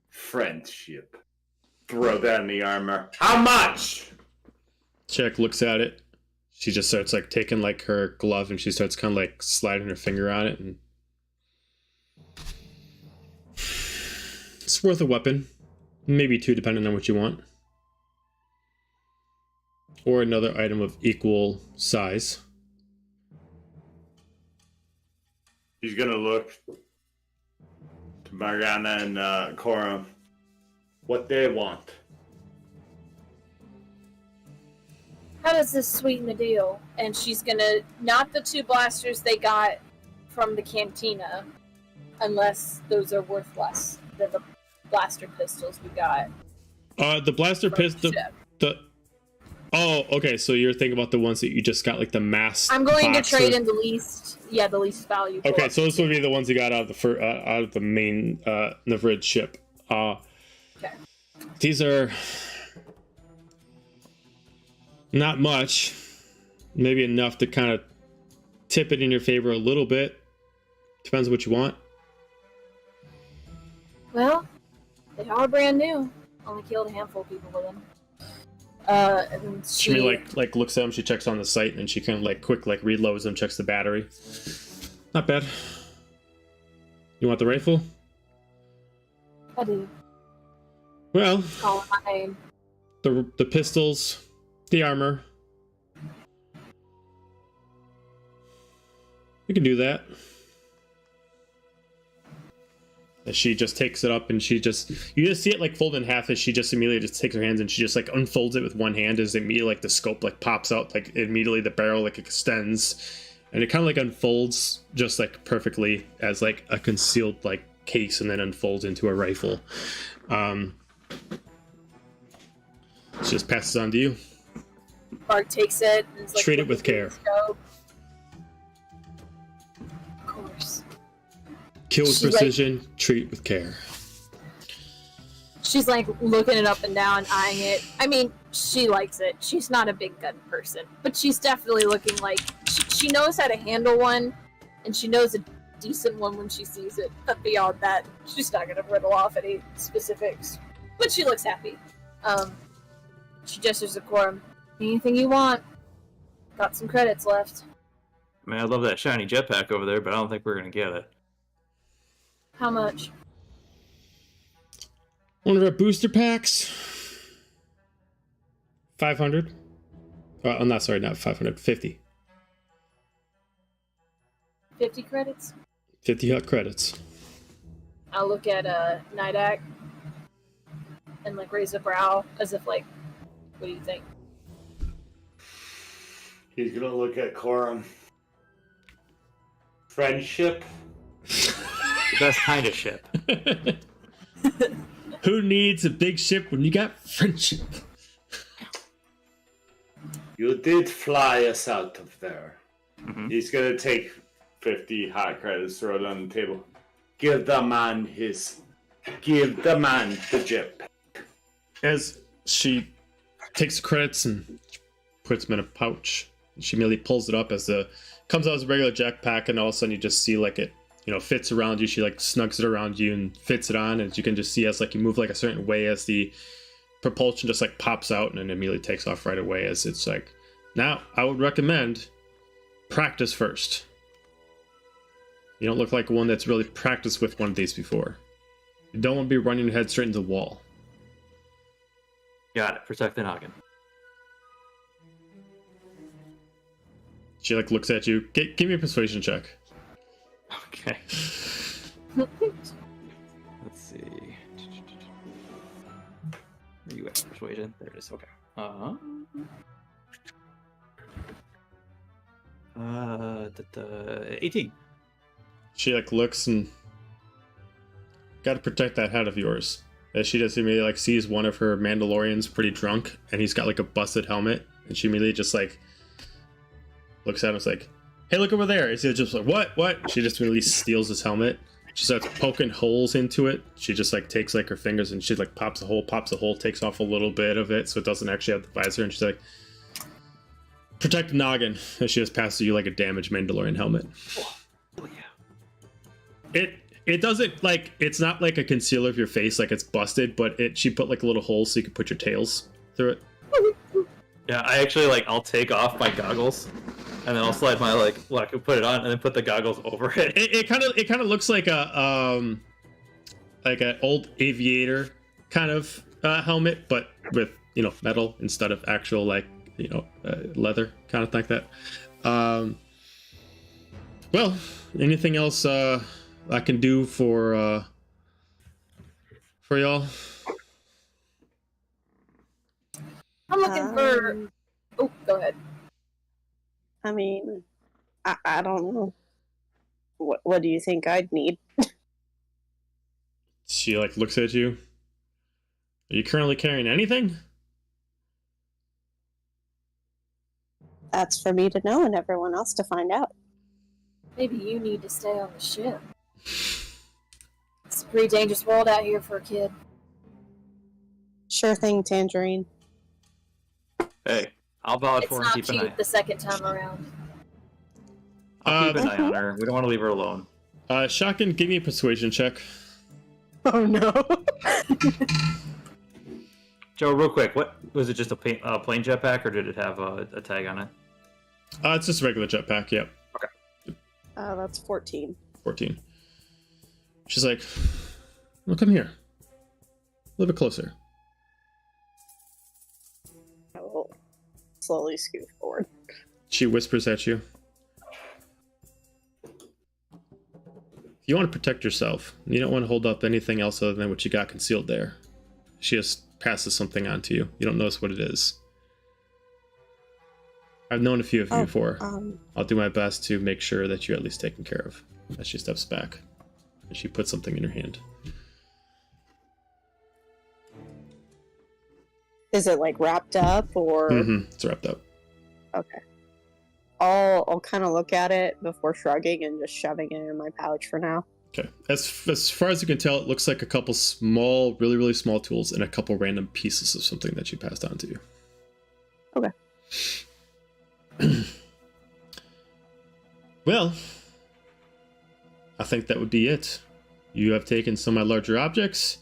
friendship. Throw down the armor. How much? Check looks at it. She just starts like taking like her glove and she starts kind of like sliding her finger on it, and it's worth a weapon, maybe 2 depending on what you want, or another item of equal size. He's gonna look to Marg'ani and Kor'um. What they want. How does this sweeten the deal? And she's gonna not the 2 blasters they got from the cantina, unless those are worth less than the blaster pistols we got. The blaster pistol. Oh, okay. So you're thinking about the ones that you just got, like the mass. I'm going box to trade in the least value. Okay, so this would be the ones you got out of the main Navrid ship. Okay. These are not much, maybe enough to kind of tip it in your favor a little bit. Depends what you want. Well, they are brand new. Only killed a handful of people with them. And She like looks at them. She checks on the site and she kind of like quick like reloads them, checks the battery. Not bad. You want the rifle? I do. Well, Call it my name. the pistols, the armor. We can do that. As she just takes it up and you just see it like fold in half as she just immediately just takes her hands and she just like unfolds it with one hand as immediately like the scope like pops out, like immediately the barrel like extends and it kind of like unfolds just like perfectly as like a concealed like case and then unfolds into a rifle. She just passes on to you. Mark takes it and is like, treat it with care. Of course. Kill with precision, treat with care. She's like looking it up and down, eyeing it. I mean, she likes it. She's not a big gun person, but she's definitely looking like she knows how to handle one, and she knows a decent one when she sees it. But beyond that, she's not gonna riddle off any specifics. But she looks happy. She gestures to Kor'um. Anything you want. Got some credits left. I mean, I love that shiny jetpack over there, but I don't think we're gonna get it. How much? One of our booster packs. 500. I'm not sorry, not 500. 50. 50 credits? 50 hot credits. I'll look at Nydak and like raise a brow as if like, what do you think? He's gonna look at Kor'um. Friendship? The best kind of ship. Who needs a big ship when you got friendship? You did fly us out of there. Mm-hmm. He's gonna take 50 hot credits, throw it on the table. Give the man the jetpack. As she takes the credits and puts them in a pouch, she immediately pulls it up as comes out as a regular jetpack, and all of a sudden you just see like it, fits around you. She like snugs it around you and fits it on, and you can just see as like you move like a certain way as the propulsion just like pops out and then immediately takes off right away. As it's like, now I would recommend practice first. You don't look like one that's really practiced with one of these before. You don't want to be running your head straight into the wall. Got it. Protect the noggin. She like looks at you. Give me a persuasion check. Okay. Let's see. Where are you at? Persuasion? There it is. Okay. 18. She like looks and gotta protect that head of yours. As she just immediately like sees one of her Mandalorians pretty drunk and he's got like a busted helmet, and she immediately just like looks at him and is like, hey, look over there. He's just like, what? She just immediately steals his helmet. She starts poking holes into it. She just like takes like her fingers and she like pops a hole, takes off a little bit of it so it doesn't actually have the visor, and she's like, protect the noggin. And she just passes you like a damaged Mandalorian helmet. Oh yeah. It doesn't like, it's not like a concealer of your face like it's busted, but she put like a little hole so you can put your tails through it. Yeah, I actually I'll take off my goggles and then I'll slide my put it on and then put the goggles over it. It kind of looks like an old aviator kind of helmet, but with metal instead of actual leather, kind of like that. Well, anything else I can do for y'all? I'm looking for... Oh, go ahead. I mean, I don't know. What do you think I'd need? She looks at you. Are you currently carrying anything? That's for me to know and everyone else to find out. Maybe you need to stay on the ship. It's a pretty dangerous world out here for a kid. Sure thing, Tangerine. Hey, I'll vouch It's for her not and keep an eye. cheap the second time around. I'll keep an eye on her. We don't want to leave her alone. Shotgun, give me a persuasion check. Oh no. Joe, real quick, what was it? Just a plain jetpack, or did it have a tag on it? It's just a regular jetpack. Yep. That's 14. 14. She's like, well, come here. A little bit closer. I will slowly scoot forward. She whispers at you. you want to protect yourself. You don't want to hold up anything else other than what you got concealed there. She just passes something on to you. You don't notice what it is. I've known a few of you before. I'll do my best to make sure that you're at least taken care of. As she steps back. And she puts something in her hand. Is it like wrapped up or? It's wrapped up. Okay. I'll kind of look at it before shrugging and just shoving it in my pouch for now. Okay. As far as you can tell, it looks like a couple small, really, really small tools and a couple random pieces of something that she passed on to you. Okay. Well, I think that would be it. You have taken some of my larger objects,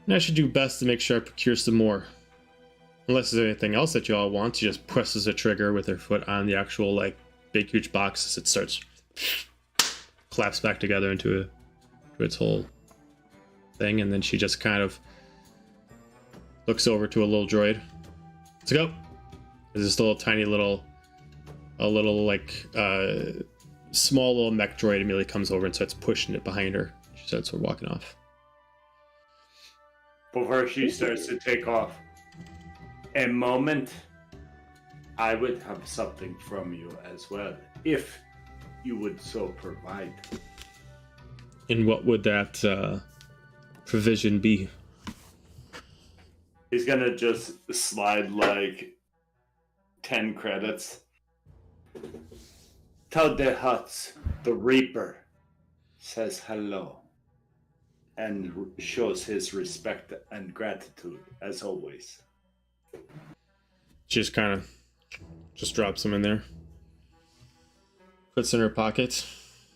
and I should do best to make sure I procure some more. Unless there's anything else that you all want. She just presses a trigger with her foot on the actual, like, big, huge box as it starts claps back together into its whole thing, and then she just kind of looks over to a little droid. Let's go. There's this little tiny little, small little mech droid immediately comes over and starts pushing it behind her. She starts walking off. Before she starts to take off, a moment, I would have something from you as well, if you would so provide. And what would that provision be? He's gonna just slide like 10 credits. Tell the Huts, the Reaper says hello and shows his respect and gratitude as always. She just kind of drops them in there. Puts in her pocket.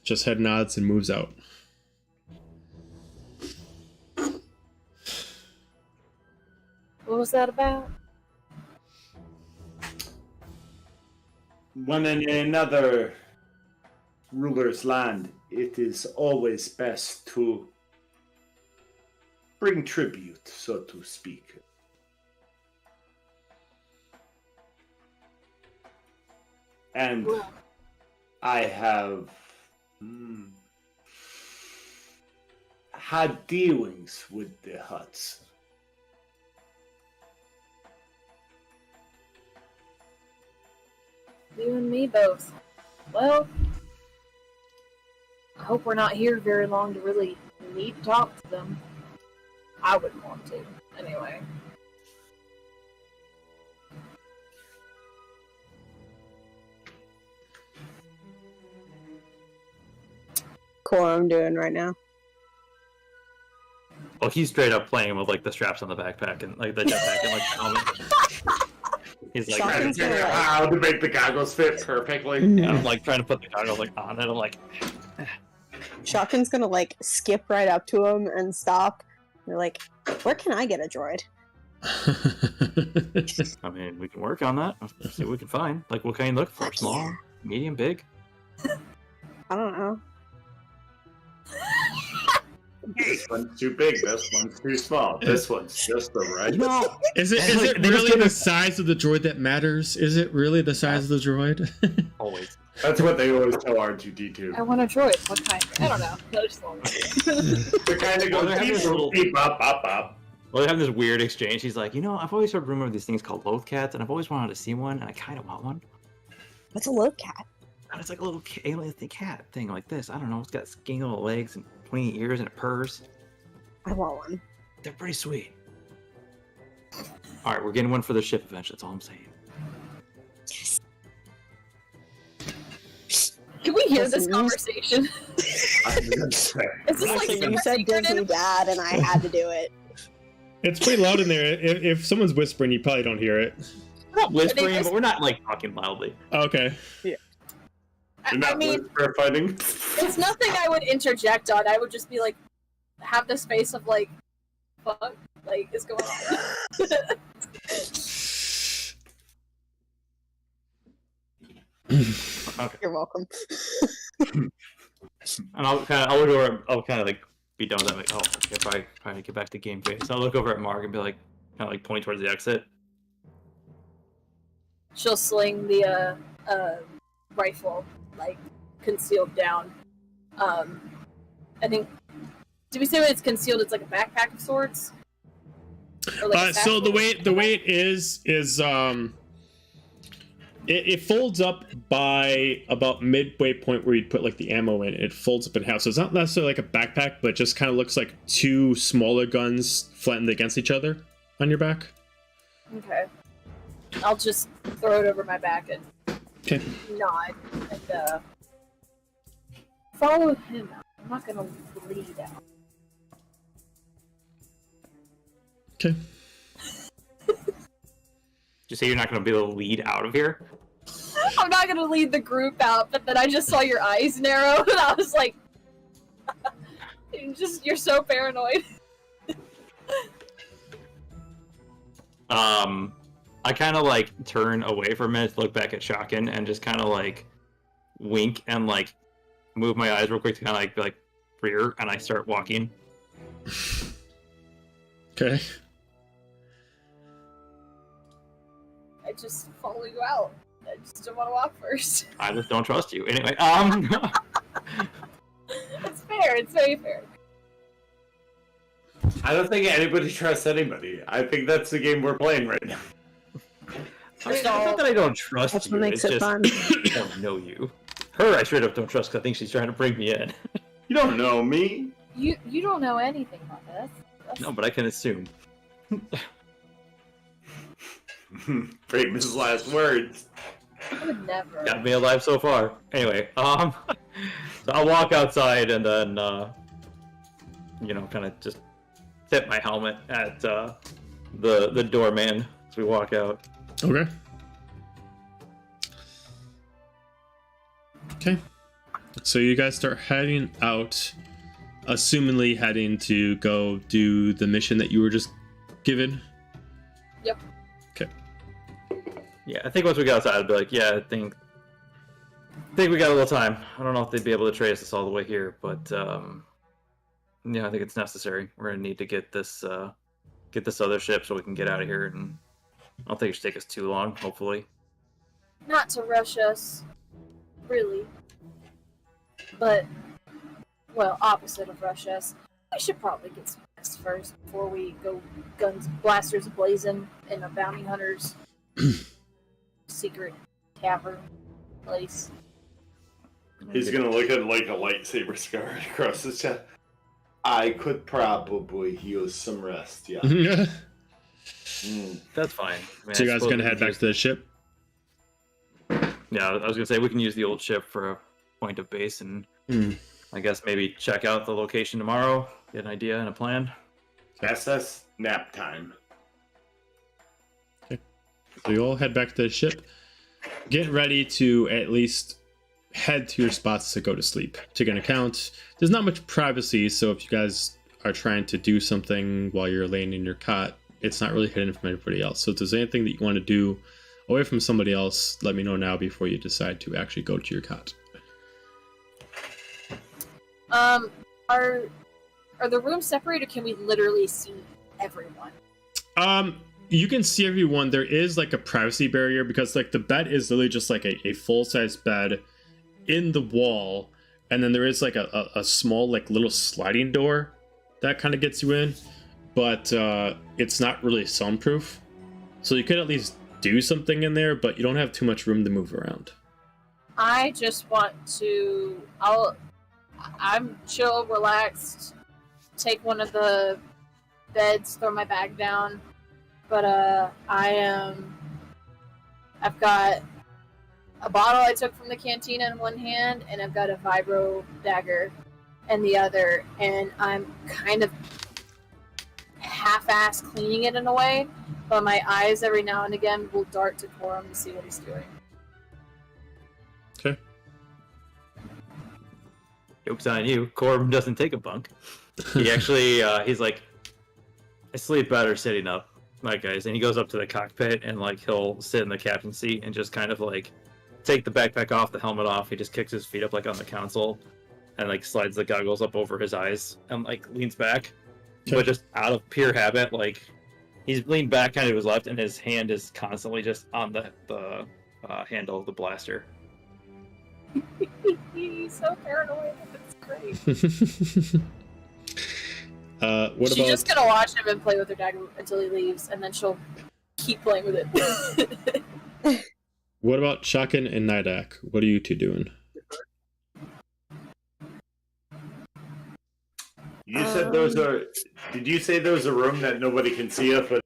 Just head nods and moves out. What was that about? When in another ruler's land, it is always best to bring tribute, so to speak. And I have had dealings with the Huts. You and me both. Well, I hope we're not here very long to really need to talk to them. I wouldn't want to, anyway. Kor'um doing right now? Well, he's straight up playing with like the straps on the backpack and like the jetpack and like the helmet. He's like Shotgun's Trying to figure gonna, out how to make the goggles fit perfectly. I'm like trying to put the goggles like on it. I'm like, Shotgun's gonna like skip right up to him and stop. They're like, where can I get a droid? I mean, we can work on that. See what we can find. Like, what kind you look for? Fuck Small, yeah. medium, big? I don't know. This one's too big, this one's too small, this one's just the right. No, Is And, like, it they just really give the her- size of the droid that matters? Is it really the size of the droid? always. That's what they always tell R2D2. I want a droid. What kind? I don't know. I just want one. They kind of Well, go they have this little- beep, up, up. Well, they have this weird exchange. He's like, you know, I've always heard rumor of these things called loath cats, and I've always wanted to see one, and I kind of want one. What's a load cat? And it's like a little alien cat thing like this. I don't know. It's got skinny little legs and pointy ears and it purrs. I want one. They're pretty sweet. All right, we're getting one for the ship eventually. That's all I'm saying. Yes. Can we hear this Listen, conversation? I'm gonna say. Is this like Honestly, super you said secret? Disney Dad, and I had to do it. It's pretty loud in there. If someone's whispering, you probably don't hear it. We're not whispering, just- but we're not like talking loudly. Okay. You're I not mean, whisper fighting. it's nothing I would interject on. I would just be like, have this face of like, fuck, like, is going on? You're welcome. And I'll look over. I'll kind of like be done with that. Like, oh, okay, probably get back to game face. So I'll look over at Marg and be like, kind of like point towards the exit. She'll sling the rifle like concealed down, I think. Did we say when it's concealed? It's like a backpack of sorts. Or like a So the satchel? way it is it folds up by about midway point where you'd put like the ammo in. It folds up in half, so it's not necessarily like a backpack, but it just kind of looks like two smaller guns flattened against each other on your back. Okay. I'll just throw it over my back and Okay. nod and follow him out. I'm not gonna lead out. Okay. You say you're not going to be able to lead out of here? I'm not gonna lead the group out, but then I just saw your eyes narrow and I was like, you're so paranoid. I kind of like turn away for a minute to look back at Shotgun and just kind of like wink and like move my eyes real quick to kind of like be like rear, and I start walking. Okay. I just follow you out. I just don't want to walk first. I just don't trust you. Anyway, It's fair. It's very fair. I don't think anybody trusts anybody. I think that's the game we're playing right now. it's not that I don't trust That's you. what makes it's it just fun. I don't know you. Her, I straight up don't trust because I think she's trying to bring me in. You don't know me. You don't know anything about this. No, but I can assume. Famous last words. I would never. Got me alive so far. Anyway, so I'll walk outside and then, kind of just tip my helmet at the doorman as we walk out. Okay. Okay. So you guys start heading out, assumingly heading to go do the mission that you were just given. Yep. Okay. Yeah, I think once we get outside, I'd be like, yeah, I think we got a little time. I don't know if they'd be able to trace us all the way here, but yeah, I think it's necessary. We're gonna need to get this other ship so we can get out of here, and I don't think it should take us too long. Hopefully. Not to rush us, really. But, well, opposite of rush us. We should probably get some rest first before we go guns blasters blazing in a bounty hunter's secret tavern place. He's gonna look at like a lightsaber scar across his chest. I could probably use some rest, yeah. That's fine. I mean, So you I guys suppose gonna we head can back to the ship? Yeah, I was gonna say we can use the old ship for a point of base, and I guess maybe check out the location tomorrow, get an idea and a plan. SS nap time. So you all head back to the ship. Get ready to at least head to your spots to go to sleep. Take an account. There's not much privacy, so if you guys are trying to do something while you're laying in your cot, it's not really hidden from everybody else. So if there's anything that you want to do away from somebody else, let me know now before you decide to actually go to your cot. Are the rooms separated? Can we literally see everyone? You can see everyone. There is like a privacy barrier because like the bed is literally just like a full-size bed in the wall, and then there is like a small like little sliding door that kind of gets you in, but it's not really soundproof. So you could at least do something in there, but you don't have too much room to move around. I just want to. I'm chill, relaxed. Take one of the beds, throw my bag down. But I've got a bottle I took from the cantina in one hand, and I've got a vibro dagger in the other, and I'm kind of half-ass cleaning it in a way, but my eyes every now and again will dart to Kor'um to see what he's doing. Okay. Joke's on you. Kor'um doesn't take a bunk. He actually, he's like, I sleep better sitting up. Like, guys, and he goes up to the cockpit and like he'll sit in the captain's seat and just kind of like take the backpack off, the helmet off. He just kicks his feet up like on the console and like slides the goggles up over his eyes and like leans back. Okay. But just out of pure habit, like he's leaned back kind of to his left and his hand is constantly just on the handle of the blaster. He's so paranoid. It's Great. What She's about just gonna watch him and play with her dagger until he leaves, and then she'll keep playing with it. what about Shotgun and Nydak? What are you two doing? You said those are. Did you say there's a room that nobody can see if it's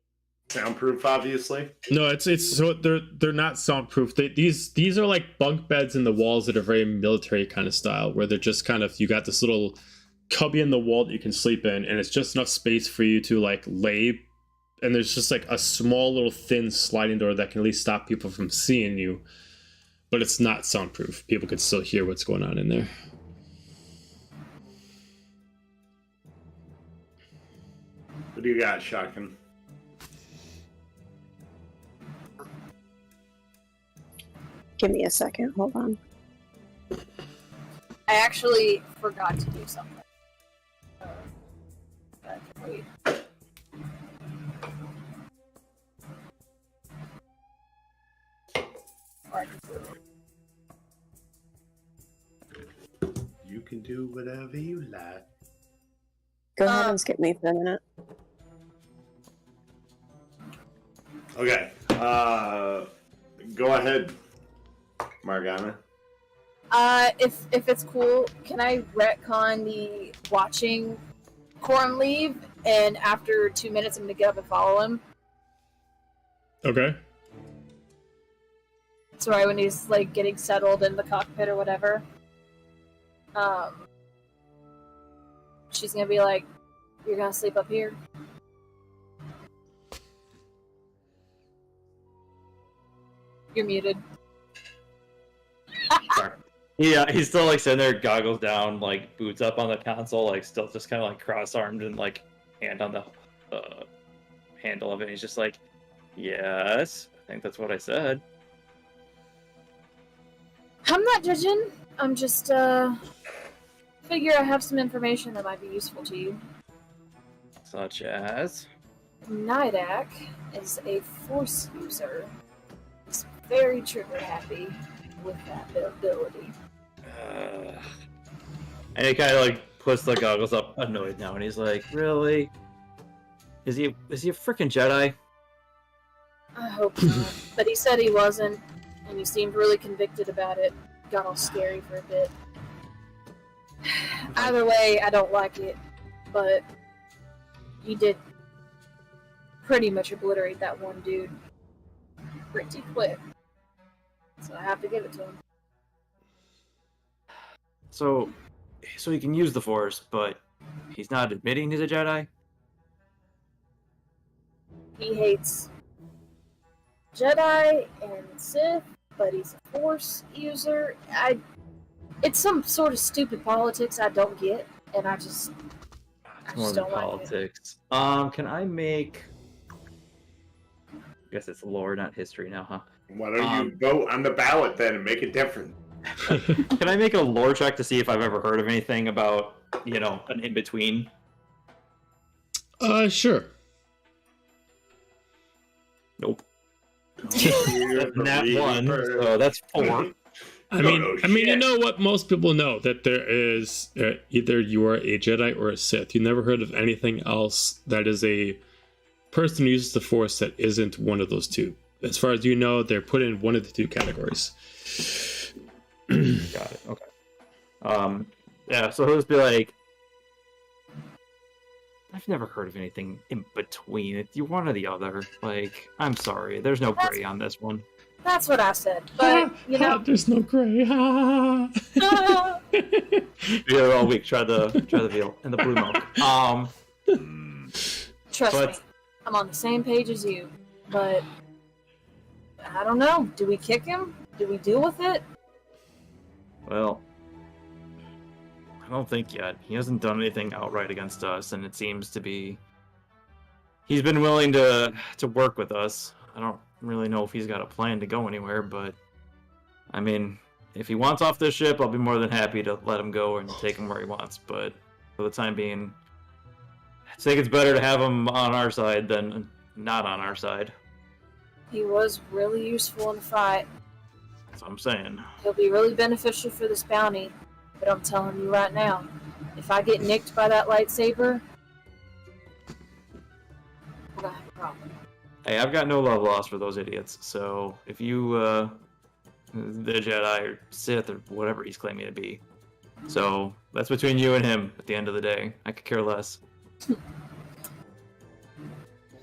soundproof? Obviously. No, it's so they're not soundproof. These are like bunk beds in the walls that are very military kind of style, where they're just kind of, you got this little cubby in the wall that you can sleep in, and it's just enough space for you to like lay, and there's just like a small little thin sliding door that can at least stop people from seeing you, but it's not soundproof. People could still hear what's going on in there. What do you got, Shotgun? Give me a second. Hold on. I actually forgot to do something. Wait. You can do whatever you like. Go ahead and skip me for a minute. Okay. Go ahead, Marg'ani. If it's cool, can I retcon the watching Kor'um leave, and after 2 minutes I'm gonna get up and follow him? Okay. So right when he's like getting settled in the cockpit or whatever, she's gonna be like, "You're gonna sleep up here?" You're muted. Sorry. Yeah, he's still like sitting there, goggles down, like boots up on the console, like still just kind of like cross-armed and like hand on the handle of it. He's just like, "Yes, I think that's what I said." I'm not judging. I'm just figure I have some information that might be useful to you. Such as? Nydak is a force user. He's very trigger happy with that ability. And he kind of like puts the goggles up, annoyed now, and he's like, "Really? Is he a freaking Jedi?" I hope not. But he said he wasn't, and he seemed really convicted about it. Got all scary for a bit. Either way, I don't like it, but he did pretty much obliterate that one dude pretty quick. So I have to give it to him. So he can use the Force, but he's not admitting he's a Jedi? He hates Jedi and Sith, but he's a Force user. It's some sort of stupid politics I don't get, and I just More than don't like it. politics. Can I make... I guess it's lore, not history now, huh? Why don't you vote on the ballot then and make it different? Can I make a lore check to see if I've ever heard of anything about, an in-between? Sure. Nope. Nat 1, so that's 4. I mean, you know what most people know, that there is either you are a Jedi or a Sith. You never heard of anything else that is a person who uses the Force that isn't one of those two. As far as you know, they're put in one of the two categories. Got it. Okay. Yeah. So he'll just be like, "I've never heard of anything in between. You're one or the other. Like, I'm sorry. There's no gray on this one." That's what I said, but there's no gray. Yeah, all week. Try the veal and the blue milk. Trust But- me, I'm on the same page as you, but I don't know. Do we kick him? Do we deal with it? Well, I don't think yet. He hasn't done anything outright against us, and it seems to be he's been willing to work with us. I don't really know if he's got a plan to go anywhere, but I mean, if he wants off this ship, I'll be more than happy to let him go and take him where he wants. But for the time being, I think it's better to have him on our side than not on our side. He was really useful in the fight. That's what I'm saying. He'll be really beneficial for this bounty, But I'm telling you right now, if I get nicked by that lightsaber, we're gonna have a problem. Hey, I've got no love lost for those idiots. So if you, the Jedi or Sith or whatever he's claiming to be, so that's between you and him. At the end of the day, I could care less.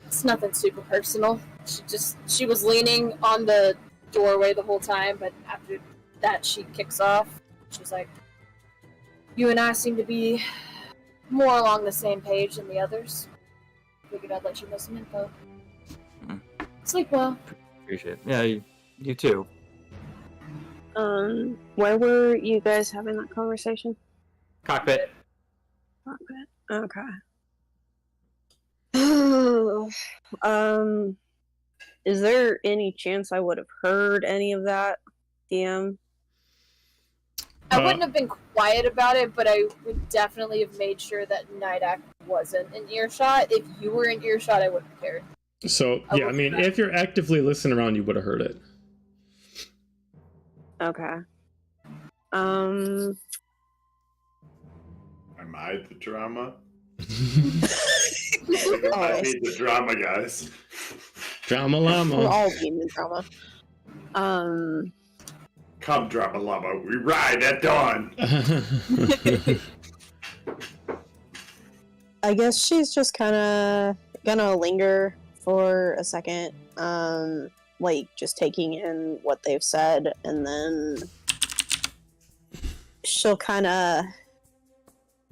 It's nothing super personal. She was leaning on the doorway the whole time, but after that she kicks off. She's like, you and I seem to be more along the same page than the others. Figured I'd let you know some info. Sleep well. Appreciate it. Yeah, you too. Where were you guys having that conversation? Cockpit. Okay. Is there any chance I would have heard any of that, DM? I wouldn't have been quiet about it, but I would definitely have made sure that Nydak wasn't in earshot. If you were in earshot, I wouldn't have cared. So, yeah, I mean, if you're actively listening around, you would have heard it. Okay. Am I the drama? I need the drama, guys. Drama llama. We're all being the drama. Come, drama llama, we ride at dawn. I guess she's just kind of gonna linger for a second, like just taking in what they've said, and then she'll kind of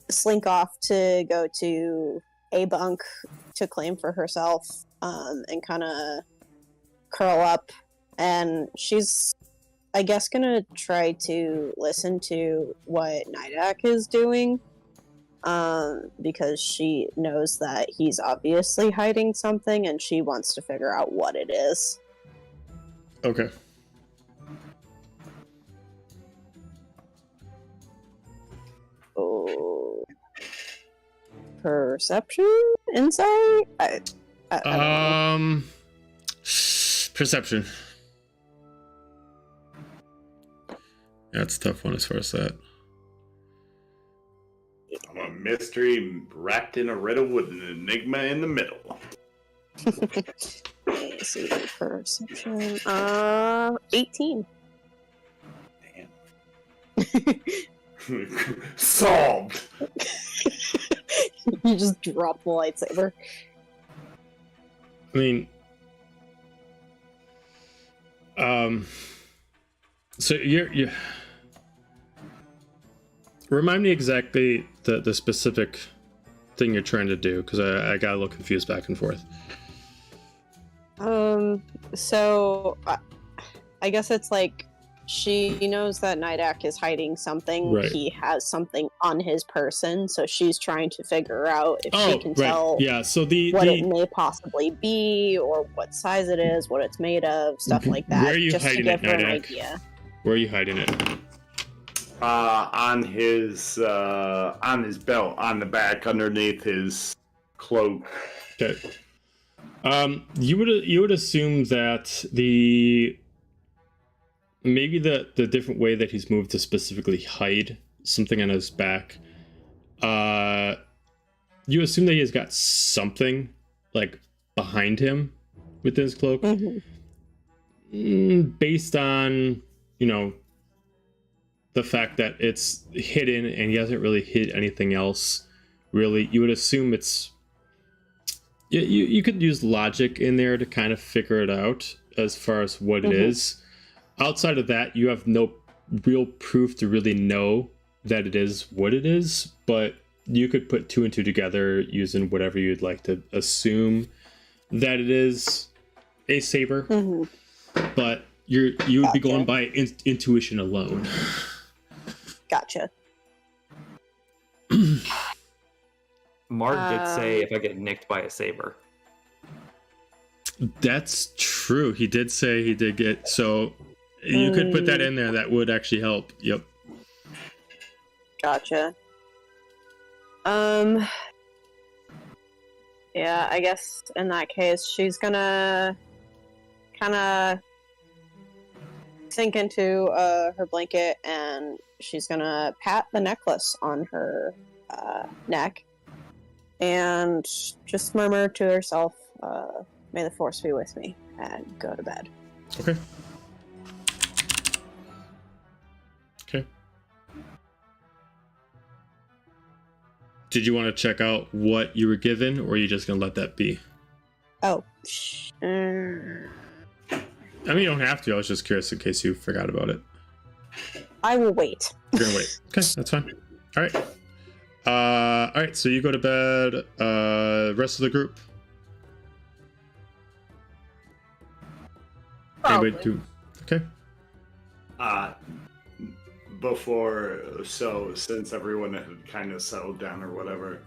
slink off to go to a bunk to claim for herself, and kind of curl up, and she's, I guess, gonna try to listen to what Nydak is doing, because she knows that he's obviously hiding something, and she wants to figure out what it is. Okay. Oh. Perception? Insight? I don't know. Perception. That's a tough one as far as that. I'm a mystery wrapped in a riddle with an enigma in the middle. Let's see, perception. 18. Damn. Solved. You just drop the lightsaber. I mean, so you remind me exactly the specific thing you're trying to do, because I got a little confused back and forth. So I guess it's like she knows that Nydak is hiding something. Right. He has something on his person, so she's trying to figure out if she can tell Yeah, so what it may possibly be, or what size it is, what it's made of, stuff like that. Where are you just hiding to give it, her an Nydak? idea. Where are you hiding it? On his belt, on the back, underneath his cloak. Okay. You would assume that maybe the different way that he's moved to specifically hide something on his back. You assume that he has got something like behind him with his cloak, based on the fact that it's hidden and he hasn't really hid anything else. Really, you would assume it's. You could use logic in there to kind of figure it out as far as what it is. Outside of that, you have no real proof to really know that it is what it is, but you could put two and two together using whatever you'd like to assume that it is a saber. But you would be going by intuition alone. Gotcha. Mark did say if I get nicked by a saber. That's true. He did say he did get, so you could put that in there. That would actually help. Yep. Gotcha. Yeah, I guess in that case, she's gonna kind of sink into her blanket, and she's gonna pat the necklace on her neck, and just murmur to herself, "May the force be with me," and go to bed. Okay. Okay. Did you want to check out what you were given, or are you just gonna let that be? Oh. I mean, you don't have to. I was just curious in case you forgot about it. I will wait. You're gonna wait. Okay, that's fine. All right. All right. So you go to bed. Rest of the group. Probably. Anybody do? Okay. Since everyone had kind of settled down or whatever,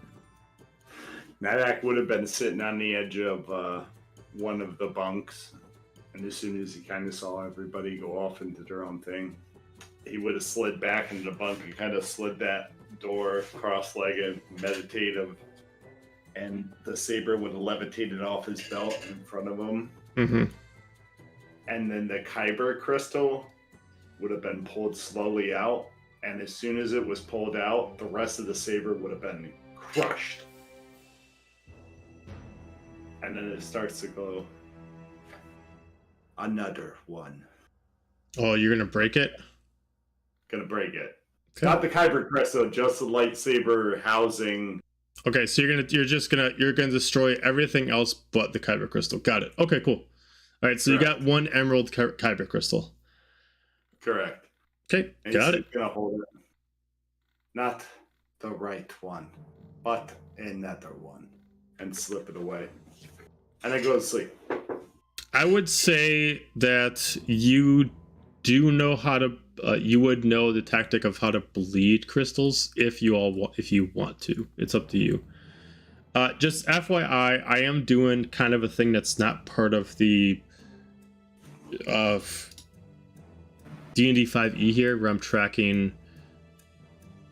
Nydak would have been sitting on the edge of one of the bunks, and as soon as he kind of saw everybody go off into their own thing, he would have slid back into the bunk and kind of slid that door cross-legged, meditative, and the saber would have levitated off his belt in front of him. Mm-hmm. And then the kyber crystal would have been pulled slowly out, and as soon as it was pulled out, the rest of the saber would have been crushed. And then it starts to go, another one. Oh, you're gonna break it? Gonna break it. Okay. Not the kyber crystal, just the lightsaber housing. Okay, so you're gonna destroy everything else but the kyber crystal. Got it. Okay, cool. All right, so Correct. you got one emerald kyber crystal. Correct. Okay, And got he's it. gonna hold it. Not the right one, but another one. And slip it away. And then go to sleep. I would say that you do know how to. You would know the tactic of how to bleed crystals if you want to. It's up to you. Just FYI, I am doing kind of a thing that's not part of the D&D 5e here, where I'm tracking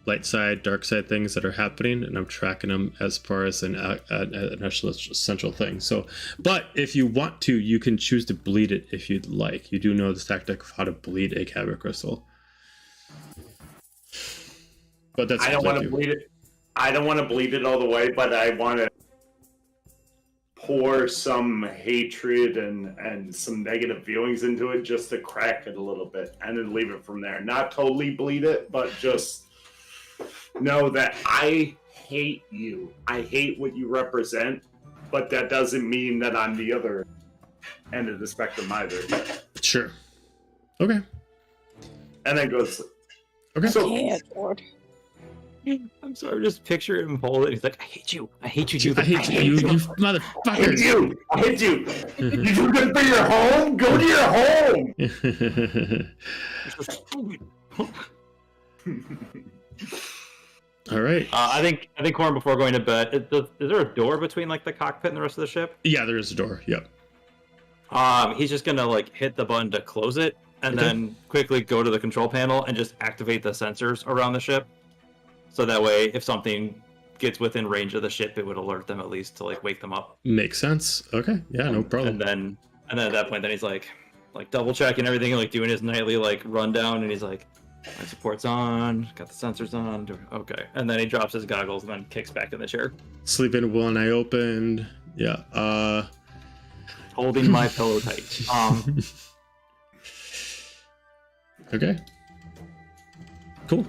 light side, dark side things that are happening, and I'm tracking them as far as an essential thing. So, but if you want to, you can choose to bleed it if you'd like. You do know the tactic of how to bleed a kyber crystal. But that's I don't want to bleed it. I don't want to bleed it all the way, but I want to pour some hatred and some negative feelings into it just to crack it a little bit and then leave it from there. Not totally bleed it, but just know that I hate you. I hate what you represent, but that doesn't mean that I'm the other end of the spectrum either. Sure. Okay. And then goes. Okay. So, Yeah, Lord. I'm sorry, just picture him hold it. He's like, I hate you. I hate you, I hate you, you I hate motherfuckers. you. I hate you. You do good for your home? Go to your home. All right. I think Kor'um, before going to bed, is there a door between like the cockpit and the rest of the ship? Yeah, there is a door. Yep. He's just gonna like hit the button to close it, and Okay. then quickly go to the control panel and just activate the sensors around the ship. So that way, if something gets within range of the ship, it would alert them at least to like wake them up. Makes sense. Okay. Yeah, no problem. And then at that point, then he's like double checking everything, like doing his nightly like rundown, and he's like, my support's on, got the sensors on. Okay, and then he drops his goggles and then kicks back in the chair, Sleeping with one eye opened. Yeah. holding my pillow tight. Okay. Cool.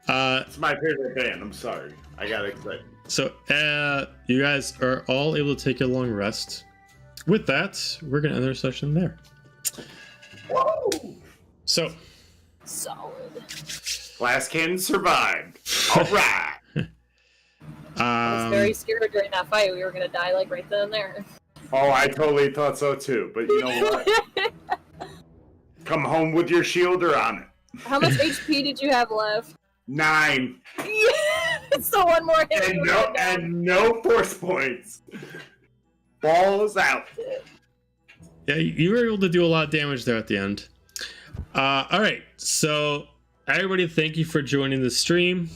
It's my favorite band. I'm sorry. I got excited. So you guys are all able to take a long rest. With that, we're gonna end our session there. Whoa! So Solid. Glass cannon survived. All right. I was very scared during that fight. We were gonna die like right then and there. Oh, I totally thought so too. But you know what? Come home with your shielder on it. How much HP did you have left? 9. Yeah, so one more hit. And no force points. Balls out. yeah, you were able to do a lot of damage there at the end. All right, so everybody, thank you for joining the stream.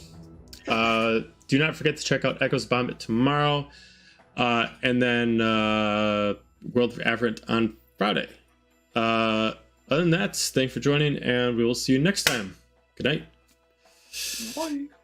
Do not forget to check out Echo's Vomit tomorrow, and then World of Aberrant on Friday. other than that, thanks for joining, and we will see you next time. Good night. Bye.